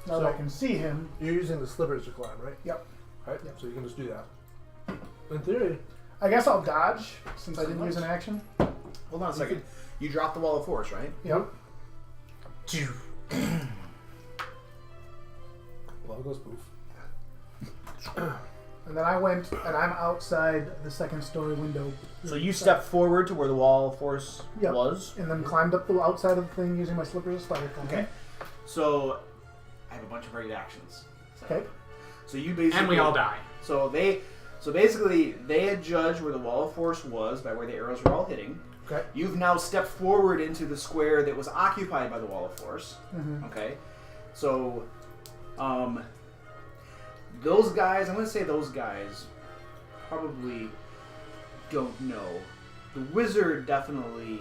Now that I can see him. You're using the slivers to climb, right? Yep. Right? Yep. So you can just do that. In theory. I guess I'll dodge since I didn't use an action. Hold on a second. You dropped the wall of force, right? Yep. Well, it goes poof. And then I went and I'm outside the second story window. So you stepped forward to where the wall of force Yep. was. And then climbed up the outside of the thing using my slippers as spider climb. Okay. So I have a bunch of great actions. Okay. So you basically And we all die. So basically they had judged where the wall of force was by where the arrows were all hitting. Okay. You've now stepped forward into the square that was occupied by the wall of force. Mm-hmm. Okay. So those guys, I'm going to say those guys probably don't know. The wizard definitely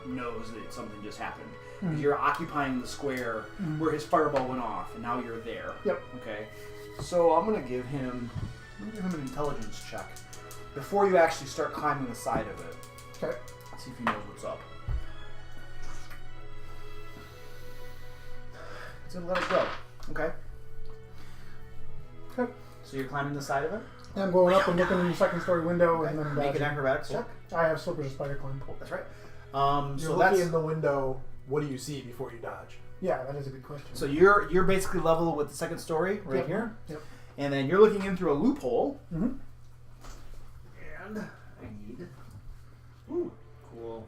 knows that something just happened. Mhm. You're occupying the square where his fireball went off, and now you're there. Yep. Okay. So I'm going to give him an intelligence check before you actually start climbing the side of it. Okay. See if he knows what's up. He's going to let it go. Okay. Okay. So you're climbing the side of it? I'm going up and looking in the second story window and then Make an dodging. acrobatics check. I have slippers of spider climb. That's right. You're So looking that's in the window. What do you see before you dodge? Yeah, that is a good question. so you're basically level with the second story right Yep. here, Yep. and then you're looking in through a loophole. Mm-hmm. And I need. Ooh, cool.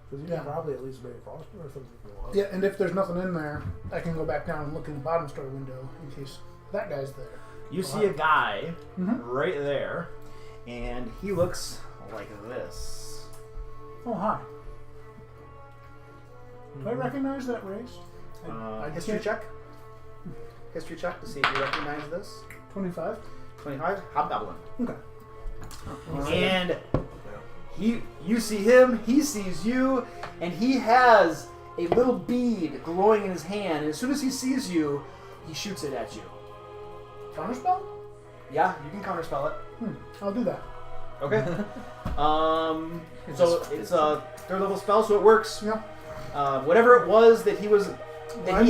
Because you Yeah. can probably at least make frost or something if you want. Yeah, and if there's nothing in there, I can go back down and look in the bottom story window in case that guy's there. You see a guy Mhm. right there, and he looks like this. Oh, hi. Do I recognize that race? I History can't- check. History check to see if you recognize this. 25? 25. Hobgoblin. Okay. And you see him, he sees you, and he has a little bead glowing in his hand. And as soon as he sees you, he shoots it at you. Counterspell? Yeah, you can counterspell it. I'll do that. Okay. So it's a third level spell, so it works. Yeah. Whatever it was that he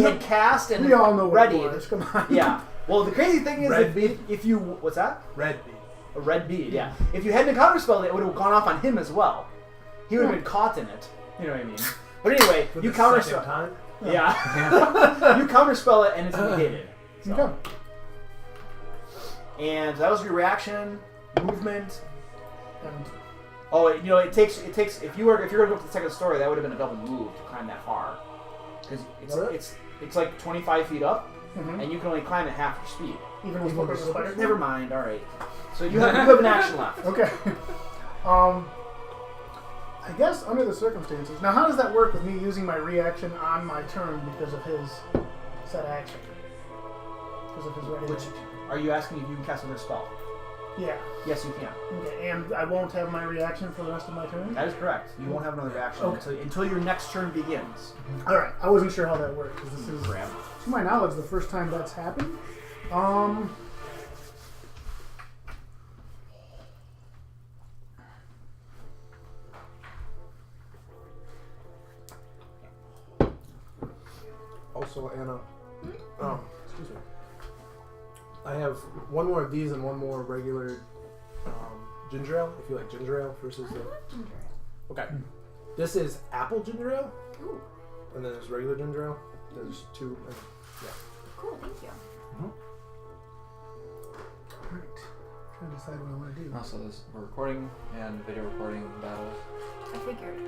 had cast and We all know what readied. it was. Come on. Yeah. Well, the crazy thing is, Red if you what's that? Red bead. A red bead. Yeah. If you hadn't counterspelled it, it would have gone off on him as well. He would have been caught in it. You know what I mean? But anyway, For you the second counterspell. time. Yeah. You counterspell it and it's negated. So. Okay. And that was your reaction, movement. And Oh, it takes. If you're gonna go up to the second story, that would have been a double move to climb that far. Because What? it's like 25 feet up, Mhm. and you can only climb at half your speed. Even with flipping the spider? Never mind. All right. So you have an action left. Okay. I guess under the circumstances. Now, how does that work with me using my reaction on my turn because of his set action? Because of his ready Which action. are you asking if you can cast another spell? Yeah. Yes, you can. Okay, and I won't have my reaction for the rest of my turn? That is correct. You won't have another reaction until your next turn begins. Alright, I wasn't sure how that worked, because this is, Grab. to my knowledge, the first time that's happened. Also, Anna. Excuse me. I have one more of these and one more regular ginger ale. If you like ginger ale versus the. Ginger ale. Okay. This is apple ginger ale, Ooh, and then there's regular ginger ale. There's two. cool. Thank you. Alright. Trying to decide what I want to do. Also, we're recording and video recording battles. I figured.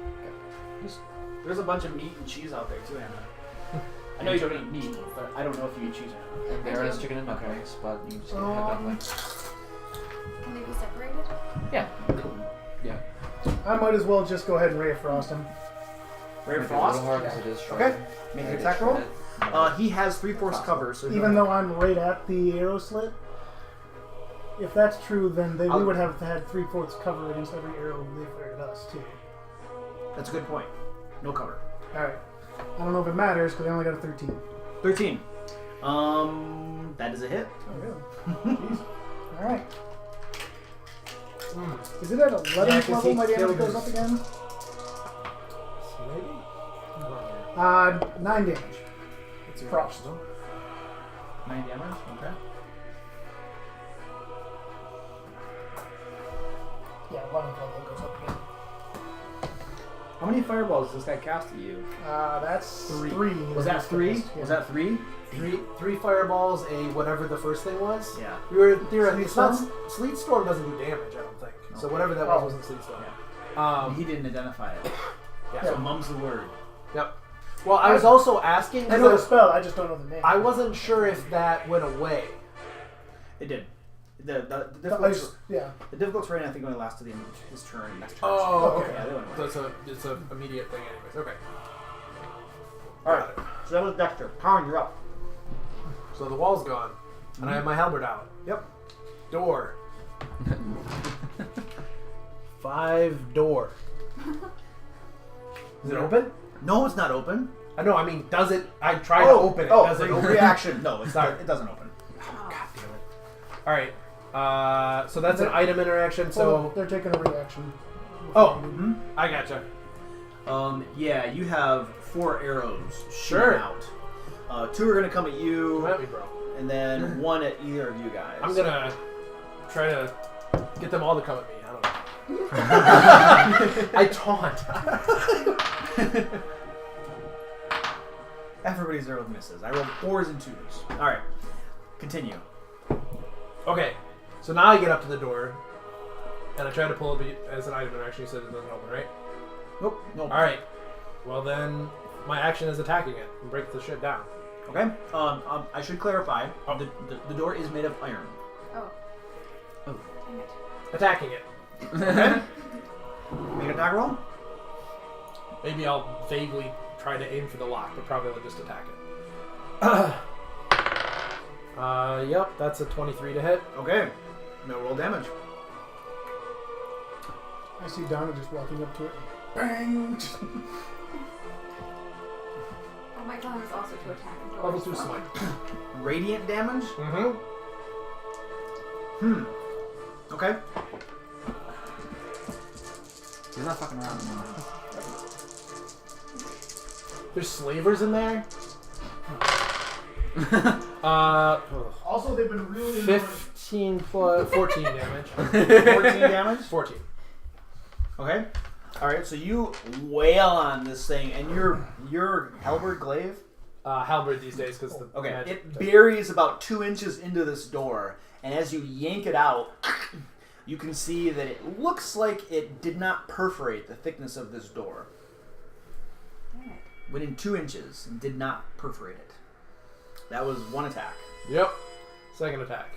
There's a bunch of meat and cheese out there too, Anna. I know you don't eat meat, but I don't know if you eat cheese or not. And there is chicken and duck wings, but you can just get a head duck wing. Can they be separated? Yeah. Yeah. I might as well just go ahead and Ray Frost him. Ray Make it a Frost. little hard 'cause it is Okay. shredded. Make It an is attack roll. shredded. He has 3/4 cover, so Even though I'm right at the arrow slit? If that's true, then we would have had 3/4 cover against every arrow they fired at us, too. that's a good point. No cover. Alright. I don't know if it matters, because I only got a 13. 13. That is a hit. Oh, really? Jeez. Alright. Is it at 11th Yeah, 'cause level he my damage killed goes his- up again? Maybe. 9 damage. It's your Frost. 9 damage. Okay. Yeah, 11th level goes up again. How many fireballs does this guy cast at you? That's Three. 3. Was that 3? Yeah. Was that 3? Three fireballs, whatever the first thing was. Yeah. You were theoretically. Sleet It's not Sleet Storm doesn't do damage, I don't think. So Okay. whatever that was wasn't Sleet Storm. He didn't identify it. Yeah. So mum's the word. Yep. Well, I was also asking. I know the spell, I just don't know the name. I wasn't sure if that went away. It did. The Yeah. difficult terrain I think only lasts to the end of his turn. Next turn. Oh, okay. Yeah, they went away. So it's a immediate thing, anyways. Okay. Alright. So that was Dexter. Karn, you're up. So the wall's gone, and I have my halberd out. Yep. Door. 5 door. Is it open? No, it's not open. I know. I mean, does it? I try to open it. Does it open? reaction. No, it's Sorry. not. It doesn't open. Oh. God damn it. All right. So that's an item interaction. So So they're taking a reaction. I gotcha. Yeah, you have 4 arrows Sure. shooting out. 2 are gonna come at you, Come at me, bro. and then 1 at either of you guys. I'm gonna try to get them all to come at me. I don't know. I taunt. Everybody's there with misses. I rolled 4s and 2s. All right, continue. Okay. So now I get up to the door, and I try to pull it as an item interaction. You said it doesn't open, right? Nope. Nope. All right. Well then, my action is attacking it and break the shit down. Okay. I should clarify. The door is made of iron. Oh. Oh. Dang it. Attacking it. Okay. Make an attack roll. Maybe I'll vaguely try to aim for the lock, but probably I'll just attack it. Yep, that's a 23 to hit. Okay. No roll damage. I see Donna just walking up to it. Bang! Oh, my plan was also to attack the door. Level 2 so- smite. Radiant damage. Mm-hmm. Okay. He's not fucking around anymore. There's slavers in there. Also, they've been really annoying. 15 plus 14 damage. 14 damage. 14. Okay. All right. So you wail on this thing, and your halberd glaive. Halberd these days because the Okay. magic. It buries about 2 inches into this door, and as you yank it out, you can see that it looks like it did not perforate the thickness of this door. Damn it. within 2 inches and did not perforate it. That was 1 attack. Yep. Second attack.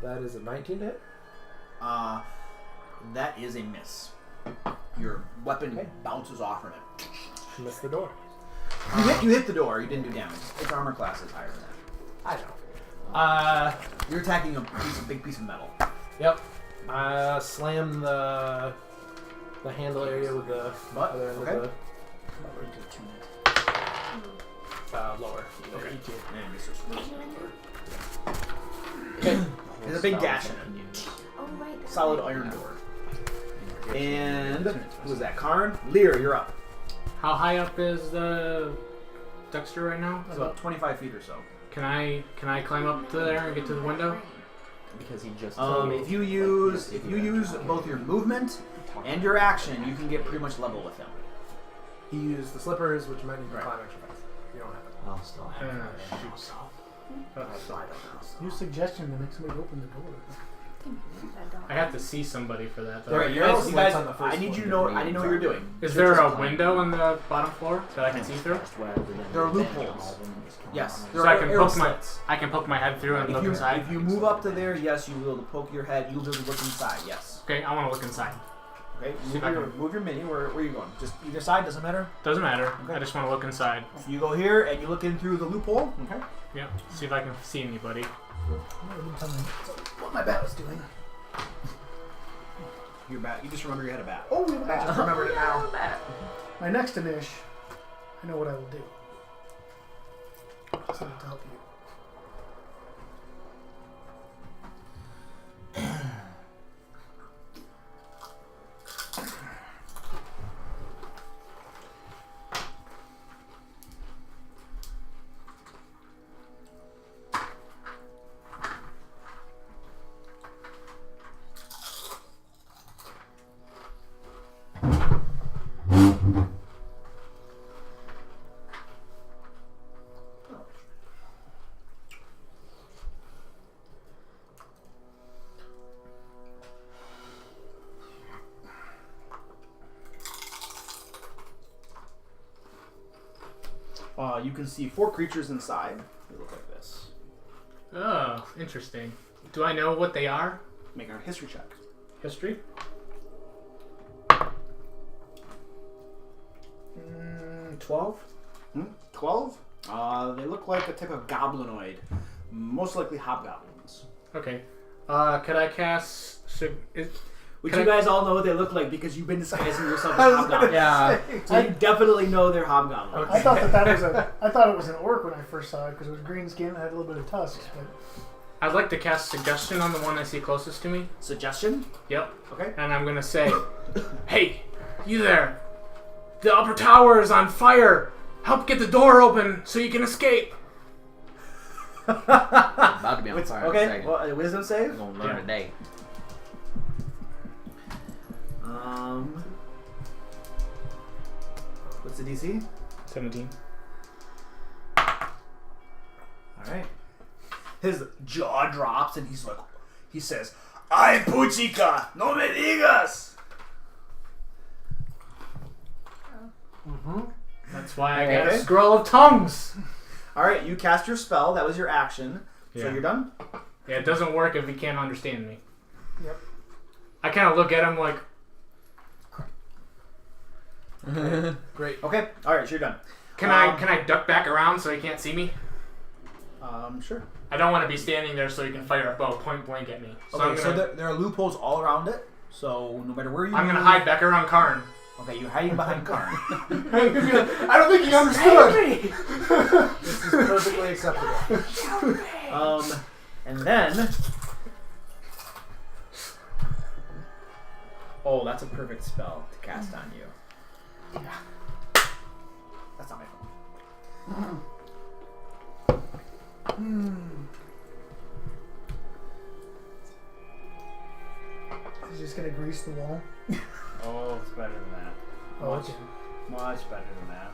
That is a 19 to hit. That is a miss. Your weapon bounces off from it. Missed the door. You hit the door. You didn't do damage. Its armor class is higher than that. I know. You're attacking a big piece of metal. Yep. Slam the handle area with the Butt? other end Okay. of the lower. Okay. E2. And misses. Okay. There's a big gash in it. Oh, right. that's Solid right. iron door. And who was that? Karn? Lear, you're up. How high up is the Dexter right now? It's about 25 feet or so. Can I climb up to there and get to the window? Because he just. If you use both your movement and your action, you can get pretty much level with him. He used the slippers, which might need to Right. climb extra fast. You don't have it. I'll still have it. Use suggestion to make somebody open the door. I have to see somebody for that. Though. There- Alright, arrow you slits guys, on the first I need you to floor. know. I didn't know what you're doing. Is there a window on the bottom floor that I can see through? There are loopholes. Yes, there So I are can arrow poke slits. I can poke my head through and look inside. If you move up to there, yes, you will be able to poke your head. You'll be able to look inside. Yes. Okay, I want to look inside. Okay. See if I Move your mini. Where are you going? Just either side. Doesn't matter. Doesn't matter. Okay. I just want to look inside. So you go here and you look in through the loophole. Okay. Yeah. See if I can see anybody. What my bat was doing. Your bat. You just remember you had a bat. Oh, we have a I bat. just remembered it now. My next inish, I know what I will do. Just need to help you. You can see 4 creatures inside. They look like this. Oh, interesting. Do I know what they are? Make a history check. History? 12? 12? They look like a type of goblinoid. Most likely hobgoblins. Okay. Could I cast... Which Can you I- guys all know what they look like because you've been disguising yourself as hobgoblins. Yeah. So you definitely know they're hobgoblins. I thought that was I thought it was an orc when I first saw it because it was green skin and had a little bit of tusks. But I'd like to cast Suggestion on the one I see closest to me. Suggestion? Yep. Okay. And I'm gonna say, hey, you there. The upper tower is on fire. Help get the door open so you can escape. About to be on fire in a Okay, second. well, a wisdom save? We're gonna learn Yeah. today. What's the DC? 17. Alright. His jaw drops and he says, "Ay, puchica, no me digas!" That's why I got Okay. a scroll of tongues. Alright, you cast your spell. That was your action. So Yeah. you're done? Yeah, it doesn't work if he can't understand me. Yep. I kind of look at him like, Great. Okay. Alright, so you're done. can I duck back around so he can't see me? Sure. I don't want to be standing there so he can fire a bow point blank at me. So Okay, I'm gonna, there are loopholes all around it. So no matter where you I'm gonna move- hide back around Karn. Okay, you're hiding behind Karn. I don't think he understood. This is perfectly acceptable. And then... Oh, that's a perfect spell to cast on you. That's not my fault. he's just gonna grease the wall. Oh, it's better than that. Oh, Much, okay. much better than that.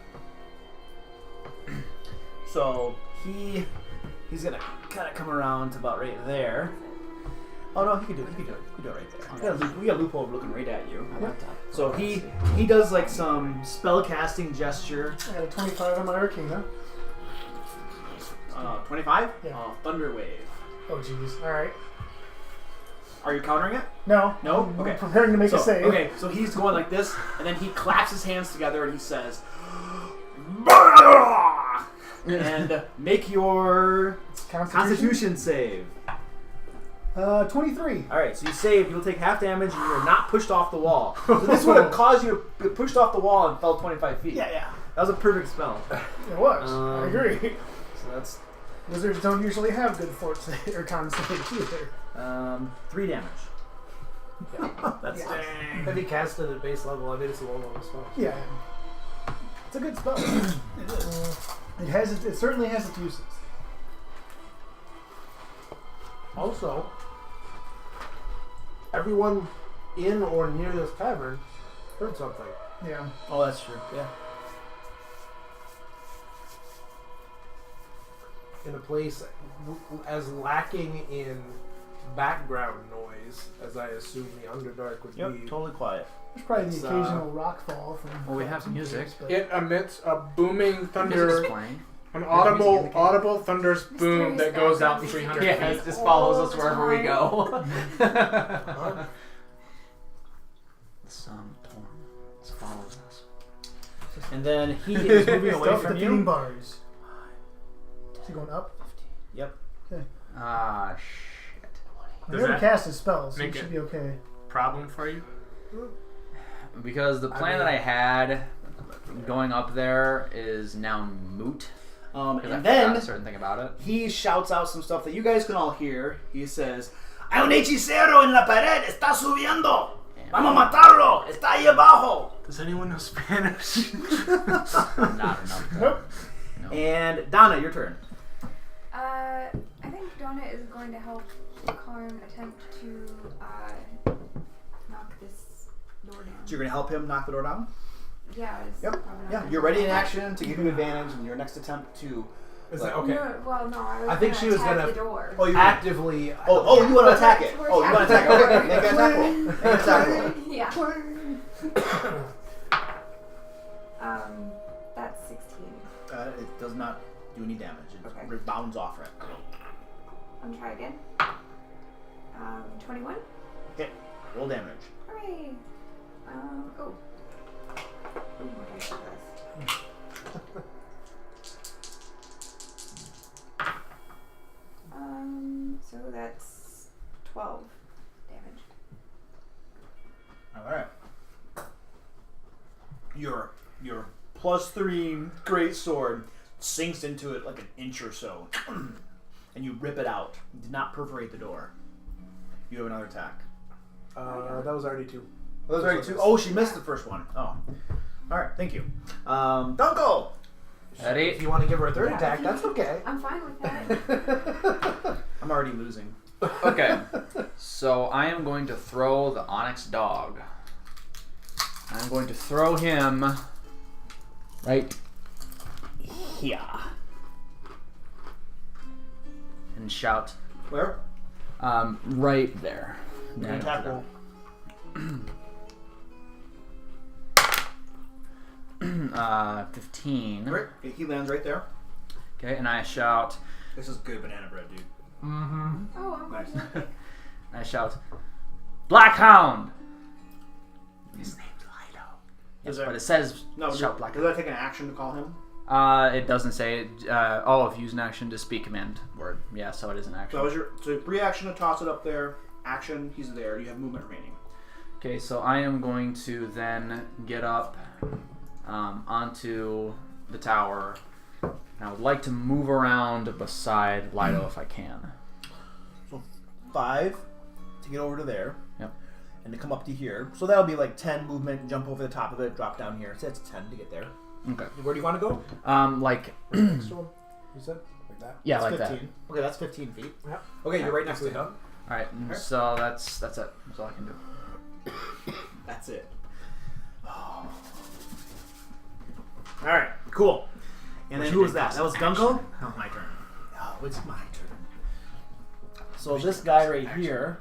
So he's gonna kind of come around to about right there. Oh no, he can do it. He can do it. He can do it right there. We got a loophole looking right at you. So he does like some spell casting gesture. I got a 25 on my arcane, huh? 25. Yeah. Thunder wave. Oh jeez. All right. Are you countering it? No. No? I'm Okay. preparing to make a save. Okay, so he's going like this, and then he claps his hands together and he says, and make your Constitution save. 23. Alright, so you save, you'll take half damage, and you're not pushed off the wall. So this would have caused you to be pushed off the wall and fell 25 feet. Yeah. That was a perfect spell. It was. I agree. So that's Wizards don't usually have good fort save or con saves either. 3 damage. That's Have you cast it at base level? I mean, it's a low level spell. Yeah. It's a good spell. It is. It certainly has its uses. Also, everyone in or near this tavern heard something. Yeah. Oh, that's true. Yeah. In a place as lacking in background noise as I assume the Underdark would Yep, be. totally quiet. There's probably the It's, occasional rock fall from. Well, we have some music. caves, but- It emits a booming Music's thunder, playing. an music. audible thunder's boom that goes out 300 Yeah, feet. it just follows us wherever we go. Huh? The sun just follows us. And then he is moving away Stealth from defeating you. bars. Is he going up? Yep. Ah, shit. I Does never that cast his spells, so make he should it- be okay. Problem for you? Because the plan that I had going up there is now moot. Because I And forgot then a certain thing about it. he shouts out some stuff that you guys can all hear. He says, "Hay un hechicero en la pared, está subiendo. Vamos a matarlo, está ahí abajo." Does anyone know Spanish? Not enough. Nope. No. And Donna, your turn. I think Donna is going to help Karn attempt to knock this door down. So you're gonna help him knock the door down. Yeah. It's Yep. probably not Yeah, gonna you're ready in help. action to give you advantage in your next attempt to. Is that okay? No, well, no. I was I think gonna she was attack gonna- the door. Oh, you Actively. Oh, you want to attack it? We're Oh, you want to attack it? Okay, make an attack roll. Make an attack roll. Yeah. That's 16. It does not do any damage. It rebounds off it. I'm gonna try again. 21. Okay, roll damage. Hooray! Oh. What dice is this? So that's 12 damage. All right. Your +3 great sword sinks into it like an inch or so, and you rip it out. You did not perforate the door. You have another attack. That was already 2. Oh, that was already 2. Oh, she missed the first one. Oh. All right, thank you. Dunkel! Ready? If you want to give her a third Yeah. attack, that's okay. I'm fine with that. I'm already losing. Okay. So I am going to throw the Onyx dog. I'm going to throw him right here. And shout, Where? right there. Make an attack roll. 15. Right. Okay, he lands right there. Okay, and I shout, This is good banana bread, dude. Mm-hmm. Oh, I'm Nice. I shout, Black Hound! His name's Lido. Yes, Is there- but it says No, shout Black does that take an action to call him? Hound. It doesn't say it. If you use an action to speak command word. Yeah, so it is an So action. that was your reaction to toss it up there. Action, he's there. You have movement remaining. Okay, so I am going to then get up onto the tower. And I would like to move around beside Lido if I can. So 5 to get over to there. Yep. And to come up to here. So that'll be like 10 movement, jump over the top of it, drop down here. So that's 10 to get there. Okay. Where do you want to go? Like, Next one. You said? Like that? yeah, That's like 15. Okay, that's 15 feet. Yep. Okay, you're right next to him. Done. that. Alright, so that's it. That's all I can do. That's it. Alright, cool. And then who was that? That was Dunkel? Oh, my turn. Oh, it's my turn. So this guy right here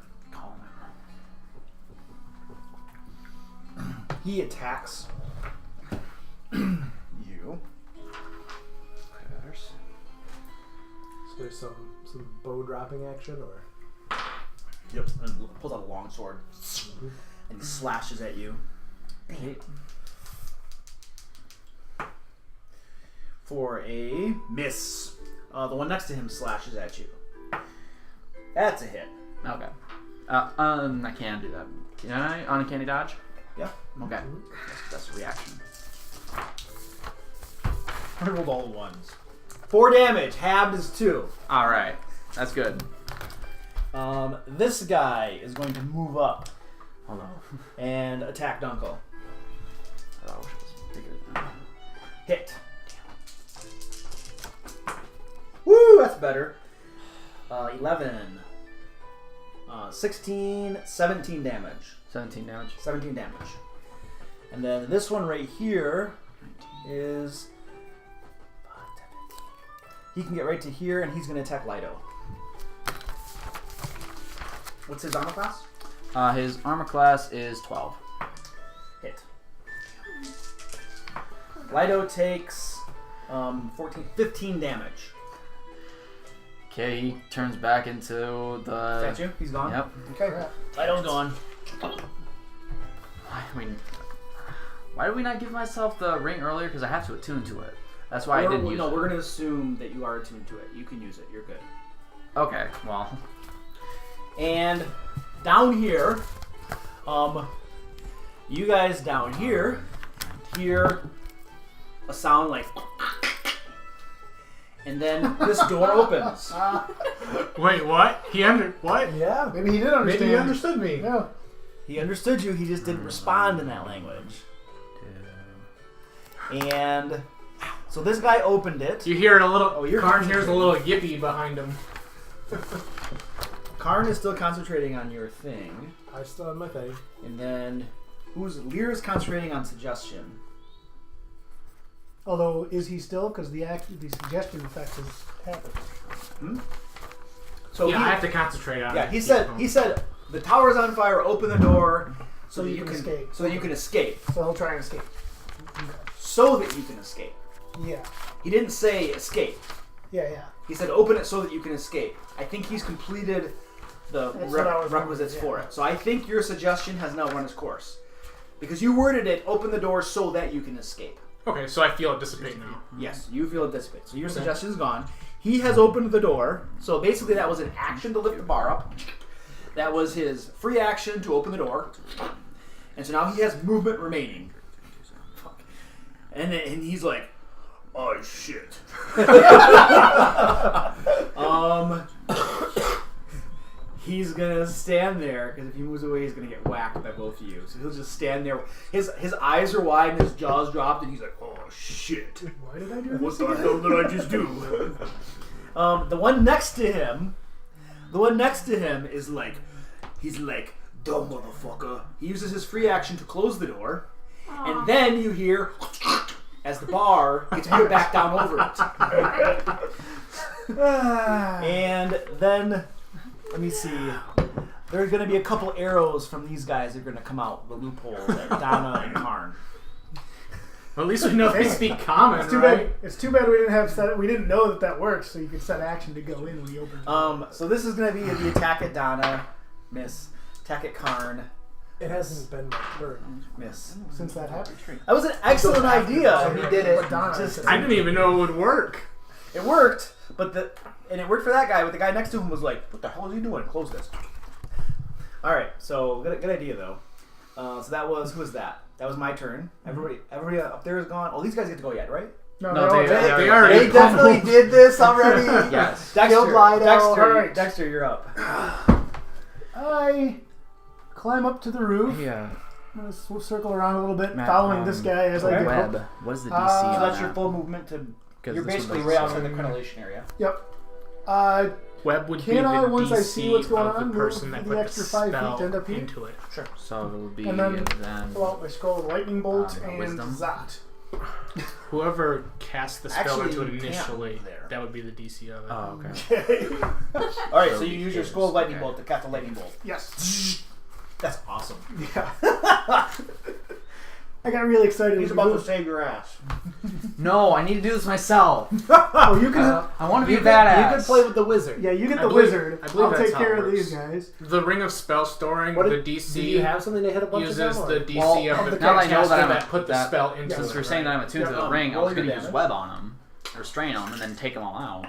He attacks you. So there's some bow dropping action, or Yep. And pulls out a long sword and he slashes at you. For a miss. The one next to him slashes at you. That's a hit. Okay. I can't do that. Can I uncanny dodge? Yeah. Okay. That's a reaction. I rolled all the ones. 4 damage. Halved is 2. All right. That's good. This guy is going to move up Hold on. and attack Dunkel. I wish it was bigger than that. Hit. Woo, that's better. 11. 16, 17 damage. 17 damage. 17 damage. And then this one right here is... He can get right to here, and he's going to attack Lido. What's his armor class? His armor class is 12. Hit. Lido takes 15 damage. Okay, he turns back into the... Is that you? He's gone? Yep. Okay. Lido's gone. I mean, why did we not give myself the ring earlier? Because I have to attune to it. That's why I didn't use it. We're going to assume that you are attuned to it. You can use it. You're good. Okay, well... And down here, you guys down here hear a sound like, and then this door opens. Wait, what? What? yeah, Maybe he did understand. maybe he understood me. Yeah. He understood you. He just didn't respond in that language. And so this guy opened it. You hear a little. Oh, you're Karn hears a little yippee behind him. Karn is still concentrating on your thing, I still have my thing. and then Lear is concentrating on suggestion. Although, is he still? Because the suggestion effect has happened. So Yeah, he, I have to concentrate on it. yeah, he said the tower's on fire. Open the door So that you can escape. So that you can escape. So he'll try and escape. So that you can escape. Yeah. He didn't say escape. Yeah. He said open it so that you can escape. I think he's completed the That's what I was requisites wondering, for yeah. it. So I think your suggestion has now run its course. Because you worded it, open the door so that you can escape. Okay, so I feel it dissipate now. Yes, you feel it dissipate. So your suggestion is gone. He has opened the door. So basically that was an action to lift the bar up. That was his free action to open the door. And so now he has movement remaining. Fuck. And he's like, oh shit. He's gonna stand there because if he moves away, he's gonna get whacked by both of you. So he'll just stand there. His eyes are wide and his jaw's dropped, and he's like, "Oh shit! Why did I do What this the again? hell did I just do?" The one next to him is like, he's like, "Dumb motherfucker." He uses his free action to close the door, and then you hear as the bar gets put back down over it. And then, let me see. There's going to be a couple arrows from these guys that are going to come out the loopholes at Donna and Karn. Well, at least we know they speak common, It's too right? bad. It's too bad we didn't have set. We didn't know that works, so you could set action to go in when you open. So this is going to be the attack at Donna, miss. Attack at Karn, It hasn't been much work. miss. Since that happened. That was an excellent idea. So he did it. But Donna Just- said- I didn't even know it would work. It worked, and it worked for that guy, but the guy next to him was like, "What the hell is he doing? Close this." All right, so good idea though. So that was who was that? That was my turn. Everybody up there is gone. Oh, these guys get to go yet, right? No, No, they're all dead. They already They definitely did this already. Yes. Killed Lido. Alright. Dexter, you're up. I climb up to the roof. Yeah. I'm gonna circle around a little bit, Matt, following this guy as I okay. get Web. up. What is the DC So So on that's that? your full movement to. 'Cause You're this one basically doesn't right say. outside the crenellation area. Yep. Web would Can be the I, once I DC see what's going of on, the person move that the put extra the 5 feet spell to end up here? into it. Sure. So it would be And then- then Pull out my scroll of lightning bolt and wisdom. Zot. Whoever cast the spell Actually, into it you can't initially, there. that would be the DC of it. Oh, okay. All right, so So you use your he skull of cares, lightning okay. bolt to cast a lightning bolt. Yes. That's awesome. Yeah. I got really excited. He's when about you to save your ass. No, I need to do this myself. Oh, you can. I want to be You a could, badass. you could play with the wizard. Yeah, you get I the believe- wizard. I believe I'll that's take how it care of works. these guys. The ring of spell storing, What the do DC you have something to hit a bunch uses of them? the or- DC Well, of the now that I know caster that I'm that put the that- spell into Since it. we're saying that I'm attuned to the Yeah, ring, I roll was your going to use damage. web on them. Or strain them, and then take them all out.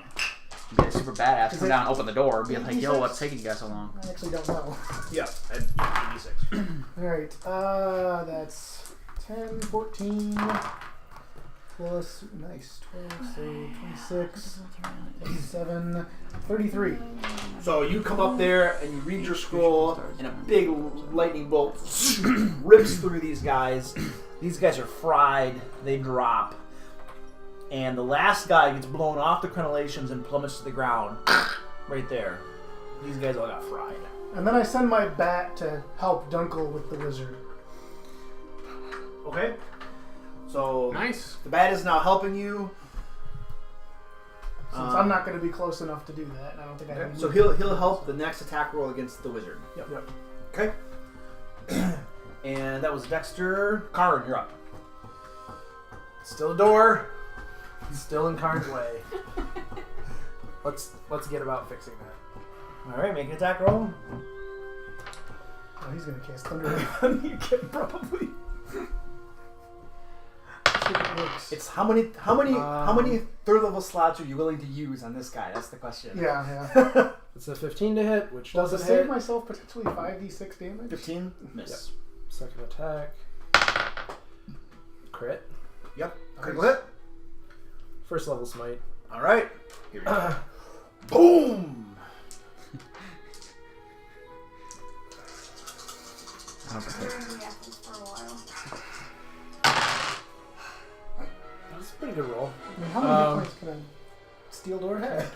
Be a super badass, Is come it down, open the door, be like, yo, 86? what's taking you guys so long? I actually don't know. Yeah, at 86. Alright, that's 10, 14, plus, nice, 12, so 26, 7, 33. So you come up there and you read your scroll, and a big lightning bolt rips through these guys. These guys are fried. They drop. And the last guy gets blown off the crenellations and plummets to the ground. Right there. These guys all got fried. And then I send my bat to help Dunkel with the wizard. Okay. So Nice. the bat is now helping you. Since I'm not going to be close enough to do that, and I don't think I Okay. have. So he'll help the next attack roll against the wizard. Yep. Okay. And that was Dexter. Karn, you're up. Still a door. Still in Karn's way. Let's get about fixing that. All right, make an attack roll. Oh, he's going to cast Thunder Wave on me again, probably. It works. It's how many third level slots are you willing to use on this guy? That's the question. Yeah. It's a 15 to hit, which Well, to doesn't save hit. myself potentially 5d6 damage. 15 miss. Second attack. Crit. Yep. Critical hit. First level smite. All right. Here we go. Boom. For a while. That's a pretty good roll. I mean, how many hit points can a steel door have?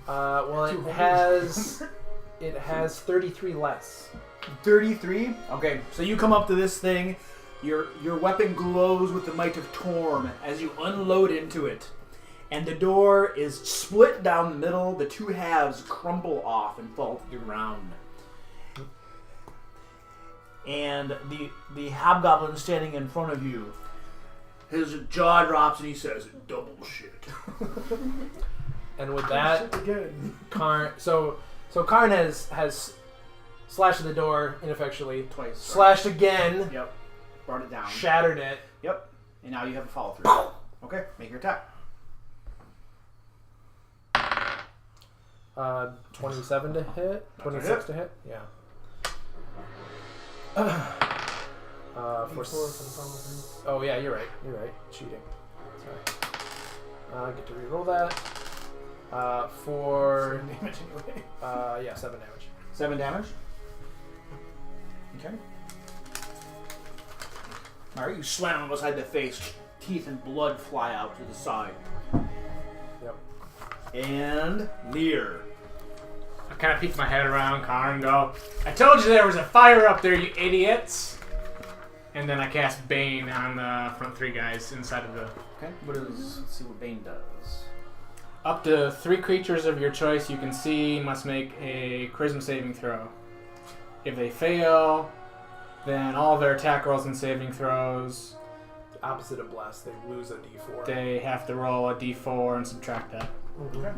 Well, Two it has 33 less. 33. Okay, so you come up to this thing. Your weapon glows with the might of Torm as you unload into it. And the door is split down the middle. The two halves crumble off and fall to the ground. And the hobgoblin standing in front of you, his jaw drops and he says, "Double shit." And with that, Shit again. Karn. So Karn has slashed the door ineffectually. Twice. Slashed again. Yep. Brought it down. Shattered it. Yep. And now you have a follow through. Okay, make your attack. 27 to hit. 26 to hit. Yeah. Oh yeah, you're right. You're right. Cheating. Sorry. I get to reroll that. For Damage anyway. 7 damage. 7 damage. Okay. Alright, you slam him beside the face. Teeth and blood fly out to the side. Yep. And Lear. I kind of peek my head around Karn and go, I told you there was a fire up there, you idiots! And then I cast Bane on the front three guys inside of the... Okay, let's see what Bane does. Up to 3 creatures of your choice you can see must make a charisma saving throw. If they fail, then all their attack rolls and saving throws, The opposite of blessed, they lose a d4. they have to roll a d4 and subtract that. Okay.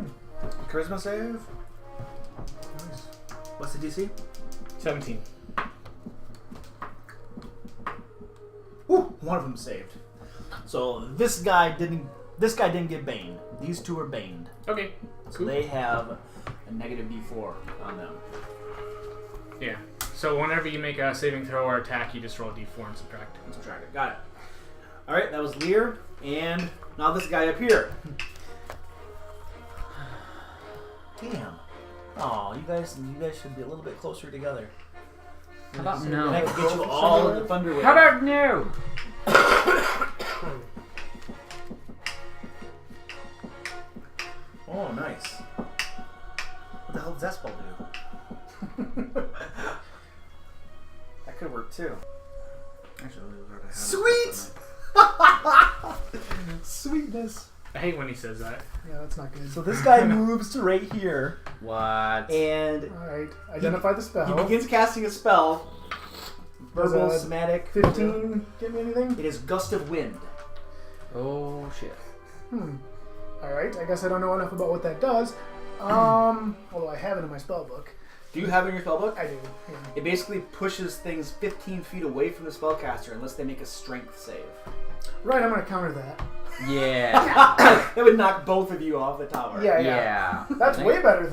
Charisma save. What's the DC? 17. Woo! One of them saved. So this guy didn't get baned. These two are baned. Okay, So cool. they have a negative D4 on them. Yeah. So whenever you make a saving throw or attack, you just roll a d4 and subtract. And subtract it. Got it. Alright, that was Lear. And now this guy up here. Damn. Oh, you guys should be a little bit closer together. How about And I no? can get you all in the thunder wave. How about no? Oh, nice. What the hell does that spell do? That could work too. Actually, Sweet! Sweetness. I hate when he says that. Yeah, that's not good. So this guy moves to right here, What? and Alright, identify the spell. he begins casting a spell. Verbal, Does, somatic. 15 give me anything? It is Gust of Wind. Oh shit. Alright, I guess I don't know enough about what that does. Although I have it in my spell book. Do you have it in your spellbook? I do. Yeah. It basically pushes things 15 feet away from the spellcaster unless they make a strength save. Right, I'm gonna counter that. Yeah. That would knock both of you off the tower. Yeah. That's way better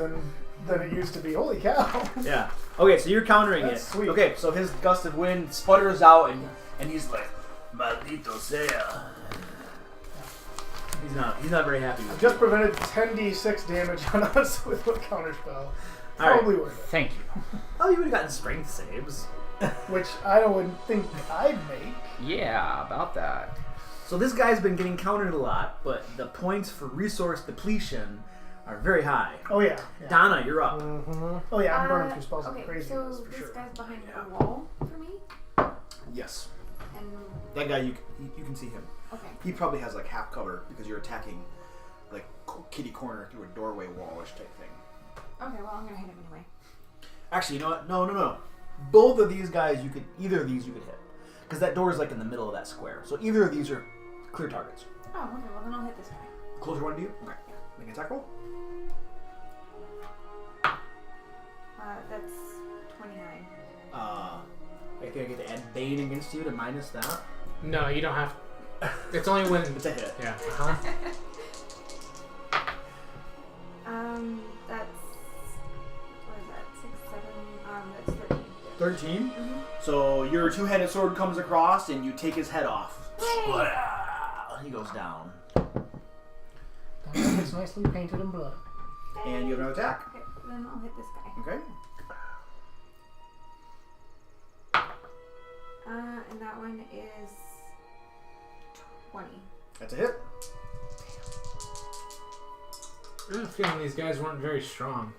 than it used to be. Holy cow. Yeah. Okay, so you're countering That's it. sweet. Okay, so his Gust of Wind sputters out, and he's like, "Maldito sea." He's not very happy with Just you. prevented 10d6 damage on us with a counter spell. All right. Probably worth it. Thank you. Oh, you would have gotten strength saves. Which I wouldn't think I'd make. Yeah, about that. So this guy's been getting countered a lot, but the points for resource depletion are very high. Oh yeah. Donna, you're up. Oh yeah, I'm burning through spells Okay, like crazy. so that's for this sure. guy's behind a wall for me, Yes. and That guy, you can see him. okay. He probably has like half cover because you're attacking like kitty corner through a doorway wallish type thing. Okay, well I'm gonna hit him anyway. Actually, you know what? No. Both of these guys, either of these you could hit. Because that door is like in the middle of that square. So either of these are clear targets. Oh, okay, well then I'll hit this guy. Closer one to you? Okay. Make an attack roll. That's 29. I think I get to add Bane against you to minus that. No, you don't have. It's only when. It's a hit. Yeah. That's what is that? 6, 7. That's 13. 13? So your two-headed sword comes across and you take his head off. He goes down. It's nicely painted in blood. And you have another attack. Okay, then I'll hit this guy. Okay. And that one is 20. That's a hit. I have a feeling these guys weren't very strong.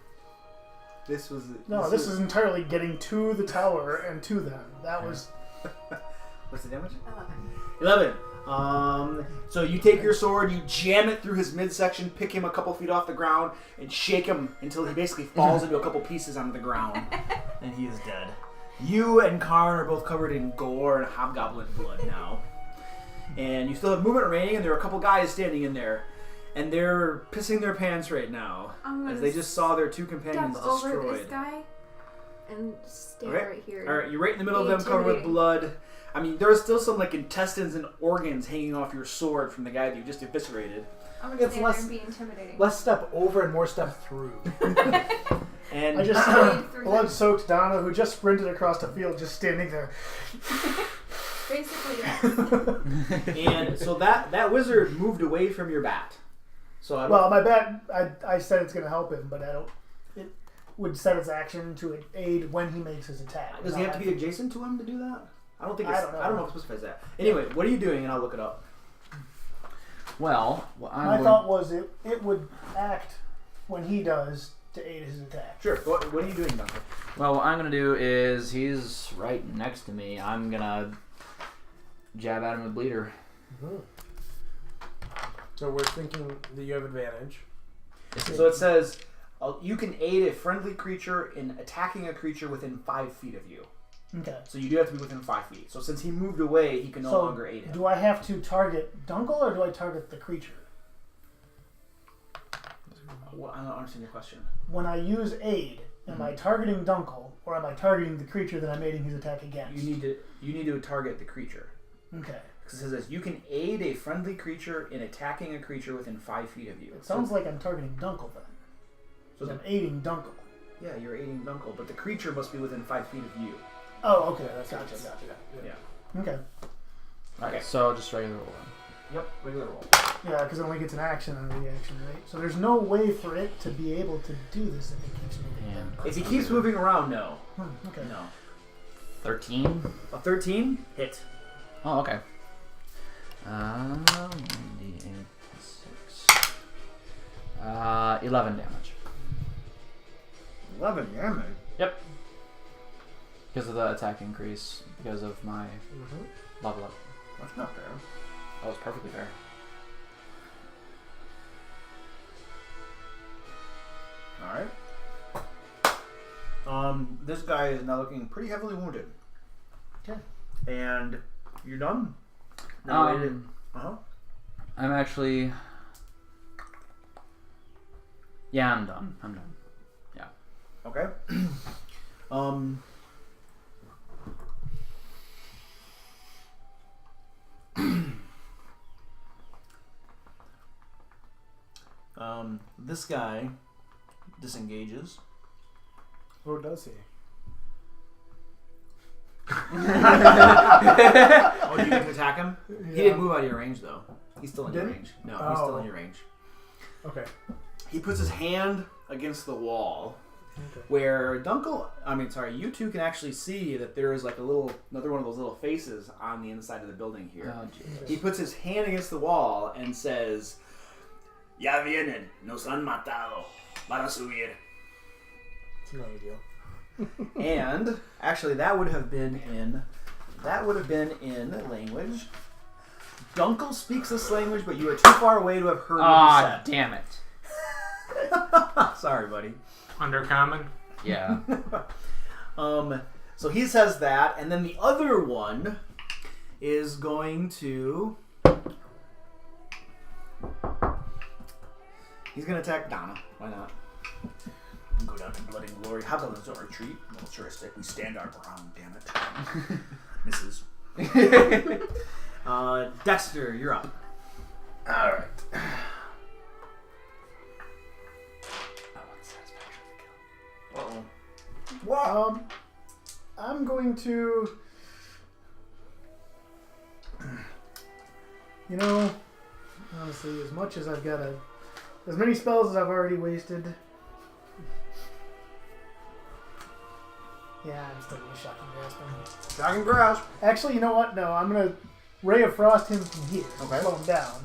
This This is entirely getting to the tower and to them. That was. What's the damage? 11. 11. So you take your sword, you jam it through his midsection, pick him a couple feet off the ground, and shake him until he basically falls into a couple pieces onto the ground, and he is dead. You and Karn are both covered in gore and hobgoblin blood now, and you still have movement remaining, and there are a couple guys standing in there, and they're pissing their pants right now as they just saw their two companions Step over destroyed. this guy and stay Okay. right here. All right, you're right in the middle of them, covered with blood. I mean, there's still some like intestines and organs hanging off your sword from the guy that you just eviscerated. I'm gonna It's stand less- there and be intimidating. Less step over and more step through. And I just Blade through blood-soaked Donna, who just sprinted across the field, just standing there. Basically, yes. and so that wizard moved away from your bat. So I don't, Well, my bat, I said it's going to help him, but I don't. It would set its action to aid when he makes his attack. does he have to be adjacent to him to do that? I don't think. I It's, don't know. I don't know if it specifies that. Anyway, what are you doing? And I'll look it up. Well, I'm My going- thought was it would act when he does to aid his attack. Sure. What are you doing, Duncan? Well, what I'm gonna do is he's right next to me. I'm gonna jab at him with bleeder. So we're thinking that you have advantage. So it says you can aid a friendly creature in attacking a creature within 5 feet of you. Okay. So you do have to be within 5 feet. So since he moved away, he can no longer aid him. Do I have to target Dunkel or do I target the creature? Well, I don't understand your question. When I use aid, am I targeting Dunkel or am I targeting the creature that I'm aiding his attack against? You need to target the creature. Okay. Because it says you can aid a friendly creature in attacking a creature within 5 feet of you. It sounds like I'm targeting Dunkel then. So I'm aiding Dunkel. yeah, you're aiding Dunkel, but the creature must be within 5 feet of you. Oh, okay. That's Gotcha. Yeah. Okay. Alright, Okay. so just regular roll. Yep. Regular roll. Yeah, because it only gets an action and a reaction, right? So there's no way for it to be able to do this if it keeps moving. And If he keeps moving around, no. Okay. No. 13. A 13 hit. Oh, okay. 1d8 6. 11 damage. 11 damage. Yep. Because of the attack increase, because of my level up. That's not fair. That was perfectly fair. Alright. This guy is now looking pretty heavily wounded. Okay. And you're done? Uh-huh. I'm actually. Yeah, I'm done. Yeah. Okay. This guy disengages. Or does he? Oh, you can attack him? Yeah. He didn't move out of your range, though. He's still in your Didn't? range. No, he's still in Oh. your range. Okay. He puts his hand against the wall, Okay. where you two can actually see that there is like another one of those little faces on the inside of the building here. Oh, jeez. He puts his hand against the wall and says, "Ya vienen, nos han matado, para subir." It's no big deal. And actually, that would have been in language. Dunkel speaks this language, but you are too far away to have heard what he Ah, said. damn it. Sorry, buddy. Undercommon. Yeah. So he says that, and then the other one is going to. He's going to attack Donna. Why not? And go down in blood and glory. How about a retreat? Militaristic. We stand our ground, damn it. Misses. Dexter, you're up. Alright. Uh-oh. Well, I'm going to, honestly, as much as I've got as many spells as I've already wasted. Yeah, I'm still going to Shocking Grasp him. Shocking Grasp. Actually, you know what? No, I'm going to Ray of Frost him from here. Okay. Slow him down.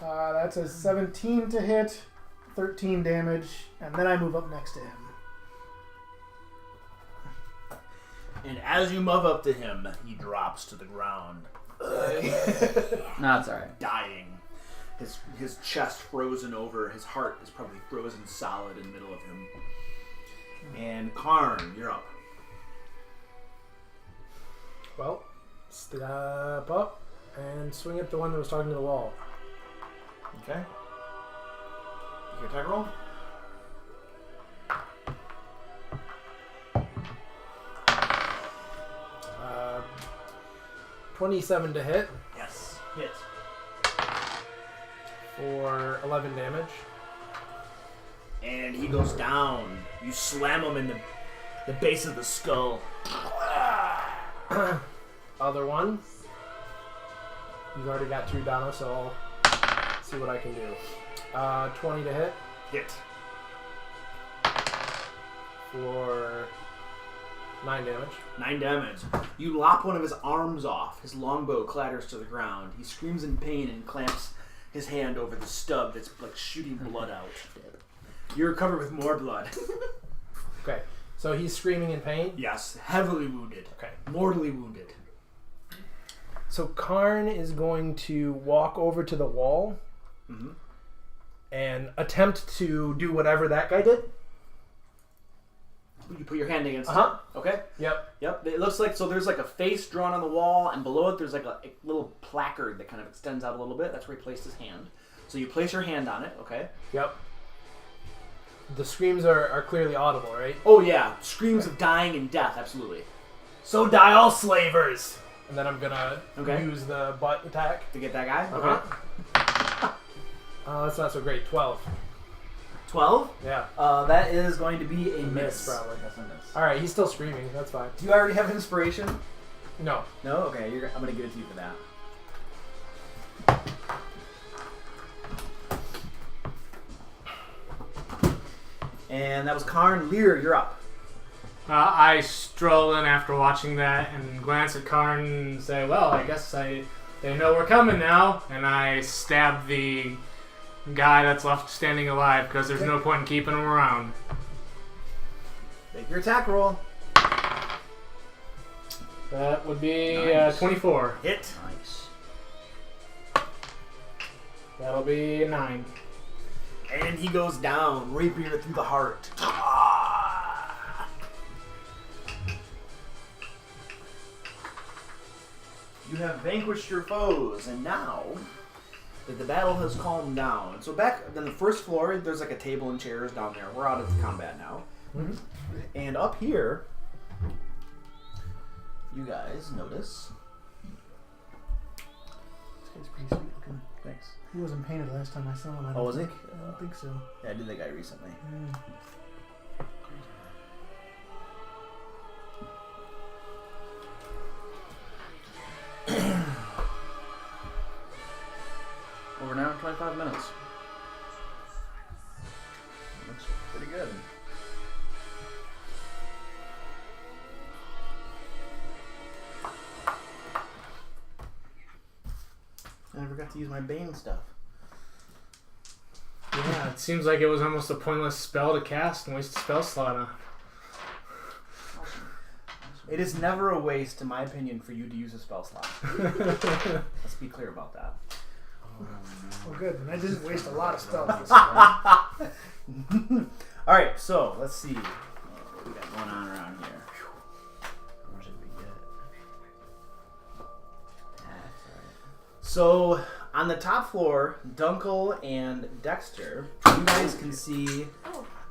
That's a 17 to hit, 13 damage, and then I move up next to him. And as you move up to him, he drops to the ground. No, it's alright. Dying. His chest frozen over. His heart is probably frozen solid in the middle of him. And Karn, you're up. Well, step up and swing at the one that was talking to the wall. Okay. Your attack roll. Uh, 27 to hit Yes. Hit. for 11 damage. And he goes down. You slam him in the base of the skull. Other one. You've already got 2 Donna, so I'll see what I can do. 20 to hit Hit. for 9 damage. 9 damage. You lop one of his arms off. His longbow clatters to the ground. He screams in pain and clamps his hand over the stub that's like shooting blood out. You're covered with more blood. Okay, so he's screaming in pain. Yes, heavily wounded. Okay. Mortally wounded. So Karn is going to walk over to the wall Mm-hmm. and attempt to do whatever that guy did. You put your hand against Uh-huh. it. Okay? Yep. Yep. It looks like, so there's like a face drawn on the wall, and below it there's like a little placard that kind of extends out a little bit. That's where he placed his hand. So you place your hand on it, okay? Yep. The screams are clearly audible, right? Oh yeah, screams of dying and death, absolutely. So die all slavers! And then I'm gonna Okay. use the butt attack. To get that guy? Uh-huh. Okay. That's not so great. 12. 12? Yeah. That is going to be a Miss, miss. probably. That's a miss. Alright, he's still screaming. That's fine. Do you already have inspiration? No. No? Okay, I'm going to give it to you for that. And that was Karn. Lear, you're up. I stroll in after watching that and glance at Karn and say, well, I guess they know we're coming now. And I stab the guy that's left standing alive because there's no point in keeping him around. Make your attack roll. That would be Nice. 24. Hit. Nice. That'll be 9. And he goes down, rapier through the heart. You have vanquished your foes, and now that the battle has calmed down. So back on the first floor, there's like a table and chairs down there. We're out of combat now. Mm-hmm. And up here, you guys notice. This guy's pretty sweet looking. Thanks. He wasn't painted last time I saw him. I don't Oh, was he? think. I don't think so. Yeah, I did that guy recently. Over an hour and 25 minutes. Looks pretty good. I forgot to use my Bane stuff. Yeah, it seems like it was almost a pointless spell to cast and waste a spell slot on. It is never a waste, in my opinion, for you to use a spell slot. Let's be clear about that. Oh, good. And I didn't waste a lot of stuff. Alright, so let's see what we got going on around here. How much did we get? So, on the top floor, Dunkel and Dexter, you guys can see It's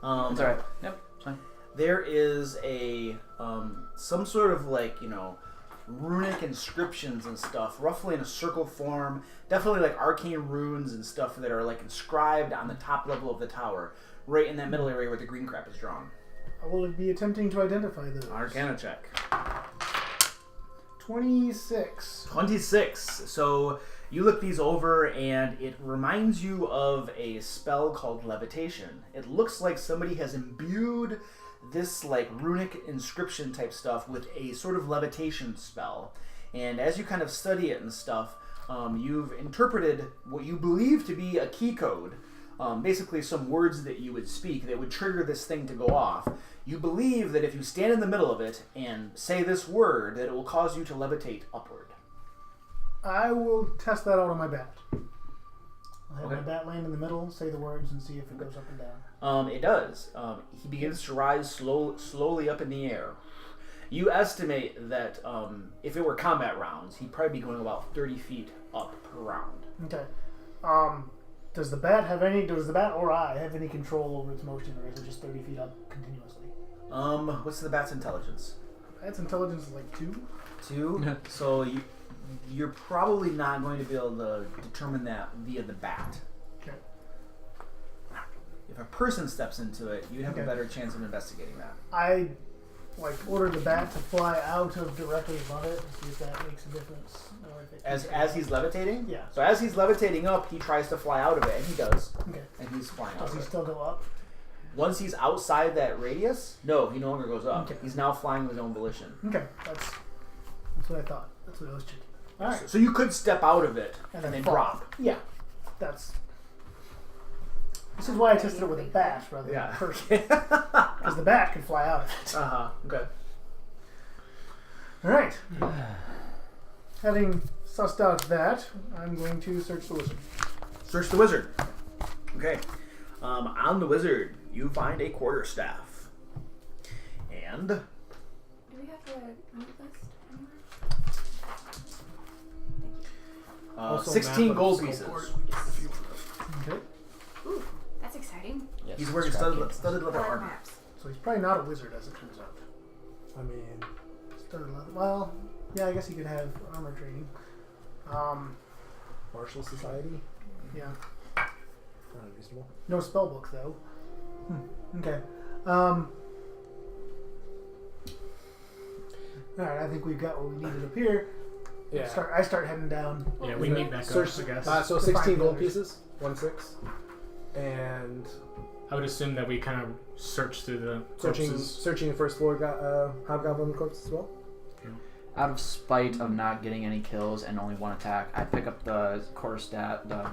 alright. Yep, it's fine. there is a some sort of like, you know, runic inscriptions and stuff, roughly in a circle form, definitely like arcane runes and stuff that are like inscribed on the top level of the tower, right in that middle area where the green crap is drawn. I will be attempting to identify those. Arcana check. 26. 26. So you look these over and it reminds you of a spell called levitation. It looks like somebody has imbued this like runic inscription type stuff with a sort of levitation spell. And as you kind of study it and stuff, you've interpreted what you believe to be a key code. Basically some words that you would speak that would trigger this thing to go off. You believe that if you stand in the middle of it and say this word, that it will cause you to levitate upward. I will test that out on my bat. I'll have Okay. my bat land in the middle, say the words, and see if it goes up and down. It does. He begins to rise slowly up in the air. You estimate that if it were combat rounds, he'd probably be going about 30 feet up per round. Okay. Does the bat or I have any control over its motion, or is it just 30 feet up continuously? What's the bat's intelligence? Bat's intelligence is like 2. 2. So you're probably not going to be able to determine that via the bat. Okay. If a person steps into it, you'd have a Okay. better chance of investigating that. I order the bat to fly out of directly above it to see if that makes a difference. Or if it As he's levitating? Yeah. So as he's levitating up, he tries to fly out of it, and he does. Okay. And he's flying out Does of he it. still go up? Once he's outside that radius, no, he no longer goes up. Okay. He's now flying of his own volition. Okay. That's what I thought. That's what I was checking. All right. So you could step out of it And and then fall. drop. Yeah. This is why I tested it with a bat rather than a person. Because the bat can fly out of it. Okay. Alright. Having sussed out that, I'm going to search the wizard. Search the wizard. Okay. On the wizard, you find a quarterstaff. And Do we have the note list anywhere? Also 16 map of gold skull pieces. port. Okay. Ooh, that's exciting. Yes, He's wearing scrap studded cases. leather I like armor. maps. So he's probably not a wizard, as it turns out. I mean, Studded leather. Well, yeah, I guess he could have armor training. martial society, Yeah. not unreasonable. No spell book, though. Okay. Alright, I think we've got what we needed up here. Yeah. I start heading down. Yeah, we need back Search, up, I guess. so To 16 find gold others. pieces, 1/6, and I would assume that we kind of search through the searching corpses. the first floor hobgoblin corpse as well. Out of spite of not getting any kills and only one attack, I pick up the the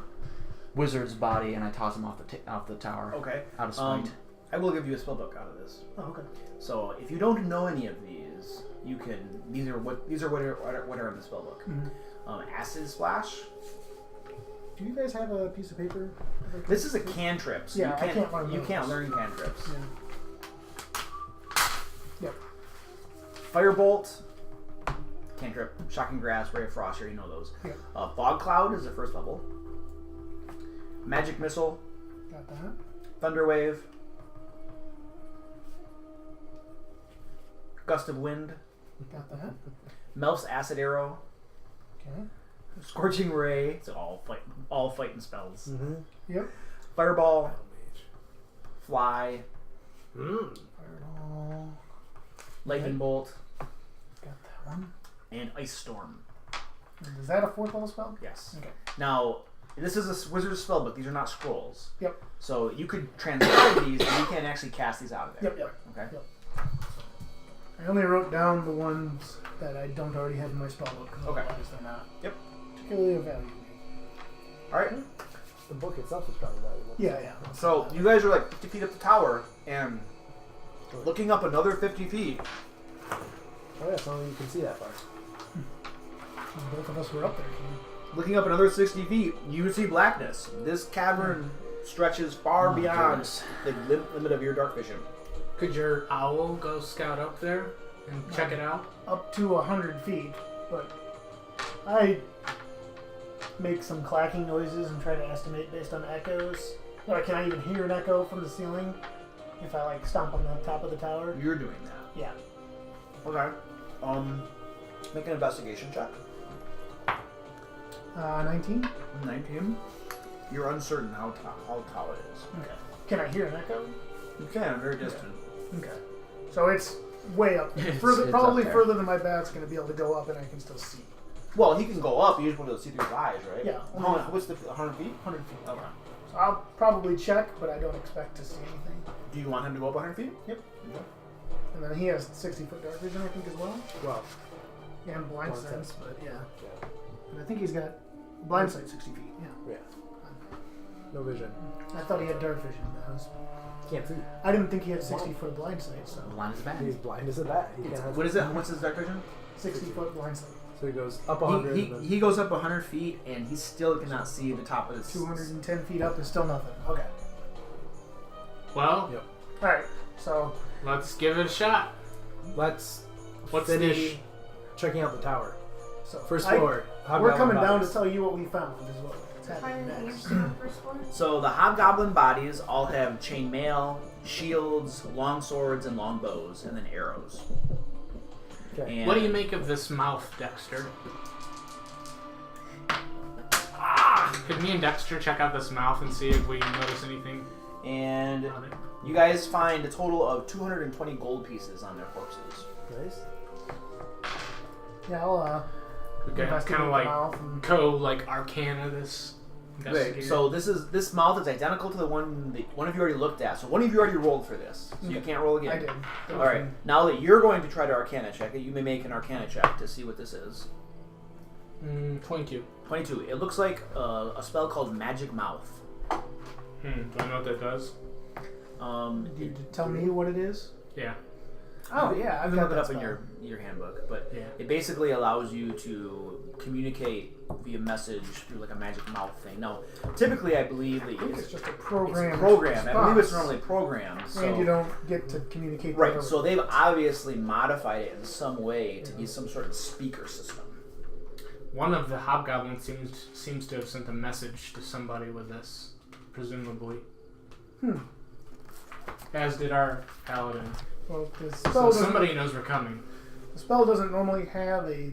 wizard's body, and I toss him off the tower. Okay. Out of spite. I will give you a spellbook out of this. Oh, okay. So if you don't know any of these, you can. These are what are in the spellbook. Mm-hmm. Acid splash, Do you guys have a piece of paper? This is a cantrip, so Yeah, I can't learn you those. can't learn cantrips. Yeah. Yep. Firebolt, cantrip, shocking grass, ray of frost. You know those. Yeah. Fog cloud is the first level. Magic missile, Got that. thunder wave, gust of wind, Got that. Melf's acid arrow, Okay. scorching ray. It's all fighting spells. Mm-hmm. Yep. Fireball, fly, Fireball. lightning bolt, Got that one. and ice storm. Is that a 4th level spell? Yes. Okay. Now, this is a wizard's spell book. These are not scrolls. Yep. So you could transcribe these, but you can't actually cast these out of there. Yep. Okay. Yep. I only wrote down the ones that I don't already have in my spell book. 'Cause Okay. Otherwise, they're not. Yep. Particularly of value to me. All right. The book itself is probably valuable. Yeah. So you guys are like 50 feet up the tower and looking up another 50 feet. Oh yeah, so you can see that far. Both of us were up there. Looking up another 60 feet, you see blackness. This cavern stretches far beyond the limit of your dark vision. Could your owl go scout up there and check it out? Up to 100 feet, but I make some clacking noises and try to estimate based on echoes. Or can I even hear an echo from the ceiling if I like stomp on the top of the tower? You're doing that. Yeah. Okay. Make an investigation check. 19. 19. You're uncertain how tall it is. Okay. Can I hear an echo? You can, very distant. Okay. So it's way up. Further, it's probably up there. further than my bat's going to be able to go up and I can still see. Well, he can go up. You just want to see through his eyes, right? Yeah. What's the 100 feet? 100 feet. Okay. So I'll probably check, but I don't expect to see anything. Do you want him to go up 100 feet? Yep. Okay. And then he has 60-foot dark vision, I think, as well. Well, And blind Blind sense, but yeah. yeah. And I think he's got blind sight 60 feet. Yeah. No vision. I thought he had dark vision. Can't see. I didn't think he had 60-foot blind sight, so Blind as a bat. He's blind as a bat. He can't What is it? What's his dark vision? 60-foot blind sight. So he goes up 100. and then- He goes up 100 feet and he still cannot see the top of his. 210 feet up is still nothing. Okay. Well, Yep. All right. So let's give it a shot. Let's What's finish the... checking out the tower. First I- floor. we're Hobgoblin coming down to bodies. tell you what we found. Is what's happening Finally, you're next. still on the first floor? So the hobgoblin bodies all have chainmail, shields, long swords, and long bows, and then arrows. Okay. And What do you make of this mouth, Dexter? Could me and Dexter check out this mouth and see if we notice anything And on it? you guys find a total of 220 gold pieces on their corpses. Nice. Yeah, I'll We could investigate kind of the like mouth and like arcana this. Right. So this mouth is identical to the one that one of you already looked at. So one of you already rolled for this. So you Okay. can't roll again. I did. All right. Now that you're going to try to arcana check it, you may make an arcana check to see what this is. 22. 22. It looks like a spell called Magic Mouth. Do I know what that does? Did you tell me what it is? Yeah. Oh yeah, I've You got can look it that up in spell. your handbook, but Yeah. it basically allows you to communicate via message through like a magic mouth thing. Now, typically, I believe that I think it's it's just a it's program. a program. I believe it's response. normally programmed. So. And you don't get to communicate. Right. with So other- they've obviously modified it in some way to be some sort of speaker system. One of the hobgoblins seems to have sent a message to somebody with this, presumably. As did our paladin. Well, the So spell, doesn't, somebody knows we're coming. the spell doesn't normally have a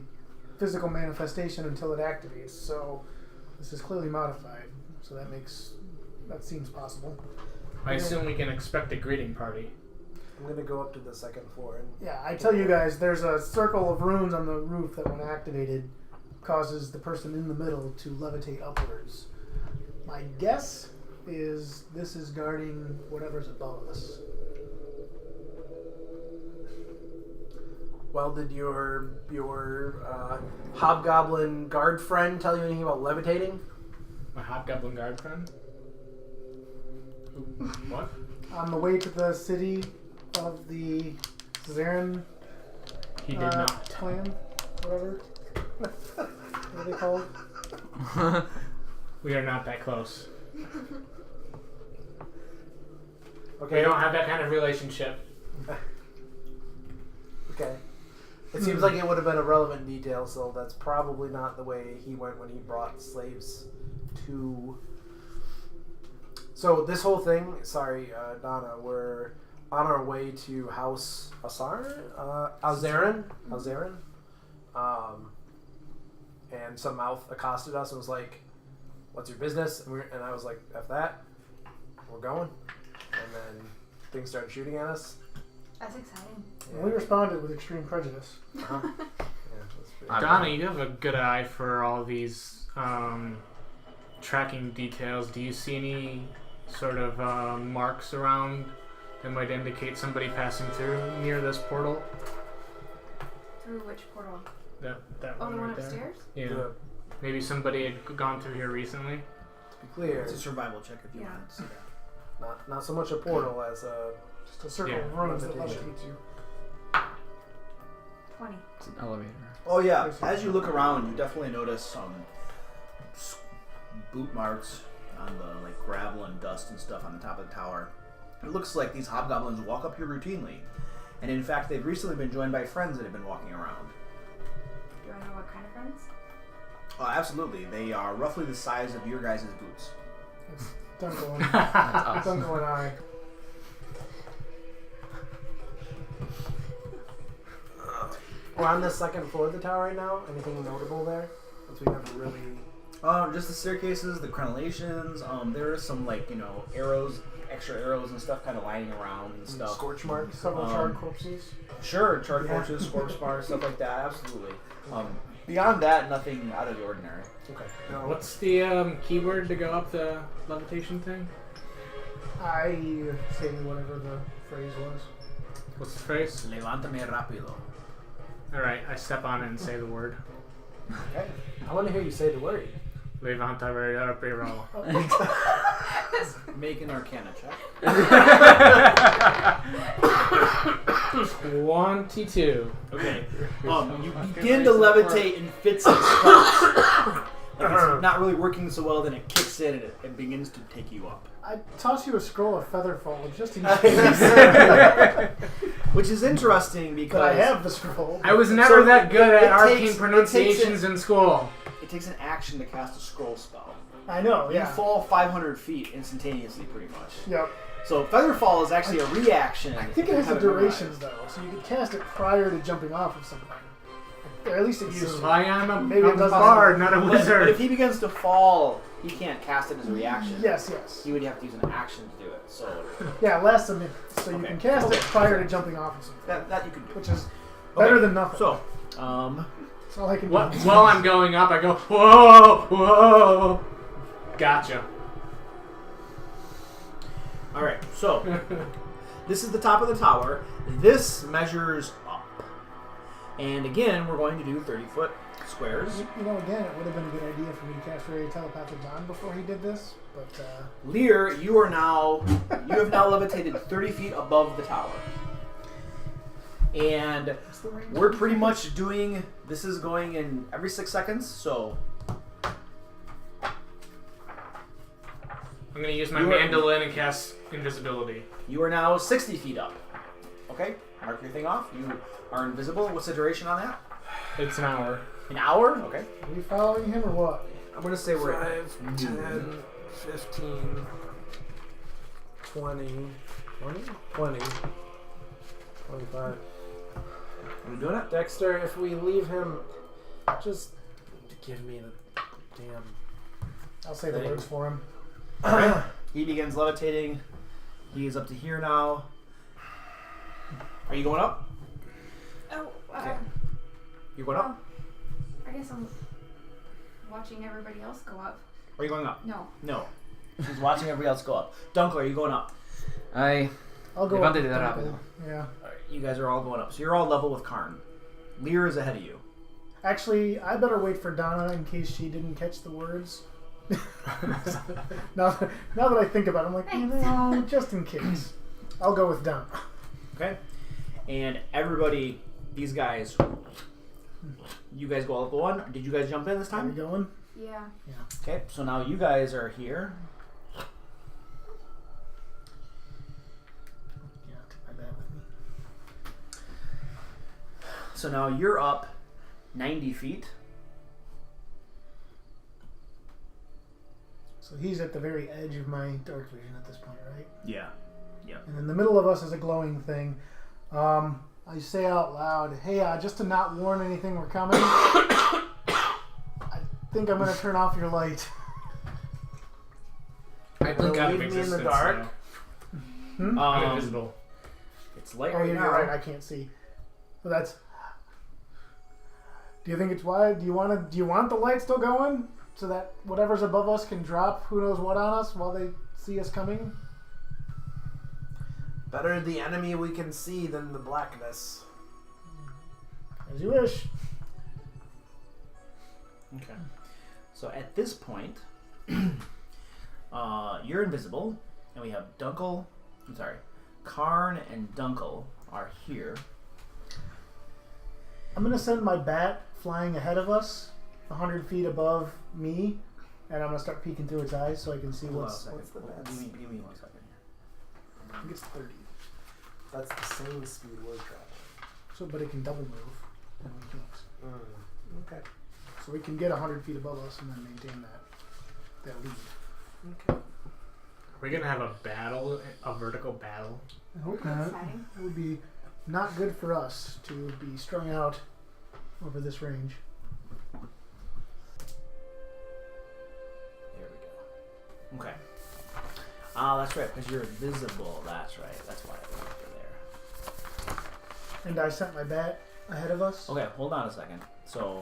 physical manifestation until it activates. So this is clearly modified. So that seems possible. I assume we can expect a greeting party. I'm gonna go up to the second floor and Yeah, I tell you guys, there's a circle of runes on the roof that, when activated, causes the person in the middle to levitate upwards. My guess is this is guarding whatever's above us. well, did your hobgoblin guard friend tell you anything about levitating? My hobgoblin guard friend? What? On the way to the city of the Zarin He did not. clan, whatever. What are they called? We are not that close. Okay. We don't have that kind of relationship. Okay. It seems like it would have been a relevant detail, so that's probably not the way he went when he brought slaves to... So this whole thing, sorry, Donna, we're on our way to House Alzarin, and some mouth accosted us and was like, "What's your business?" And I was like, "F that, we're going." And then things started shooting at us. That's exciting. Yeah. We responded with extreme prejudice. Uh-huh. Yeah, that's pretty Donna, you have a good eye for all these tracking details. Do you see any sort of marks around that might indicate somebody passing through near this portal? Through which portal? That Oh, one the one right there? upstairs? Yeah. Good. Maybe somebody had gone through here recently. To be clear, It's a survival check if you Yeah. want to see that. not so much a portal as a... Just a circle Yeah. of rooms that Levitation. levitates you. 20. It's an elevator. Oh yeah, as you look around, you definitely notice some boot marks on the like gravel and dust and stuff on the top of the tower. It looks like these hobgoblins walk up here routinely, and in fact, they've recently been joined by friends that have been walking around. Do I know what kind of friends? Absolutely, they are roughly the size of your guys' boots. It's Dunkel and, That's awesome. Dunkel and I. We're on the second floor of the tower right now. Anything notable there? Since we never really... Just the staircases, the crenellations. There are some like arrows, extra arrows and stuff, kind of lining around and stuff. Scorch marks. Several charred corpses. Sure, charred Yeah. corpses, corpse bars, stuff like that. Absolutely. Beyond that, nothing out of the ordinary. Okay. No. What's the keyword to go up the levitation thing? I say whatever the phrase was. What's the phrase? Levántame rápido. Alright, I step on it and say the word. Okay. I want to hear you say the word. Levanta very rapiro. Make an Arcana check. 22. Okay. You begin to levitate in fits and starts. Like it's not really working so well, then it kicks in and it begins to take you up. I toss you a scroll of Featherfall just in case. Which is interesting because But I have the scroll. I was never So that good it at arcane takes- pronunciations in school. it takes an action to cast a scroll spell. I know, You yeah. fall 500 feet instantaneously, pretty much. Yep. So Featherfall is actually a reaction. I think it has the durations though, so you could cast it prior to jumping off of something. Or at least it This used is to. why I'm Maybe it a doesn't- bard, not a But wizard. if he begins to fall, he can't cast it as a reaction. Yes, yes. He would have to use an action to do it. So Yeah, it lasts a minute. So you Okay. can cast it prior to jumping off of something. that you can do. Which is better than nothing. So, That's all I can do. While I'm going up, I go, whoa, whoa. Gotcha. all right. So this is the top of the tower. This measures up, and again, we're going to do 30-foot squares. You know, again, it would have been a good idea for me to cast Ray Telepathic Bond before he did this, but Lear, you have now levitated 30 feet above the tower. And what's the range? we're pretty much doing, this is going in every 6 seconds, so I'm going to use my You are- mandolin and cast invisibility. you are now 60 feet up. Okay, mark your thing off. You are invisible. What's the duration on that? It's an hour. An hour? Okay. Are we following him or what? I'm going to say we're at 5, 10, 15, 20, 20, 25. Are we doing it? Dexter, if we leave him, just give me the damn... I'll say the Thing. words for him. Alright. He begins levitating. He is up to here now. Are you going up? Oh, Okay. You going up? I guess I'm watching everybody else go up. Or are you going up? No. No. She's watching everybody else go up. Dunkel, are you going up? I'll go Levante up. de rápido. Yeah. Alright, you guys are all going up. So you're all level with Karn. Lear is ahead of you. Actually, I better wait for Donna in case she didn't catch the words. now that I think about it, I'm like, no, just in case. I'll go with Donna. Okay? And everybody, these guys, you guys go all up the one. Did you guys jump in this Are we time? going? Yeah. Okay, so now you guys are here. Yeah, I'll take my bat with me. So now you're up 90 feet. So he's at the very edge of my dark vision at this point, right? Yeah. And in the middle of us is a glowing thing. I say out loud, "Hey, just to not warn anything we're coming, I think I'm gonna turn off your light." I think out of leave me in the existence dark? now. I'm invisible. It's light Oh, right yeah, now. you're right. I can't see. So that's. Do you think it's why? Do you want the light still going so that whatever's above us can drop who knows what on us while they see us coming? Better the enemy we can see than the blackness. As you wish. Okay. So at this point, you're invisible, and we have Karn and Dunkel are here. I'm gonna send my bat flying ahead of us, 100 feet above me, and I'm gonna start peeking through its eyes so I can see Hold on a what's second. the bat's. Give me 1 second. I think it's 30. That's the same speed we're traveling. So, but it can double move, and we can't. Okay. So we can get 100 feet above us and then maintain that lead. Okay. Are we gonna have a vertical battle? I hope That's not. exciting. It would be not good for us to be strung out over this range. There we go. Okay. That's right, because you're visible. That's right. That's why I went over there. And I sent my bat ahead of us. Okay, hold on a second. So,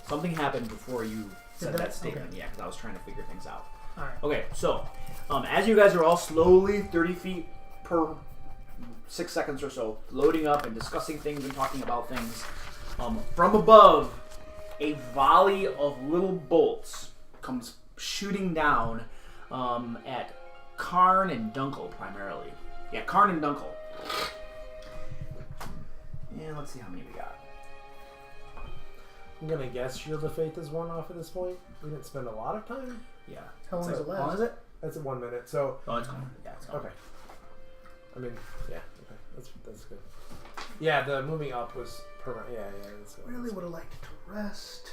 something happened before you said Did that that? statement. Okay. Yeah, because I was trying to figure things out. Alright. Okay, so, as you guys are all slowly 30 feet per 6 seconds or so, loading up and discussing things and talking about things, from above, a volley of little bolts comes shooting down at Karn and Dunkel primarily. Yeah, Karn and Dunkel. Yeah, let's see how many we got. I'm gonna guess Shield of Faith is one off at this point. We didn't spend a lot of time. Yeah. How long does it How long last? is it? That's 1 minute. So Oh, it's gone. Yeah, it's gone. okay. I mean, yeah. Okay, that's good. Yeah, the moving up was permanent. Yeah. That's good. Really would have liked to rest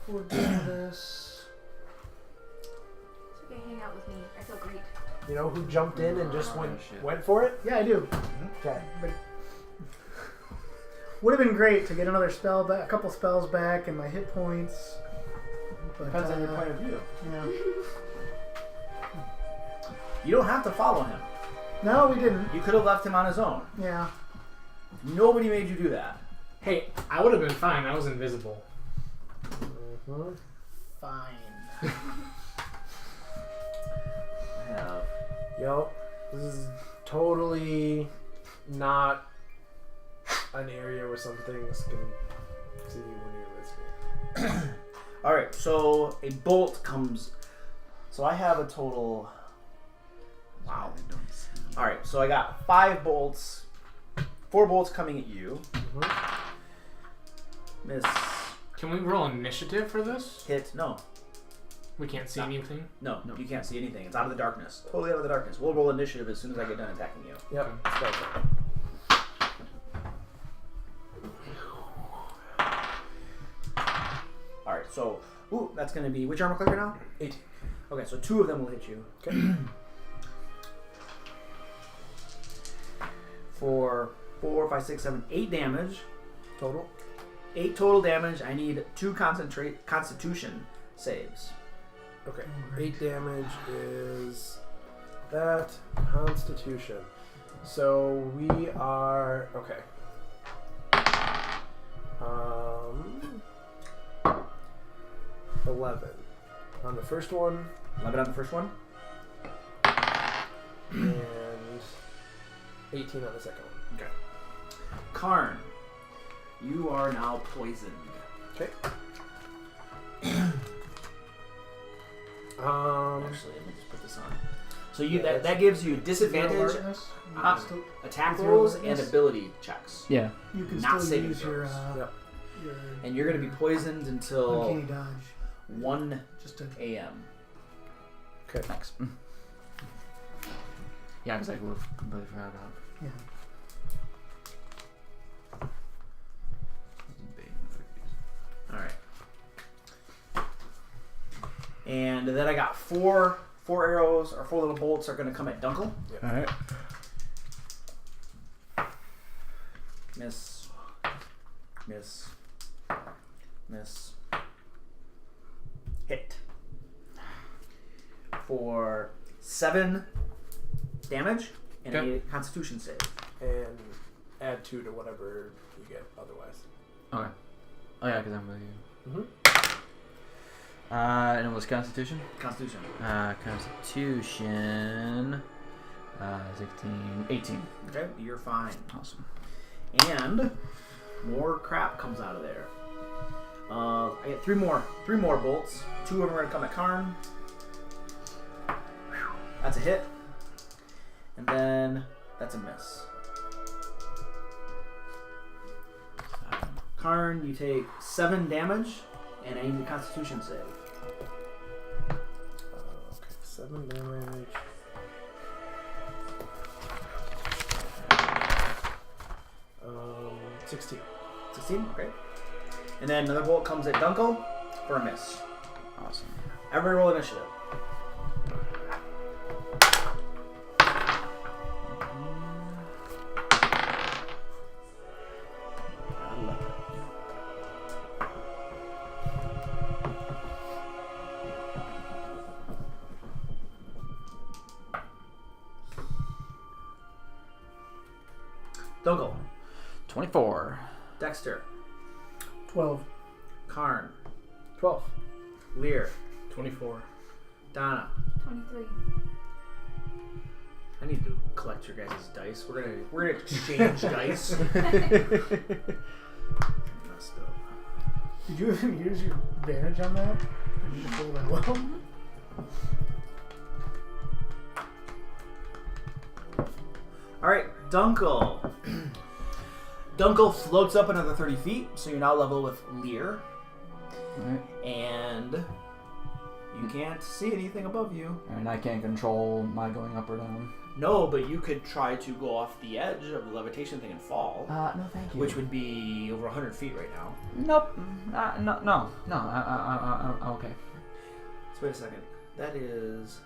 before doing this. It's okay, hang out with me. I feel great. You know who jumped in and just Oh, shit. went for it? Yeah, I do. Okay. But would have been great to get another spell back, a couple spells back, and my hit points. But, Depends on your point of view. Yeah. You don't have to follow him. No, we didn't. You could have left him on his own. Yeah. Nobody made you do that. Hey, I would have been fine. I was invisible. Mhm. Fine. I have. Yo, this is totally not an area where some things can see you when you're invisible. Alright, so a bolt comes. So I have a total. Wow. Alright, so I got 5 bolts. 4 bolts coming at you. Miss. Can we roll initiative for this? Hit. No. We can't see No. anything. No, you can't see anything. It's out of the darkness. Totally out of the darkness. We'll roll initiative as soon as I get done attacking you. Yep. Okay. Let's go. Alright, so. Ooh, that's going to be. Which armor clicker now? 8. Okay, so 2 of them will hit you. Okay. For 4, 5, 6, 7, 8 damage. Total. 8 total damage. I need 2 constitution saves. Okay. 8 damage is that. Constitution. So we are okay. 11 on the first one 11 on the first one. and 18 on the second one. Okay. Karn, you are now poisoned. Okay. Actually, let me just put this on. So you that gives you disadvantage Alertness, you Uh, can still, attack With your rolls and alertness? ability checks, Yeah. you can not still saving use your, throws. Yep. your and you're going to be poisoned until uncanny dodge. 1 Just a a.m. Okay. Thanks. Yeah, because I would have completely forgot about. yeah. Alright. And then I got four arrows, or 4 little bolts are going to come at Dunkel. Alright. Miss. Miss. Miss. Hit. For 7 damage and Yep. a Constitution save. And add 2 to whatever you get otherwise. Okay. Oh yeah, because I'm with you. Mm-hmm. And it was Constitution. Constitution. Constitution. 16, 18. Okay, you're fine. Awesome. And more crap comes out of there. I get 3 more bolts. 2 of them are gonna come at Karn. That's a hit. And then that's a miss. Karn, you take 7 damage, and I need a Constitution save. Okay, 7 damage. Um, 16. 16, okay. And then another bolt comes at Dunkel for a miss. Awesome. Everybody roll initiative. Dunkel, 24. Dexter, 12. Karn, 12. Lear, 24. Donna. 23. I need to collect your guys' dice. We're gonna exchange dice. Messed up. Did you even use your advantage on that? Did you just roll that well? All right, Dunkel. Dunkel floats up another 30 feet, so you're now level with Lear, Alright. and you can't see anything above you. And I can't control my going up or down. No, but you could try to go off the edge of the levitation thing and fall, No, thank you. which would be over 100 feet right now. Nope. No. I'm okay. So wait a second. That is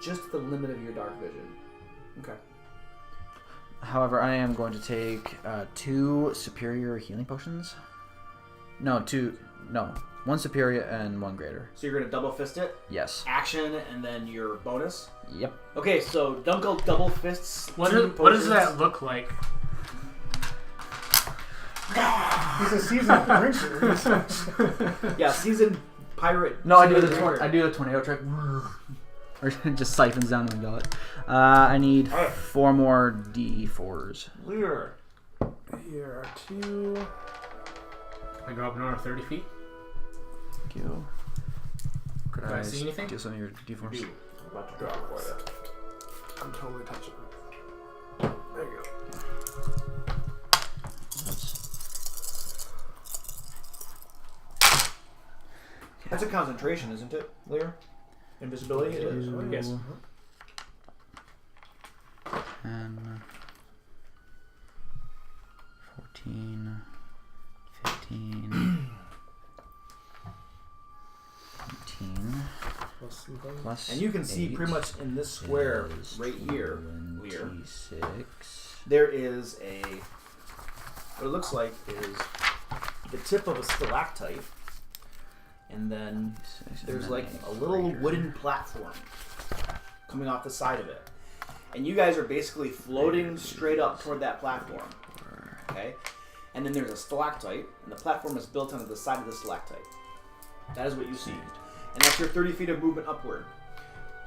just the limit of your dark vision. Okay. However, I am going to take 2 superior healing potions. No, 1 superior and 1 greater. So you're gonna double fist it, Yes. action, and then your bonus. Yep. Okay, so Dunkel double fists. What 2 does potions. that look like? He's a seasoned drinker. Yeah, seasoned pirate. No, I do seasoned drinker. the tornado trick. Or it just siphons down the gullet. I need 4 more D4s. Lear. Here are 2. I go up another 30 feet. Thank you. Could Do I see anything? Do some of your D4s? You. I'm about to drop it for you. I'm totally touching it. There you go. That's a concentration, isn't it, Lear? Invisibility? It is. Yes. 10, 14, 15, 18, Plus something. plus And you can see 8 pretty much in this square is right here, Lear, 26. there is a, what it looks like is the tip of a stalactite, and then there's like a little wooden platform coming off the side of it. And you guys are basically floating straight up toward that platform. Okay? And then there's a stalactite, and the platform is built onto the side of the stalactite. That is what you see. And that's your 30 feet of movement upward.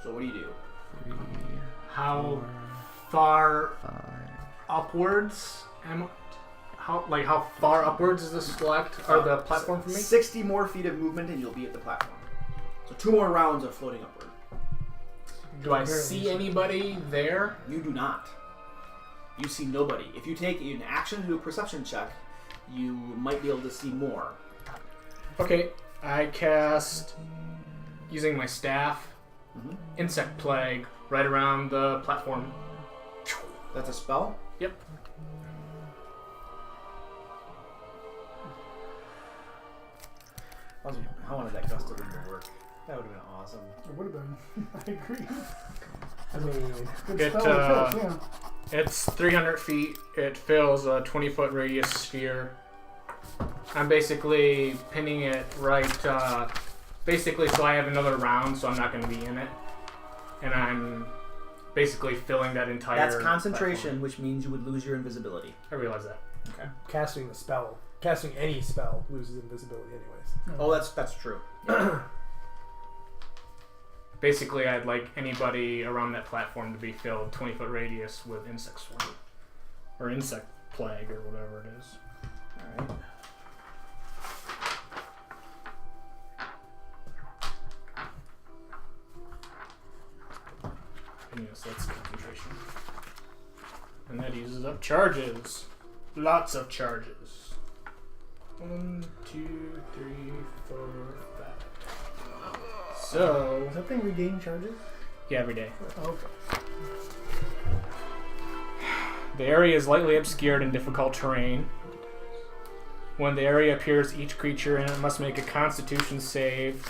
So what do you do? 3, How far 5. upwards am how far upwards is the select or the platform for me? 60 more feet of movement and you'll be at the platform. So 2 more rounds of floating upward. Do I see anybody there? You do not. You see nobody. If you take an action to do a perception check, you might be able to see more. Okay, I cast using my staff, Mhm. insect plague, right around the platform. That's a spell? Yep. I wanted that gust of wind to work. That would have been awesome. It would have been. I agree. I mean, Good It, spell to catch, yeah. It's 300 feet. It fills a 20-foot radius sphere. I'm basically pinning it right, basically so I have another round, so I'm not going to be in it. And I'm basically filling that entire... That's concentration, platform. which means you would lose your invisibility. I realize that. Okay. casting the spell, casting any spell loses invisibility anyways. Oh, that's true. Basically, I'd like anybody around that platform to be filled 20-foot radius with insect swarm. Or insect plague, or whatever it is. Alright. And yes, that's concentration. And that uses up charges. Lots of charges. 1, 2, 3, 4, 5. So, Does that thing regain charges? yeah, every day. Oh, okay. The area is lightly obscured in difficult terrain. When the area appears, each creature in it must make a Constitution save.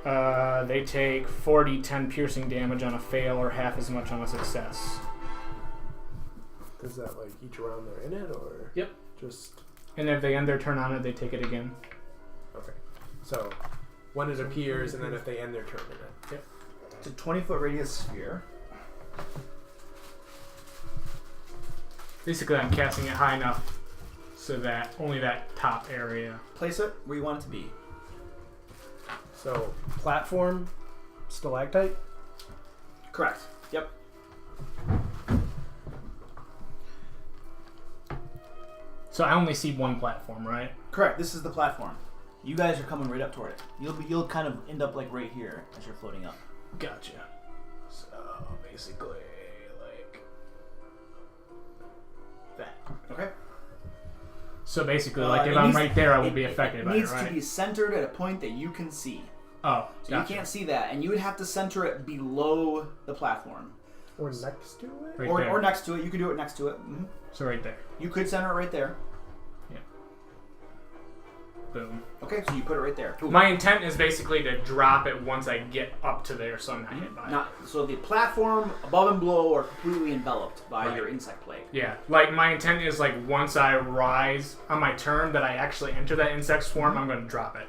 They take 4d10 piercing damage on a fail, or half as much on a success. Is that like each round they're in it, or Yep. just And if they end their turn on it, they take it again. okay? So when it appears, and then if they end their turn in it. It's a 20-foot radius sphere. Basically, I'm casting it high enough so that only that top area. Place it where you want it to be. So platform, stalactite. Correct. Yep. So I only see one platform, right? Correct. This is the platform. You guys are coming right up toward it. You'll kind of end up like right here as you're floating up. Gotcha. So basically, like that. Okay. So basically, like if it I'm needs- right there, I won't be affected It by it, needs right? to be centered at a point that you can see. Oh, So gotcha. you can't see that, and you would have to center it below the platform, Or next to it? Right or, there. or next to it. You could do it next to it. Mhm. So right there. You could center it right there. Boom. Okay, so you put it right there. Boom. My intent is basically to drop it once I get up to there, so I'm not hit by it. Not so the platform above and below are completely enveloped by Right. your insect plague. Yeah, like my intent is like once I rise on my turn that I actually enter that insect swarm, I'm going to drop it.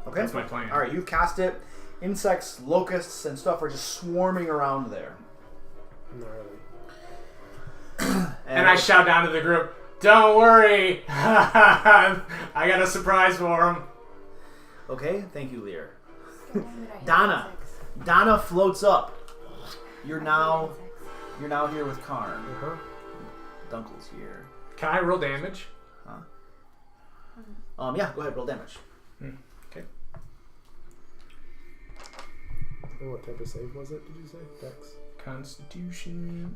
Okay, That's my plan. All right, you've cast it. Insects, locusts, and stuff are just swarming around there. Gnarly. And I shout down to the group, "Don't worry, I got a surprise for him." Okay, thank you, Lear. God damn it, I hate Donna. insects. Donna floats up. You're I now hate you're now here with Karn. Uh-huh. Dunkel's here. Can I roll damage? Yeah, go ahead, roll damage. Okay. And what type of save was it? Did you say Dex? Constitution.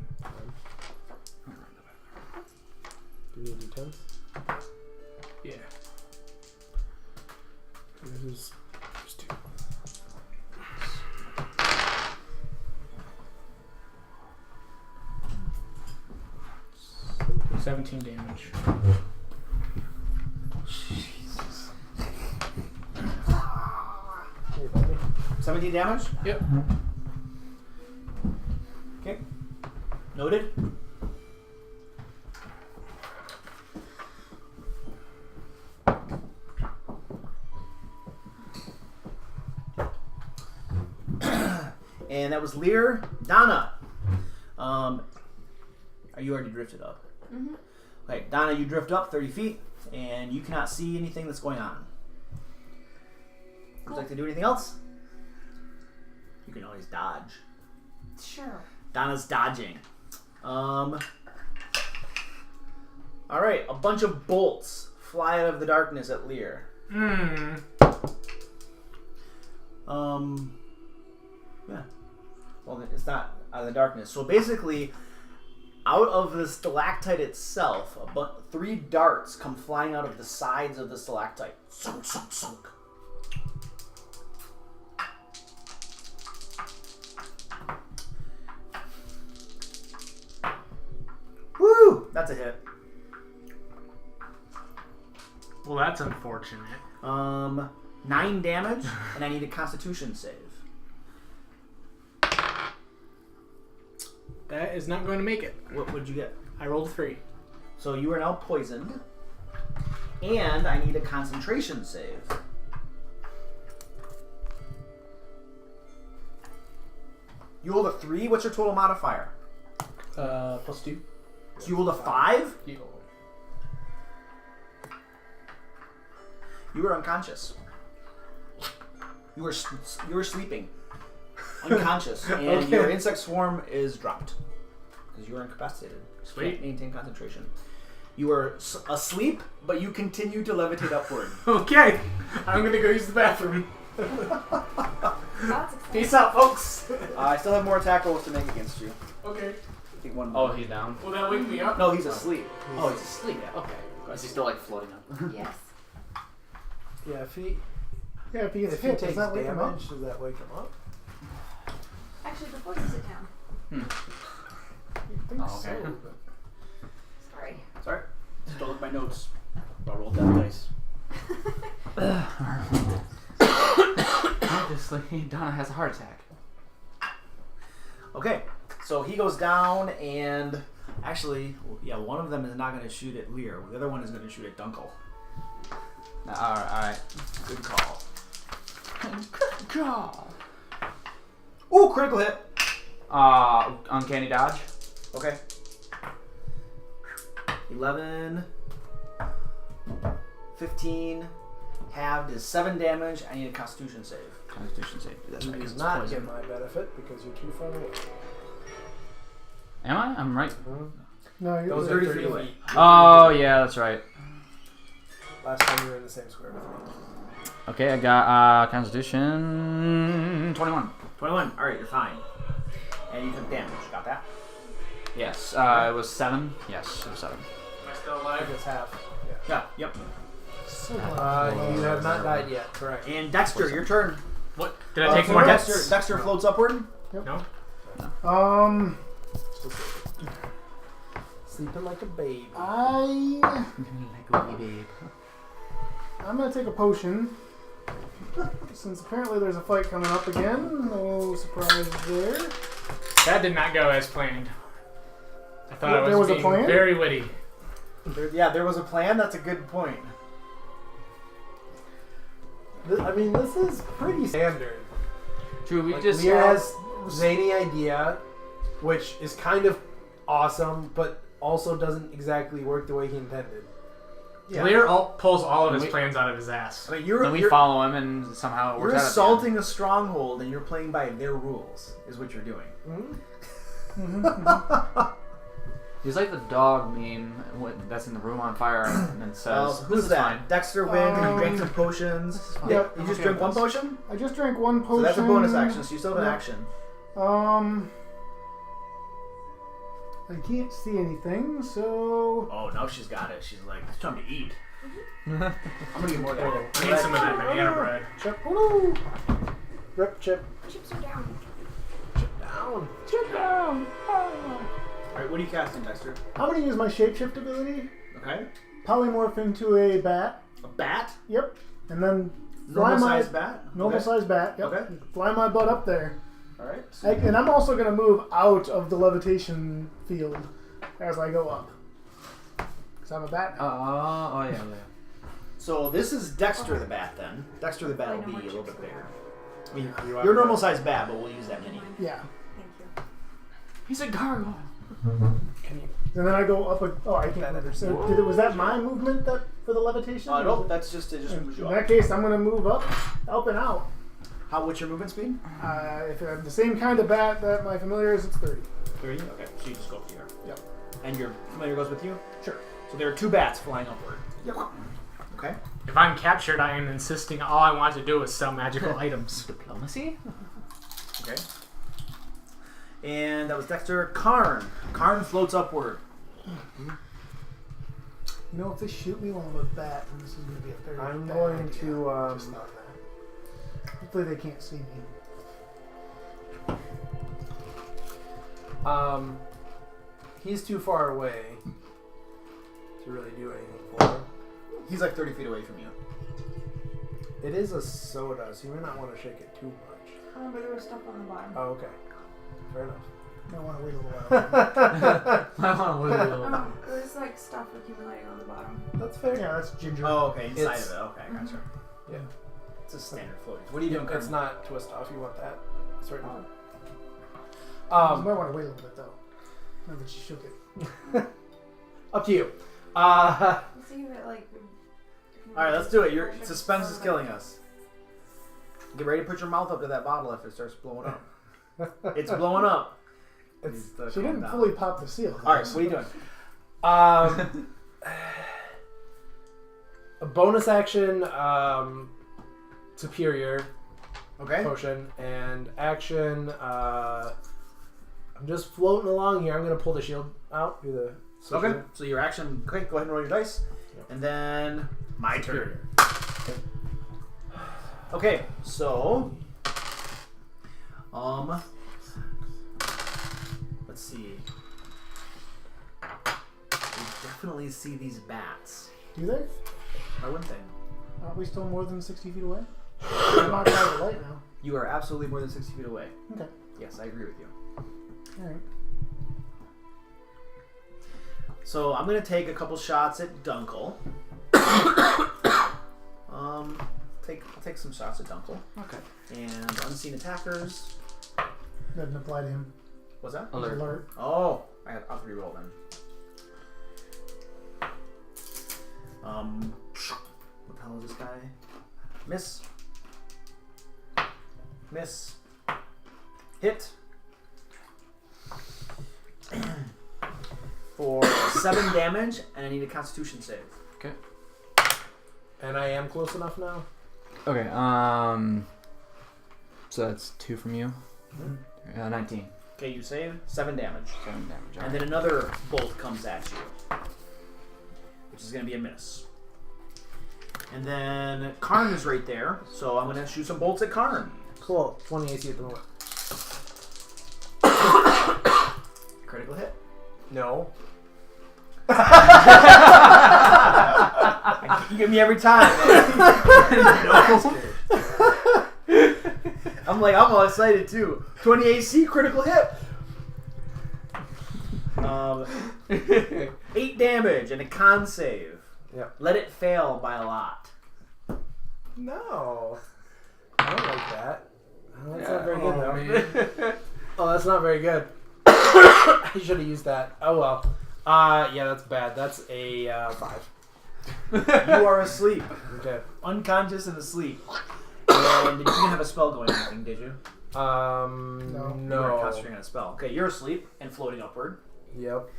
Do you need d10s? Yeah. There's two. 17 damage. Hey, buddy. 17 damage? Yep. Okay. Noted. And that was Lear. Donna. Are you already drifted up? Mm-hmm. Okay, Donna, you drift up 30 feet, and you cannot see anything that's going on. Would you like to do anything else? You can always dodge. Sure. Donna's dodging. Alright, a bunch of bolts fly out of the darkness at Lear. Yeah. Well, it's not out of the darkness. So basically, out of the stalactite itself, 3 darts come flying out of the sides of the stalactite. Sunk, sunk, sunk. That's a hit. Well, that's unfortunate. 9 damage, and I need a Constitution save. That is not going to make it. What would you get? I rolled 3. So you are now poisoned, and I need a concentration save. You rolled a 3. What's your total modifier? +2. So you rolled a 5. You were unconscious. You were sleeping, unconscious, and Okay. your insect swarm is dropped because you were incapacitated. You Sweet. can't maintain concentration. You were asleep, but you continue to levitate upward. Okay. I'm going to go use the bathroom. That's exciting. Peace out, folks. I still have more attack rolls to make against you. Okay. I think one Oh, more. he's down. Will that wake me up? No, he's asleep. Oh, he's asleep. Okay. Is he still like floating up? Yes. Yeah, if he If he gets if he hit, does takes that wake him up? damage, does that wake him up? Actually, before you sit down. You'd think Oh, okay. so, but- Sorry. Sorry, just don't look at my notes. I rolled that dice. Obviously, Donna has a heart attack. Okay, so he goes down, and actually, yeah, one of them is not going to shoot at Lear. The other one is going to shoot at Dunkel. Alright. Good call. Good call. Ooh, critical hit. Uncanny dodge. Okay. 11, 15, halved is 7 damage. I need a Constitution save. Constitution save. That's You right. 'cause do it's not poison. get my benefit because you're too far away. Am I? I'm right. No, you're Those Thirty are 30 feet away. feet. Oh yeah, that's right. Last time you were in the same square with me. Okay, I got Constitution 21. 21. Alright, you're fine. And you took damage. Got that? Yes. It was 7. Yes, it was 7. Am I still I alive? guess half. Yeah, yep. so You have not died yet, correct? And Dexter, your turn. What? Did I take So more Dexter, hits? Dexter floats upward. No? Still sleeping like a babe. I'm gonna take a potion. Since apparently there's a fight coming up again. No surprise there. That did not go as planned. I thought There I was was a being plan? very witty. There was a plan. That's a good point. I mean, this is pretty standard. True, we Like, just Lear has zany idea, which is kind of awesome, but also doesn't exactly work the way he intended. Yeah. Lear pulls all of his We- plans out of his ass. I mean, and we follow him, and somehow it You're works out. assaulting a stronghold, and you're playing by their rules. Is what you're doing. He's like the dog meme that's in the room on fire, and then says, Who's "This is that? fine." Dexter wins. He drank some potions. fine. Yep. You just Okay drank with one this. potion, I just drank one potion. so that's a bonus action. So you still have an Yep. action. I can't see anything, so Oh, now she's got it. She's like, it's time to eat. I'm gonna get more of that. I need some of that banana bread. Chip, woo! Rip, chip, Chips are down. down. chip down. Ah. Alright, what are you casting, Dexter? I'm gonna use my shapeshift ability, Okay. polymorph into a bat. A bat? Yep, and then fly Normal my sized bat? normal Okay. size bat. Yep. Okay. Fly my butt up there. Alright. And I'm also going to move out of the levitation field as I go up. Because I'm a bat now. Oh yeah. So this is Dexter the bat then. Dexter the bat I will know be more a little chips bit are bigger. down. I mean, You you're a are normal right. sized bat, but we'll use that mini. Yeah. Thank you. He's a gargoyle. Can you? And then I go up. I can't move. So was that my movement that for the levitation? Nope, that's just, it just moves you In up. that case, I'm going to move up and out. What's your movement speed? If I'm the same kind of bat that my familiar is, it's 30. 30? Okay, so you just go up here. Yep. And your familiar goes with you? Sure. So there are 2 bats flying upward. Yep. Okay. If I'm captured, I am insisting all I want to do is sell magical items. Diplomacy. Okay. And that was Dexter. Karn. Karn floats upward. You know, if they shoot me while I'm a bat, then this is going to be a very I'm bad going idea. to, Just thought of that. Hopefully they can't see me. He's too far away, to really do anything for him. He's like 30 feet away from you. It is a soda, so you may not want to shake it too much. But there was stuff on the bottom. Oh, okay. Fair enough. I want to wait a little while. I want to live a little. There was like stuff accumulating on the bottom. That's fair. Yeah, that's ginger. Oh, okay, inside It's- of it. Okay, gotcha. Yeah. It's a standard floating. What are you doing, It's Carmen? not twist off. You want that. It's right now. You might want to wait a little bit though. Now that you shook it. Up to you. Let's see if it like. Alright, let's do it. Your suspense is killing us. Get ready to put your mouth up to that bottle if it starts blowing up. It's blowing up. It's She didn't fully pop the seal. Alright, so what are you doing? A bonus action, superior Okay. potion, and action. I'm just floating along here. I'm gonna pull the shield out. Do the switch Okay, here. so your action. Okay, go ahead and roll your dice. Yep. And then my turn. Okay, so let's see. We definitely see these bats. Do they? Why wouldn't they? Aren't we still more than 60 feet away? I'm not out of the light now. You are absolutely more than 60 feet away. Okay. Yes, I agree with you. Alright. So I'm gonna take a couple shots at Dunkel. I'll take some shots at Dunkel. Okay. And unseen attackers. Doesn't apply to him. What's that? He's Alert. alert. Oh, I'll have to reroll then. What the hell is this guy? Miss. Miss. Hit. For 7 damage, and I need a Constitution save. Okay. And I am close enough now. Okay. So that's 2 from you. 19. Okay, you save 7 damage. 7 damage. And then another bolt comes at you, which is going to be a miss. And then Karn is right there, so I'm going to shoot some bolts at Karn. Cool. 20 AC at the moment. Critical hit. No. You get me every time, man. I'm all excited too. 20 AC, critical hit. 8 damage and a con save. Yep. Let it fail by a lot. No. I don't like that. Oh, that's not very good, though. Man. Oh, that's not very good. I should have used that. Oh, well. Yeah, that's bad. That's a 5. You are asleep. Okay. Unconscious and asleep. And you didn't have a spell going or anything, did you? No. You weren't concentrating on a spell. Okay, you're asleep and floating upward. Yep.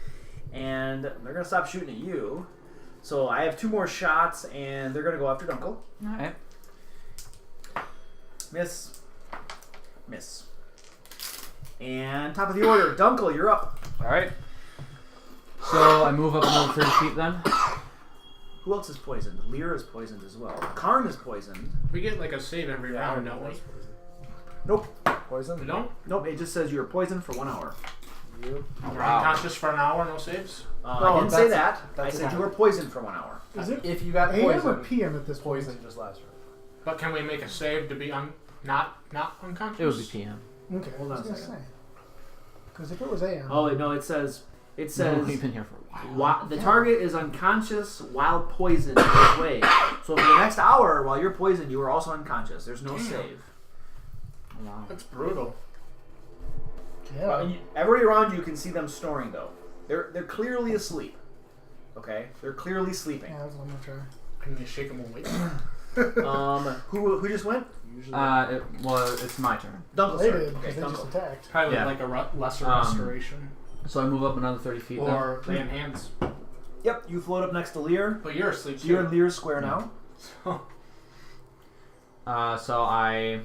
And they're going to stop shooting at you. So I have 2 more shots, and they're going to go after Dunkel. Alright. Miss. Miss. And top of the order, Dunkel, you're up. Alright. So I move up another 30 feet then. Who else is poisoned? Lear is poisoned as well. Karn is poisoned. We get like a save every round, don't we? Nope. Poison? We don't? Nope, it just says you're poisoned for 1 hour. You. Oh, You're wow. unconscious for an hour, no saves? I No, didn't say that's- that. I that's said an you were poisoned for 1 hour. Is it If you got AM or poison, PM at this point? poison just lasts forever. But can we make a save to be not unconscious? It would be PM. Okay. Hold on a I was gonna second. say. Because if it was AM. Oh, wait, no, it says No, we've been here for a while. the target is unconscious while poisoned this way. So for the next hour, while you're poisoned, you are also unconscious. There's no save. Wow. That's brutal. Yeah. Everybody around you can see them snoring, though. They're clearly asleep. Okay? They're clearly sleeping. Yeah, that's what I'm gonna try. Can you shake them awake? Who just went? Usually. It's my turn. Dunkel. They sorry. did, Okay, because they just Dunkel. attacked. Probably Yeah. like a lesser Um, restoration. So I move up another 30 feet Or lay in hands. Yep, you float up next to Lear. But you're asleep So you're in too. Lear's square now. then. So I...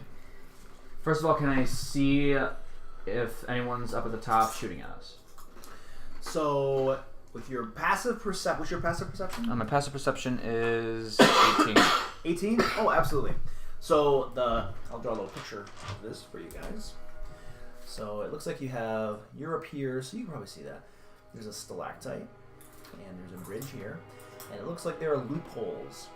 First of all, can I see if anyone's up at the top shooting at us? So with your passive perception, what's your passive perception? My passive perception is 18. 18? Oh, absolutely. So I'll draw a little picture of this for you guys. So it looks like you're up here, so you can probably see that. There's a stalactite. and there's a bridge here, and it looks like there are loopholes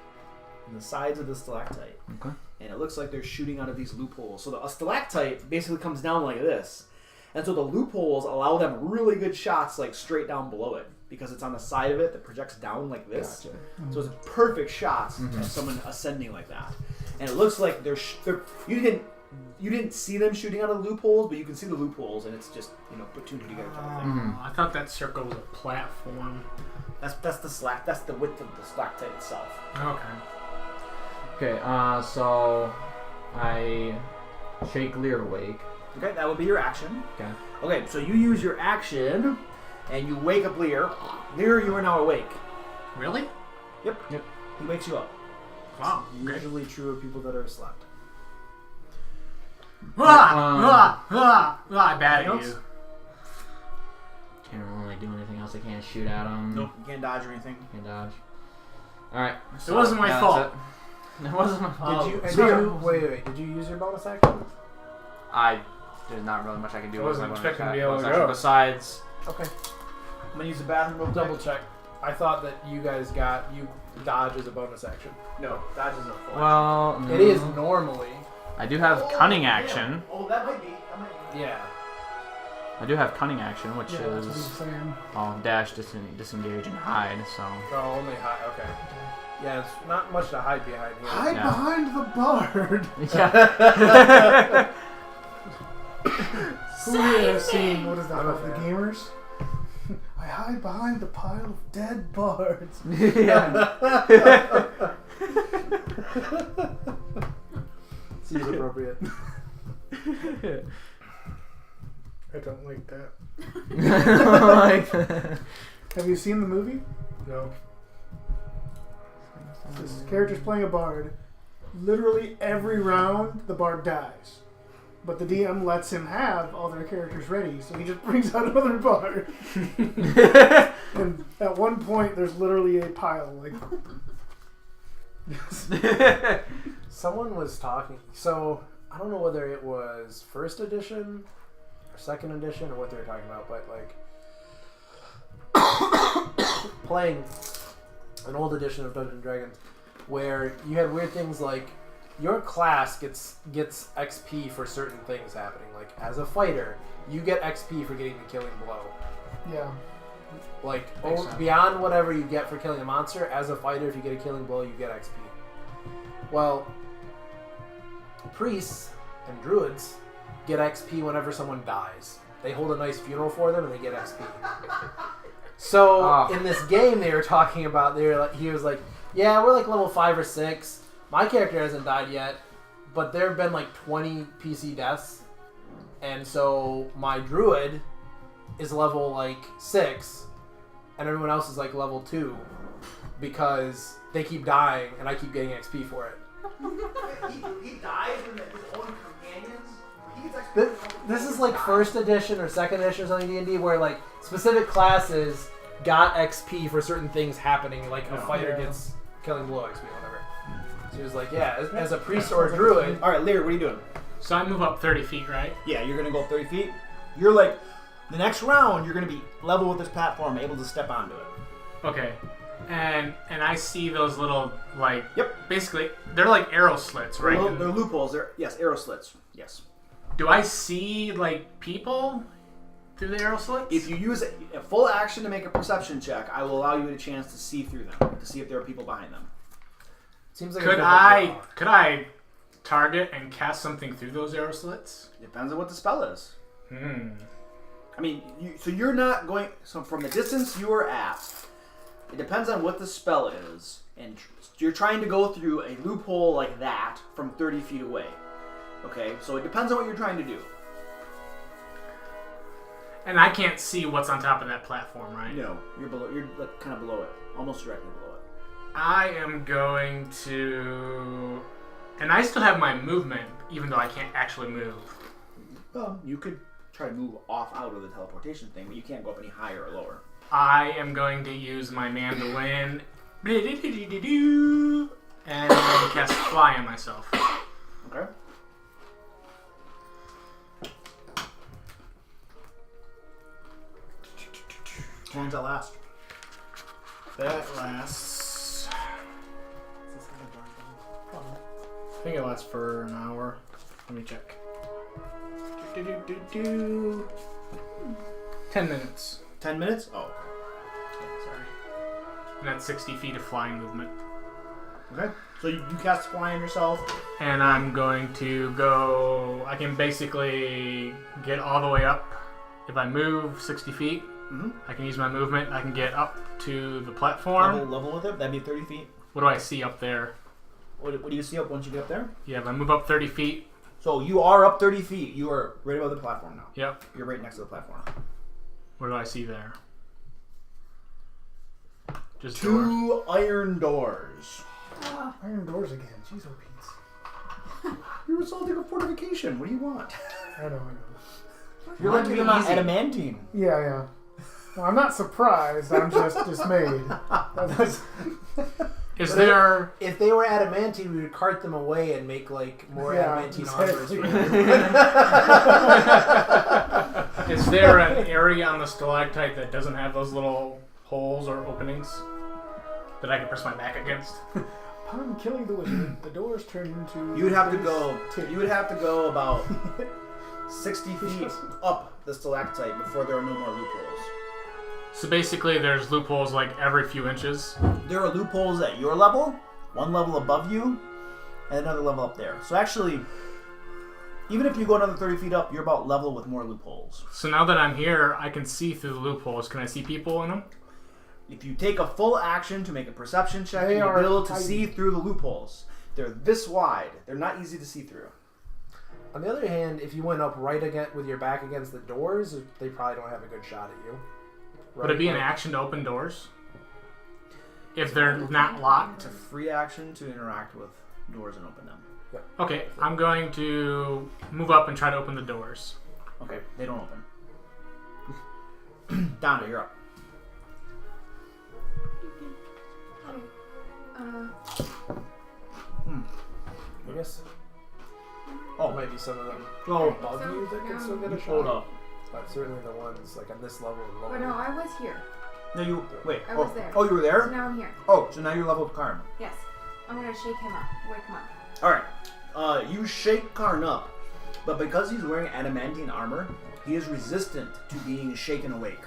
in the sides of the stalactite. Okay. And it looks like they're shooting out of these loopholes. So a stalactite basically comes down like this, and so the loopholes allow them really good shots like straight down below it because it's on the side of it that projects down like this. Gotcha. So it's perfect shots of someone ascending like that. And it looks like they're you didn't see them shooting out of the loopholes, but you can see the loopholes, and it's just put two and two together type of thing. I thought that circle was a platform. That's the width of the stalactite itself. Okay. Okay, so I shake Lear awake. Okay, that would be your action. Okay. Okay, so you use your action, and you wake up Lear. Lear, you are now awake. Really? Yep. He wakes you up. Wow. Okay. Usually true of people that are slept. I bat at Anything you. else? Can't really do anything else. I can't shoot at him. Nope. You can't dodge or anything. Can't dodge. Alright. It wasn't my fault. It wasn't my fault. Wait. Did you use your bonus action? There's not really much I can do. I wasn't with my expecting to bonus be able to action go. Besides, Okay. I'm gonna use the bathroom real quick. Double check. I thought that you guys you dodge as a bonus action. No, dodge is a full. well, It is normally. I do have cunning action. Oh, that might be. Yeah. I do have cunning action, which Yeah, that's what is he's saying. dash, disengage, and hide. So Oh, only hide. Okay. Yeah, it's not much to hide behind here. Hide Yeah. behind the bard. yeah. Who here has seen, what is that, I'm a of the fan. gamers? I hide behind the pile of dead bards. yeah. Seems appropriate. I don't like that. Like, Have you seen the movie? No. This character's playing a bard. Literally every round, the bard dies. But the DM lets him have all their characters ready, so he just brings out another bard. And at one point, there's literally a pile. Like, Someone was talking. So I don't know whether it was first edition or second edition or what they were talking about, but like playing an old edition of Dungeons and Dragons where you had weird things like your class gets XP for certain things happening. Like as a fighter, you get XP for getting the killing blow. yeah. Like Makes sense. beyond whatever you get for killing a monster, as a fighter, if you get a killing blow, you get XP. Well, priests and druids get XP whenever someone dies. They hold a nice funeral for them and they get XP. So Oh. in this game, they were talking about he was like, yeah, we're like level 5 or 6. My character hasn't died yet, but there have been like 20 PC deaths, and so my druid is level like 6, and everyone else is like level 2 because they keep dying and I keep getting XP for it. He dies when his own companions. He gets This is like first edition or second edition or something D&D where like specific classes got XP for certain things happening, like a fighter Yeah. gets killing blow XP, whatever. So he was like, yeah, as a priest or a druid. All right, Lear, what are you doing? So I move up 30 feet, right? Yeah, you're gonna go up 30 feet. You're like, the next round, you're gonna be level with this platform, able to step onto it. Okay. And I see those little, like, Yep. basically, they're like arrow slits, right? They're loopholes. They're arrow slits. Yes. Do I see, like, people through the arrow slits? If you use a full action to make a perception check, I will allow you a chance to see through them, to see if there are people behind them. Seems like Could I target and cast something through those arrow slits? Depends on what the spell is. Hmm. I mean, you're not going. So from the distance you are at, it depends on what the spell is, and you're trying to go through a loophole like that from 30 feet away. Okay, so it depends on what you're trying to do. And I can't see what's on top of that platform, right? No, you're below. You're like kind of below it, almost directly below it. I am going to... And I still have my movement, even though I can't actually move. You could try to move off out of the teleportation thing, but you can't go up any higher or lower. I am going to use my mandolin and cast fly on myself. Okay. How long does that last? That lasts. I think it lasts for an hour. Let me check. 10 minutes. 10 minutes? Oh, okay. Sorry. And that's 60 feet of flying movement. Okay. So you cast fly on yourself. And I'm going to go. I can basically get all the way up. If I move 60 feet, I can use my movement. I can get up to the platform. Level with it? That'd be 30 feet. What do I see up there? What do you see up once you get up there? Yeah, if I move up 30 feet. So you are up 30 feet. You are right above the platform now. Yep. You're right next to the platform. What do I see there? Just 2 iron doors. Iron doors again. Jeez, oh Pete. You're assaulting a fortification. What do you want? I know. You're lucky they're not adamantine. Yeah. No, I'm not surprised. I'm just dismayed. Is there? If they were adamantine, we would cart them away and make like more adamantine armors. Is there an area on the stalactite that doesn't have those little holes or openings that I can press my back against? Upon killing the wizard, the doors turn into. You would have to go. You would have to go about 60 feet up the stalactite before there are no more loopholes. So basically, there's loopholes like every few inches. There are loopholes at your level, one level above you, and another level up there. So actually, even if you go another 30 feet up, you're about level with more loopholes. So now that I'm here, I can see through the loopholes. Can I see people in them? If you take a full action to make a perception check, They you'll are be able to tiny. see through the loopholes. They're this wide. They're not easy to see through. On the other hand, if you went up right again with your back against the doors, they probably don't have a good shot at you. Would it be an action to open doors? If they're not locked? It's a free action to interact with doors and open them. Okay, I'm going to move up and try to open the doors. Okay, they don't open. Donna, you're up. I guess. Oh, There might be some of them oh, above you that can still get a hold shot. up. But certainly the ones like on this level and lower. But no, I was here. No, you wait. I was there. Oh, you were there. So now I'm here. Oh, so now you're level with Karn. Yes. I'm gonna shake him up. Wake him up. All right. You shake Karn up, but because he's wearing adamantine armor, he is resistant to being shaken awake.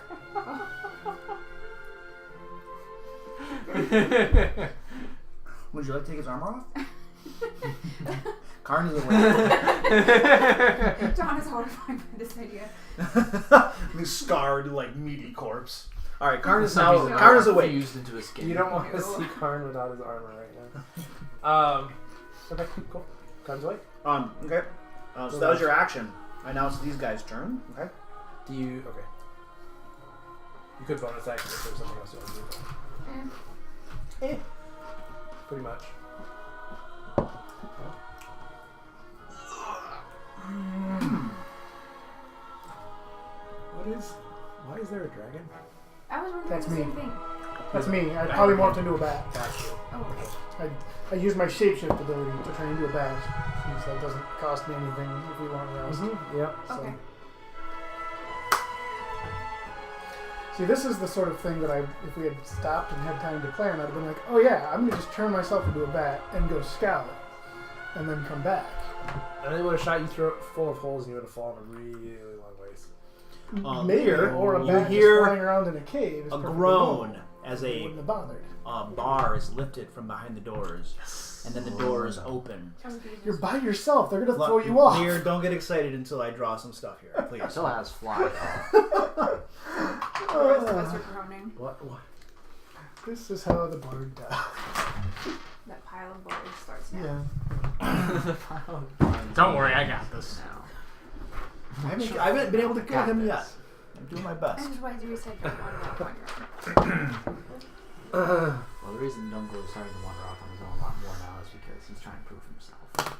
Would you like to take his armor off? Karn is awake. John is horrified by this idea. He's scarred, like meaty corpse. All right, Karn is now. Karn is awake. Fused into his skin. You don't want to see Karn without his armor right now. Okay, cool. Karn's away. Okay. So that was your action. And now it's these guys' turn. Okay. Do you? Okay. You could bonus action if there's something else you want to do. Pretty much. Why is there a dragon? I was wondering That's the me. same thing. That's me. I polymorphed into a bat. Got you. Oh, okay. I used my shapeshift ability to turn into a bat, since that doesn't cost me anything if we want roused. Yep. So. Okay. See, this is the sort of thing that if we had stopped and had time to plan, I'd have been like, oh yeah, I'm gonna just turn myself into a bat and go scout, and then come back. And they would have shot you through full of holes and you would have fallen a really long ways. Maybe, Later, or a you bat just hear flying around in a cave. Is a perfectly groan normal. as They a wouldn't have bothered. bar is lifted from behind the doors, and then the doors open. You're by yourself. They're gonna throw you off. Here, don't get excited until I draw some stuff here, please. It still has fly. The rest of us are groaning. What? This is how the bard dies. That pile of boards starts now. Yeah. Don't worry, I got this. I haven't been able to kill him yet. I'm doing my That best. is why you said don't wander off on your own. Well, the reason Dungo is starting to wander off on his own a lot more now is because he's trying to prove himself.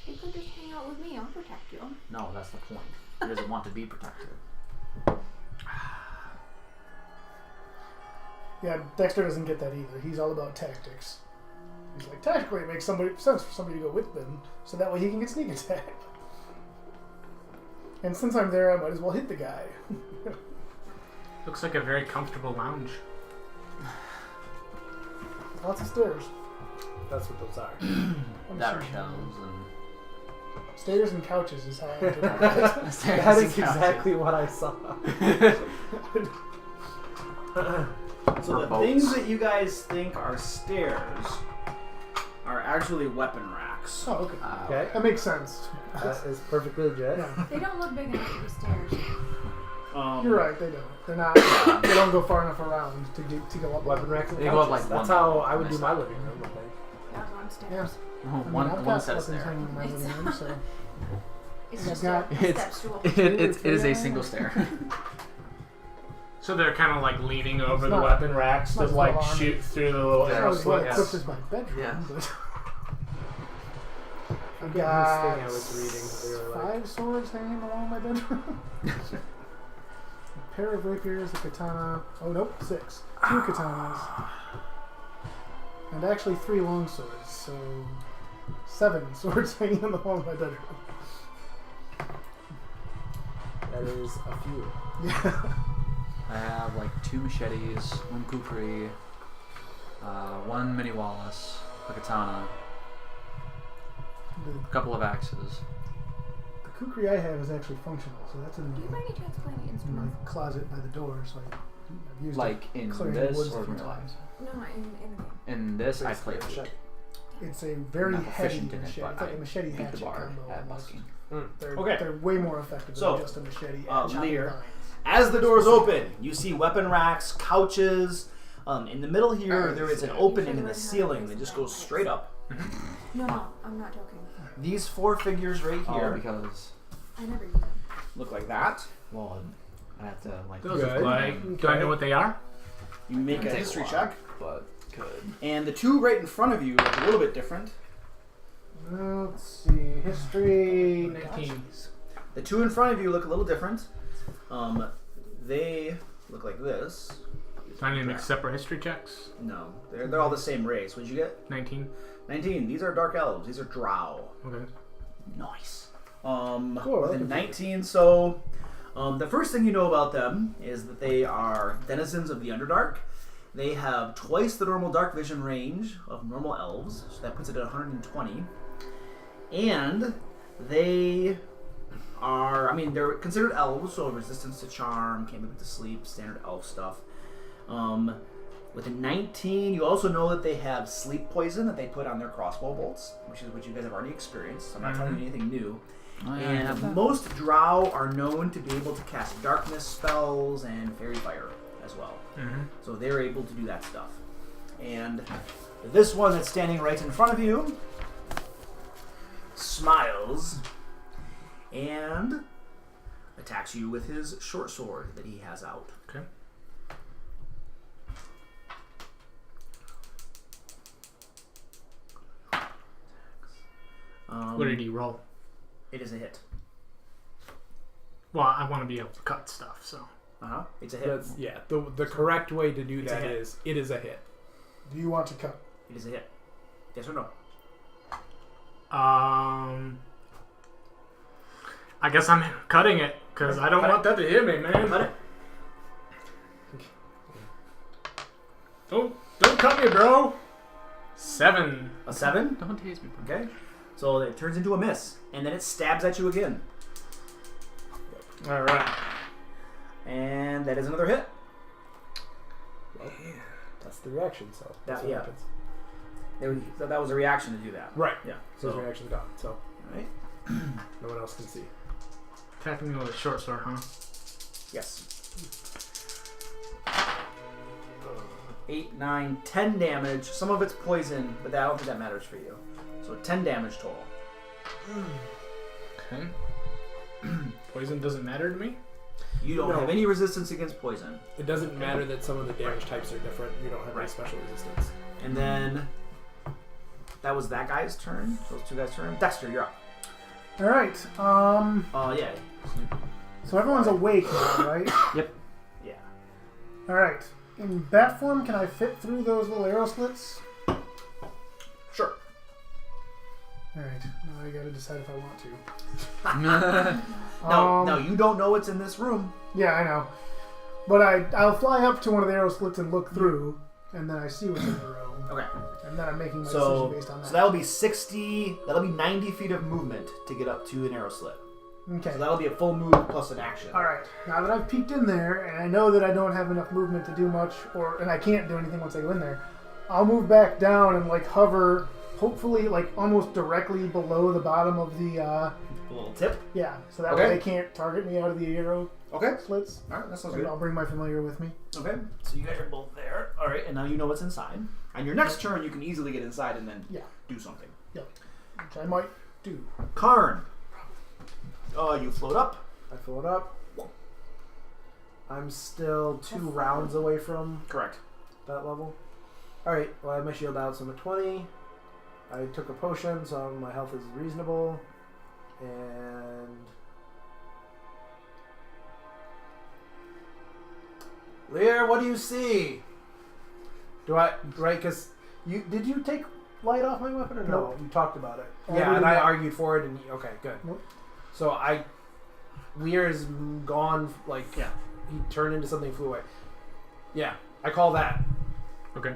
You could just hang out with me. I'll protect you. No, that's the point. He doesn't want to be protected. Yeah, Dexter doesn't get that either. He's all about tactics. He's like, tactically, it makes sense for somebody to go with them, so that way he can get sneak attack. And since I'm there, I might as well hit the guy. Looks like a very comfortable lounge. Lots of stairs. That's what those are. That are shelves and. Stairs and couches is how I interpret it. That is exactly what I saw. So the things that you guys think are stairs are actually weapon racks. Oh, okay. Okay. That makes sense. That is perfectly legit. Yeah. They don't look big enough to be stairs. You're right, they don't. They're not. They don't go far enough around to go up. Weapon racks and They go up couches. like That's one how level I would on do this my side. living room, I think. That was on stairs. Yeah. Oh, I mean, one I've one got set of weapons stairs. hanging in my living room, so It's I've just got- a It's step stool. it is a single stair. So they're kind of like leaning over It's the not- weapon racks to it's not like well armored. shoot through the little I arrow was well slits. equipped as my bedroom, Yeah. but I've This thing got I was reading, they were like, 5 swords hanging around my bedroom. A pair of rapiers, a katana. Oh nope, 6. 2 katanas. And actually 3 long swords, so 7 swords hanging on the wall of my bedroom. that is a few. Yeah. I have like 2 machetes, 1 kukri, 1 mini Wallace, a katana, The a couple of axes. kukri I have is actually functional, so that's in, Do you by any chance play any in my instrument? closet by the door, so I've used Like it in clearing this woods or a few in real life? times. No, in the game. In this, I Basically, played check. It's a very not heavy proficient in it, machete. but It's like I a machete beat the hatchet bar combo at almost. busking. They're, Okay. they're way more effective So, than just a machete. at chopping Lear, vines. as the doors open, you see weapon racks, couches. In the middle here, there is an opening in the ceiling that just goes straight up. No, I'm not joking. These 4 figures right Oh, here because I never use them. look like that. well, I have to like. Those Good. look like. Do I know what they are? You make a Take a history while. check. But could. And the 2 right in front of you look a little bit different. Let's see. History. 19. The 2 in front of you look a little different. They look like this. Do I need to make separate history checks? No, they're all the same race. What'd you get? 19. 19. These are dark elves. These are drow. Okay. Nice. Cool, With a that's 19. So, the first thing you know about them is that they are denizens of the Underdark. They have twice the normal dark vision range of normal elves, so that puts it at 120. And they are, I mean, they're considered elves, so resistance to charm, can't to sleep, standard elf stuff. With a 19, you also know that they have sleep poison that they put on their crossbow bolts, which is what you guys have already experienced. So I'm not telling you anything new. Oh, yeah, I have And that. most drow are known to be able to cast darkness spells and fairy fire as well. Mm-hmm. So they're able to do that stuff. And this one that's standing right in front of you smiles and attacks you with his short sword that he has out. Okay. What did he roll? It is a hit. Well, I want to be able to cut stuff, so. It's a hit. That's, yeah, the correct way to do It's a that hit. is it is a hit. Do you want to cut? It is a hit. Yes or no? I guess I'm cutting it because I don't want that to hit me, man. Cut it. Don't cut me, bro. 7. A 7. Don't tase me, bro. Okay. So it turns into a miss, and then it stabs at you again, All right. and that is another hit. That's the reaction, so that's That- what yeah. happens. So that was a reaction to do that. Right. Yeah. So his So, reaction's gone. So all right. no one else can see. Attacking me with a short sword, huh? Yes. 8, 9, 10 damage. Some of it's poison, but I don't think that matters for you. So 10 damage total. Okay. Poison doesn't matter to me? You don't No. have any resistance against poison. It doesn't matter that some of the damage types are different. You don't have any Right. special resistance. And then that was that guy's turn. Those 2 guys' turn. Dexter, you're up. All right. Yeah. So everyone's awake now, right? Yeah. All right. In bat form, can I fit through those little arrow slits? Sure. All right. Now I got to decide if I want to. No, you don't know what's in this room. Yeah, I know. But I'll fly up to one of the arrow slits and look through. and then I see what's in the room, Okay. and then I'm making my So, decision based on that. so that'll be 60. That'll be 90 feet of movement to get up to an arrow slit. Okay. So that'll be a full move plus an action. All right. Now that I've peeked in there, and I know that I don't have enough movement to do much, and I can't do anything once I go in there, I'll move back down and like hover, hopefully like almost directly below the bottom of the. A little tip. Yeah. So that Okay. way they can't target me out of the arrow Okay. slits. All right. That sounds And good. I'll bring my familiar with me. Okay. So you guys are both there. All right. And now you know what's inside. On your next turn, you can easily get inside and then Yeah. do something. Which I might do. Karn. You float up. I fill it up. I'm still 2 rounds away from Correct. that level. Alright, well I have my shield out, so I'm at 20. I took a potion, so my health is reasonable. And... Lear, what do you see? Right, because did you take light off my weapon or no? Nope. You talked about it. I Yeah, did and I not. argued for it, and okay, good. Nope. So Lear is gone, like, Yeah. he turned into something, flew away. Yeah, I call that. Okay.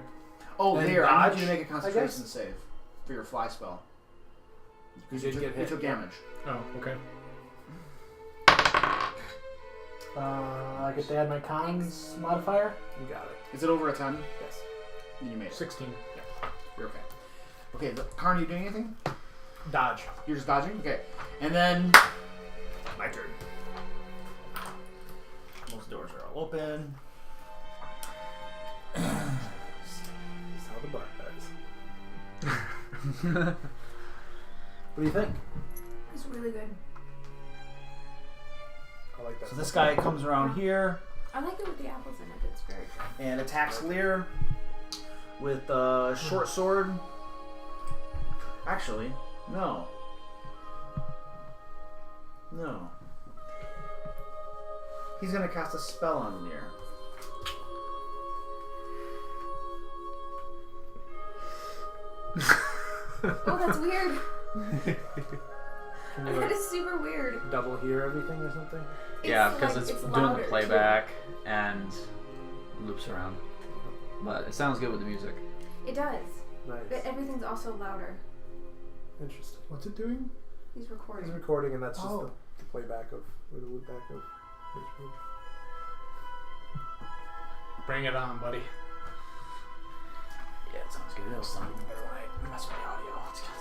Oh, And there. I need dodge, you to make a I concentration guess? save for your fly spell. You Because did get hit. You took damage. Oh, okay. I get to add my cons modifier. You got it. Is it over a 10? Yes. Then you made it. 16. You're okay. Okay, Karn, are you doing anything? Dodge. You're just dodging? Okay. And then... My turn. Most doors are all open. That's how the bar does. What do you think? It's really good. I like that. So this guy comes around here I like it with the apples in it. It's very good. and attacks Lear with a short sword. Actually, no. No. He's gonna cast a spell on Lear. Oh, that's weird. Can you That like, is super weird. double hear everything or something? Yeah, It's because like- it's it's doing louder, the too. playback and loops around. But it sounds good with the music. It does. Nice. But everything's also louder. Interesting. What's it doing? He's He's recording. recording, and that's just Oh. the playback of, or the loop back of his move. Bring it on, buddy. Yeah, it sounds good. It'll sound even better when I mess with the audio.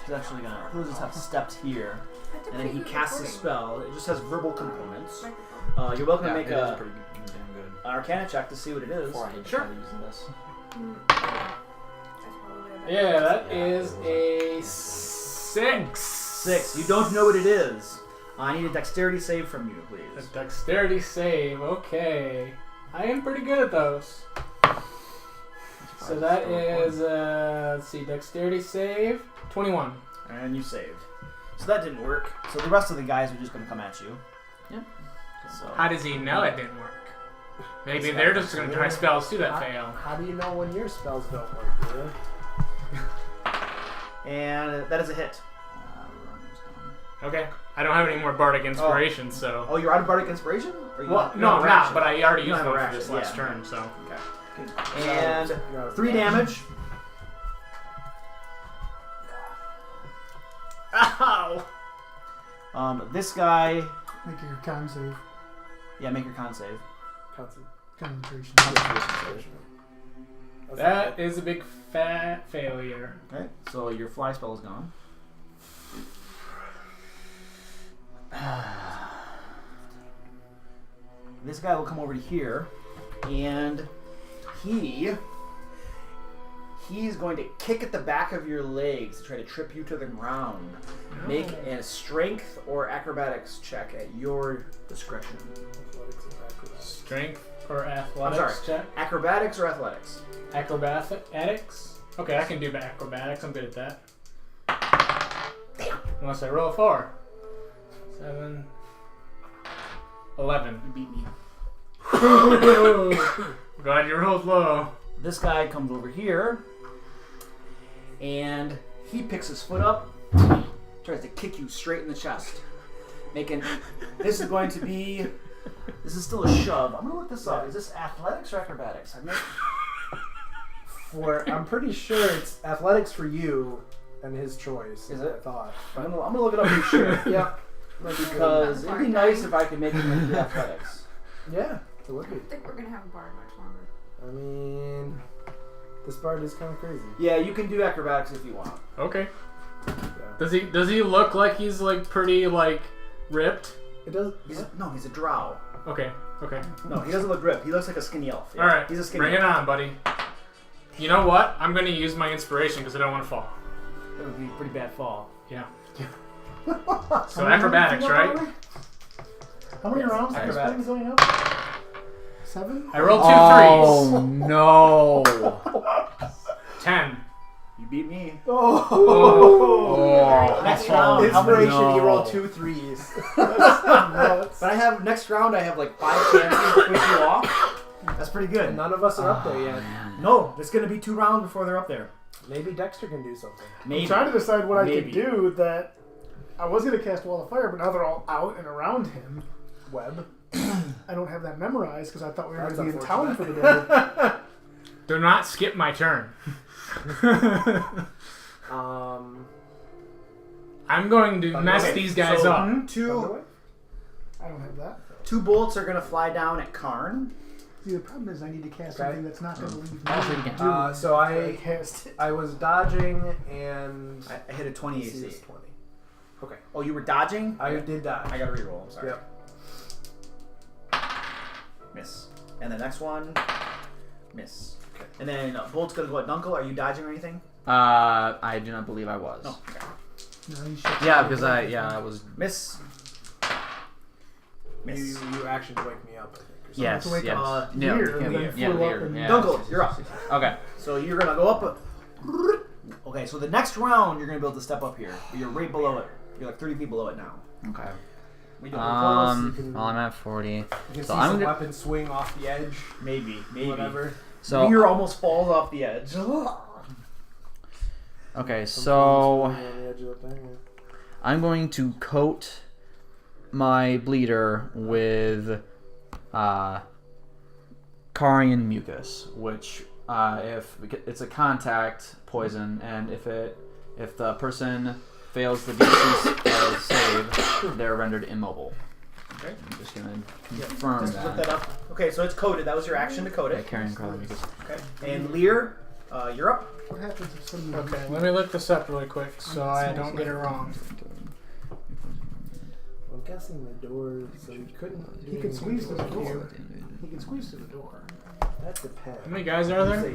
He's actually gonna. He'll just have stepped here, That's a and then pretty he good casts a recording. spell. It just has verbal components. Microphone. You're welcome Yeah, to make it is a pretty damn good. an Arcana check to see what it is. Before I try Sure. to use this. That's probably a better Yeah, that Yeah, is it was a like- 6. 6. You don't know what it is. I need a dexterity save from you, A please. dexterity save. Okay. I am pretty good at those. So that is, let's see, dexterity save. 21. And you saved. So that didn't work. So the rest of the guys are just going to come at you. Yep. So How does he know it didn't work? Maybe That's they're not just going to try spells too that fail. How do you know when your spells don't work, dude? and that is a hit. Okay. I don't have any more bardic inspiration, so. Oh, you're out of bardic inspiration? Or you Well, don't- you no, don't I'm have not, action? but I already You used don't one have for this action, last yeah. turn, so. Okay. And You're out of 3 damage. Ow! This guy. Make your con save. Yeah, make your con save. Concentration. That is a big fat failure. Okay, so your fly spell is gone. This guy will come over to here, and he's going to kick at the back of your legs to try to trip you to the ground. No. Make a strength or acrobatics check at your discretion. Strength or athletics check? Acrobatics or athletics? Acrobatics? Okay, I can do acrobatics. I'm good at that. Damn. Unless I roll a 4. 7. 11. You beat me. Glad you rolled low. This guy comes over here, and he picks his foot up, tries to kick you straight in the chest. This is going to be, this is still a shove. I'm going to look this up. Is this athletics or acrobatics? I meant I'm pretty sure it's athletics for you and his choice. Is I it? thought. I'm gonna look it up for sure. Yeah. Because it'd be nice if I could make him into athletics. Yeah, it would I be. don't think we're gonna have a bard much longer. I mean, this bard is kind of crazy. Yeah, you can do acrobatics if you want. Okay. Yeah. Does he look like he's like pretty like ripped? It does. He's a drow. Okay. Okay. No, he doesn't look ripped. He looks like a skinny elf. Yeah. All right. He's a skinny Bring elf. it on, buddy. You know what? I'm gonna use my inspiration because I don't want to fall. It would be a pretty bad fall. Yeah. So How many acrobatics, rounds right? do you have, How many rounds is this acrobatics. thing going up? 7? I rolled 2 Oh no! 3s. 10. You beat me. Oh, Next round. Inspiration, no. you roll 2 3s. But I have next round. I have like 5 chances to push you off. That's pretty good. And none of us are up there yet. No, it's gonna be 2 rounds before they're up there. Maybe Dexter can do something. Maybe. I'm trying to decide what I Maybe. could do that I was going to cast Wall of Fire, but now they're all out and around him. Web. I don't have that memorized because I thought we were That's going to be in town for unfortunate. the day. Do not skip my turn. I'm going to mess Okay, these guys so- up. 2 I don't have that. 2 bolts are gonna fly down at Karn. See, the problem is I need to cast Okay. something that's not going to leave me. So I cast it. I was dodging and I hit a 20 AC AC. is 20. Okay. Oh, you were dodging? I did dodge. I got to reroll. I'm sorry. Yep. Miss. And the next one, miss. Okay. And then bolt's gonna go at Dunkel. Are you dodging or anything? I do not believe I was. No. Okay. No, you should. Yeah, because I was. Miss. Miss. You action to wake me up, I think. or something. Yes, to wake yes. up Yeah, Lear, yeah, and then yeah, flew Lear, up and- yeah. Dunkel, you're up. Okay. So you're gonna go up. Okay, so the next round you're gonna be able to step up here. You're right below it. You're like 30 feet below it now. Okay. We don't close. You can, Well, I'm at 40. you can so see I'm some gonna- weapons swing off the edge. Maybe. Whatever. So Lear almost falls off the edge. okay, Some so things swing on the edge of the thing, yeah. I'm going to coat my bleeder with Carian mucus, which if it's a contact poison, and if the person fails the DC save, they're rendered immobile. Okay. I'm just gonna confirm Just look that. that up. Okay, so it's coded. That was your action to code Yeah, it. Carian mucus. Okay. And Lear, you're up. What happens if somebody? Okay, let me look this up really quick so I don't get it wrong. I'm guessing the door, so you couldn't. do He can anything squeeze to the it. door. He can squeeze through the door. That depends. How many guys are there? Say,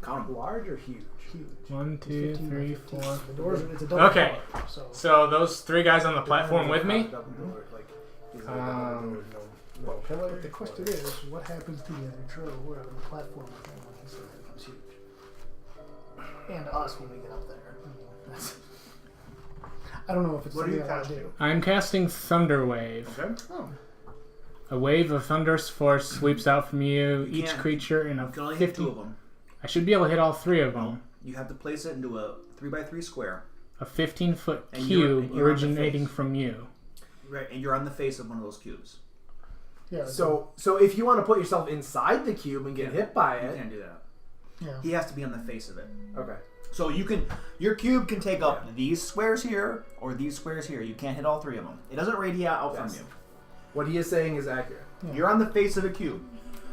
Count 'em. large or huge? Huge. 1, 2, 15 by 3, 15. 4. The doors. It's a double Okay. door, so. So those 3 guys on the platform with me? Double door, like, he's got a double door, no pillar. But the question is, what happens to the other Drow who are on the platform with him when he says it becomes huge? And us when we get up there. I mean, that's- I don't know if it's What are you something I want to casting? do. I'm casting Thunder Wave. Okay. Oh. A wave of thunderous force sweeps out from you. You Each can't- creature in a You can only hit 50. 2 of them. I should be able to hit all 3 of them. You have to place it into a 3x3 square. A 15-foot And you're- cube and you're on the originating face. from you. Right, and you're on the face of one of those cubes. Yeah. So if you want to put yourself inside the cube and get hit by You it, can't do that. Yeah. He has to be on the face of it. okay. So your cube can take up these squares here or these squares here. You can't hit all 3 of them. It doesn't radiate out Yes. from you. What he is saying is accurate. Yeah. You're on the face of a cube.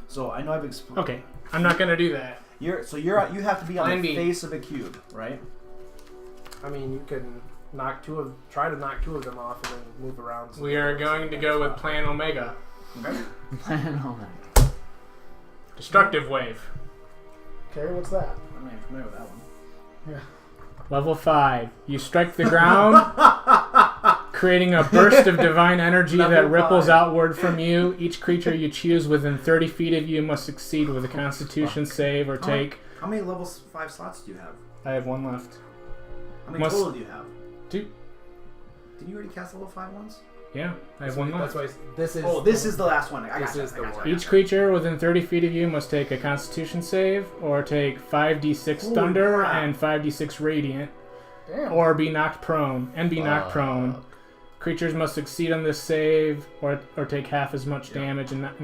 So I know I've explained. Okay, I'm not going to do that. You have to be on Plan the B. face of a cube, right? I mean, you can try to knock 2 of them off and then move around. We are going to go with Plan Omega. Okay. Destructive Wave. Okay, what's that? I'm not even familiar with that one. Yeah. Level 5. You strike the ground, creating a burst of divine energy that Level ripples 5. outward from you. Each creature you choose within 30 feet of you must succeed with a Constitution save or take. How many level 5 slots do you have? I have 1 left. How many Must- total do you have? 2. Did you already cast level 5 ones? Yeah, I have 1 That's left. why this is. Oh, this is the last one. I This gotcha. is the I gotcha, one. I Each gotcha. creature within 30 feet of you must take a Constitution save or take 5d6 Holy thunder crap. and 5d6 radiant Damn. or be knocked prone. Creatures must succeed on this save or take half as much damage and not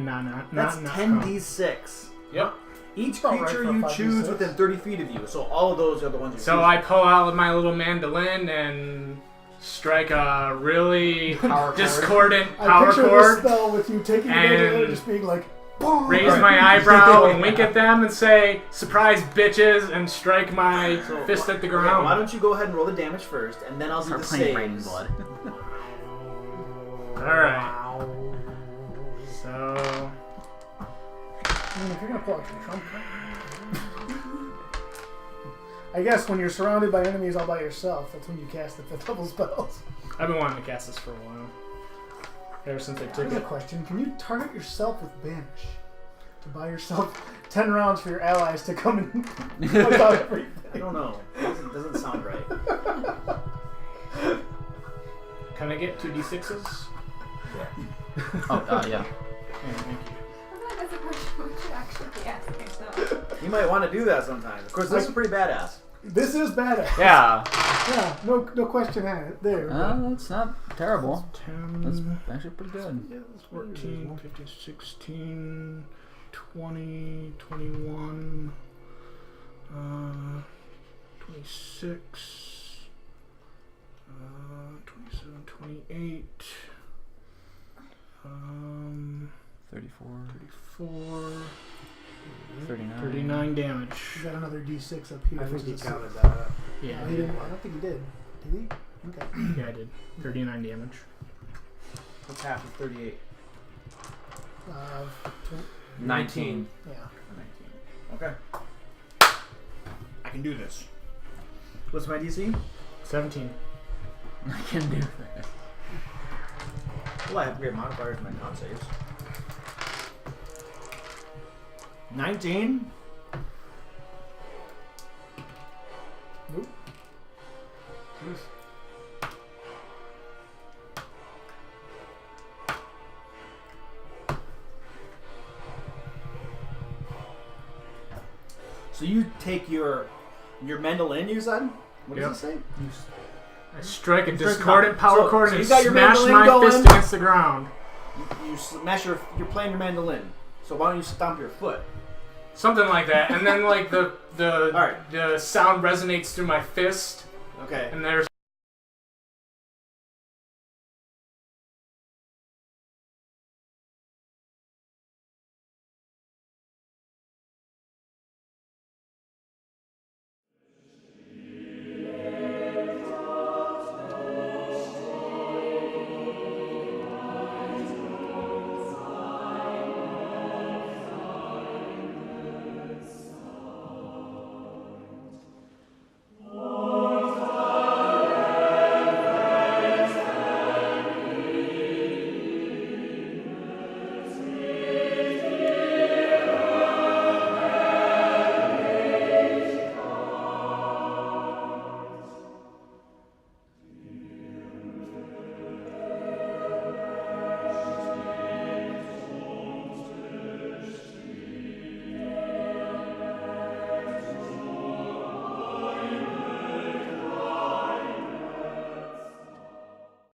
That's prone. 10d6. Yep. Each About right creature for a you 5d6. choose within 30 feet of you. So all of those are the ones you So choose. I pull out my little mandolin and strike a really Power discordant I power picture this chord, spell with you taking the mandolin and just being like, boom. raise Alright. my eyebrow and wink at them and say, "Surprise, bitches," and strike my So, fist at the okay, ground. why don't you go ahead and roll the damage first, and then I'll do Start the playing Rain saves. Blood. Alright. So... I mean, if you're gonna pull out your trump card. I guess when you're surrounded by enemies all by yourself, that's when you cast the fifth level spells. I've been wanting to cast this for a while. Ever since I took Here's a it. question: can you target yourself with banish to buy yourself 10 rounds for your allies to come and wipe out everything? I don't know. It doesn't sound right. Can I get 2 d6s? Oh, yeah. Yeah, thank you. I feel like that's a question we should actually be asking ourselves. You might want to do that sometime. Of course, this is pretty badass. This is badass. Yeah. Yeah, no question there. That's not terrible. 10, That's actually pretty good. 14, 15, 16, 20, 21, 26, 27, 28, 34, 34, 39. 39 damage. You got another D6 up here. I think for he this. counted that. Yeah, No, he didn't. I don't think he did. Did he? Okay. yeah, I did. 39 damage. What's half of 38? Tw- 19. yeah. 19. Okay. I can do this. What's my DC? 17. I can do that. Well, I have great modifiers in my con saves. 19. Nope. So you take your mandolin, you said? What does Yep. it say? I strike a Strike discordant the- power so- chord so and you got your smash mandolin my going? fist against the ground. You smash you're playing your mandolin. So why don't you stomp your foot? Something like that. And then like the Alright. the sound resonates through my fist Okay. and there's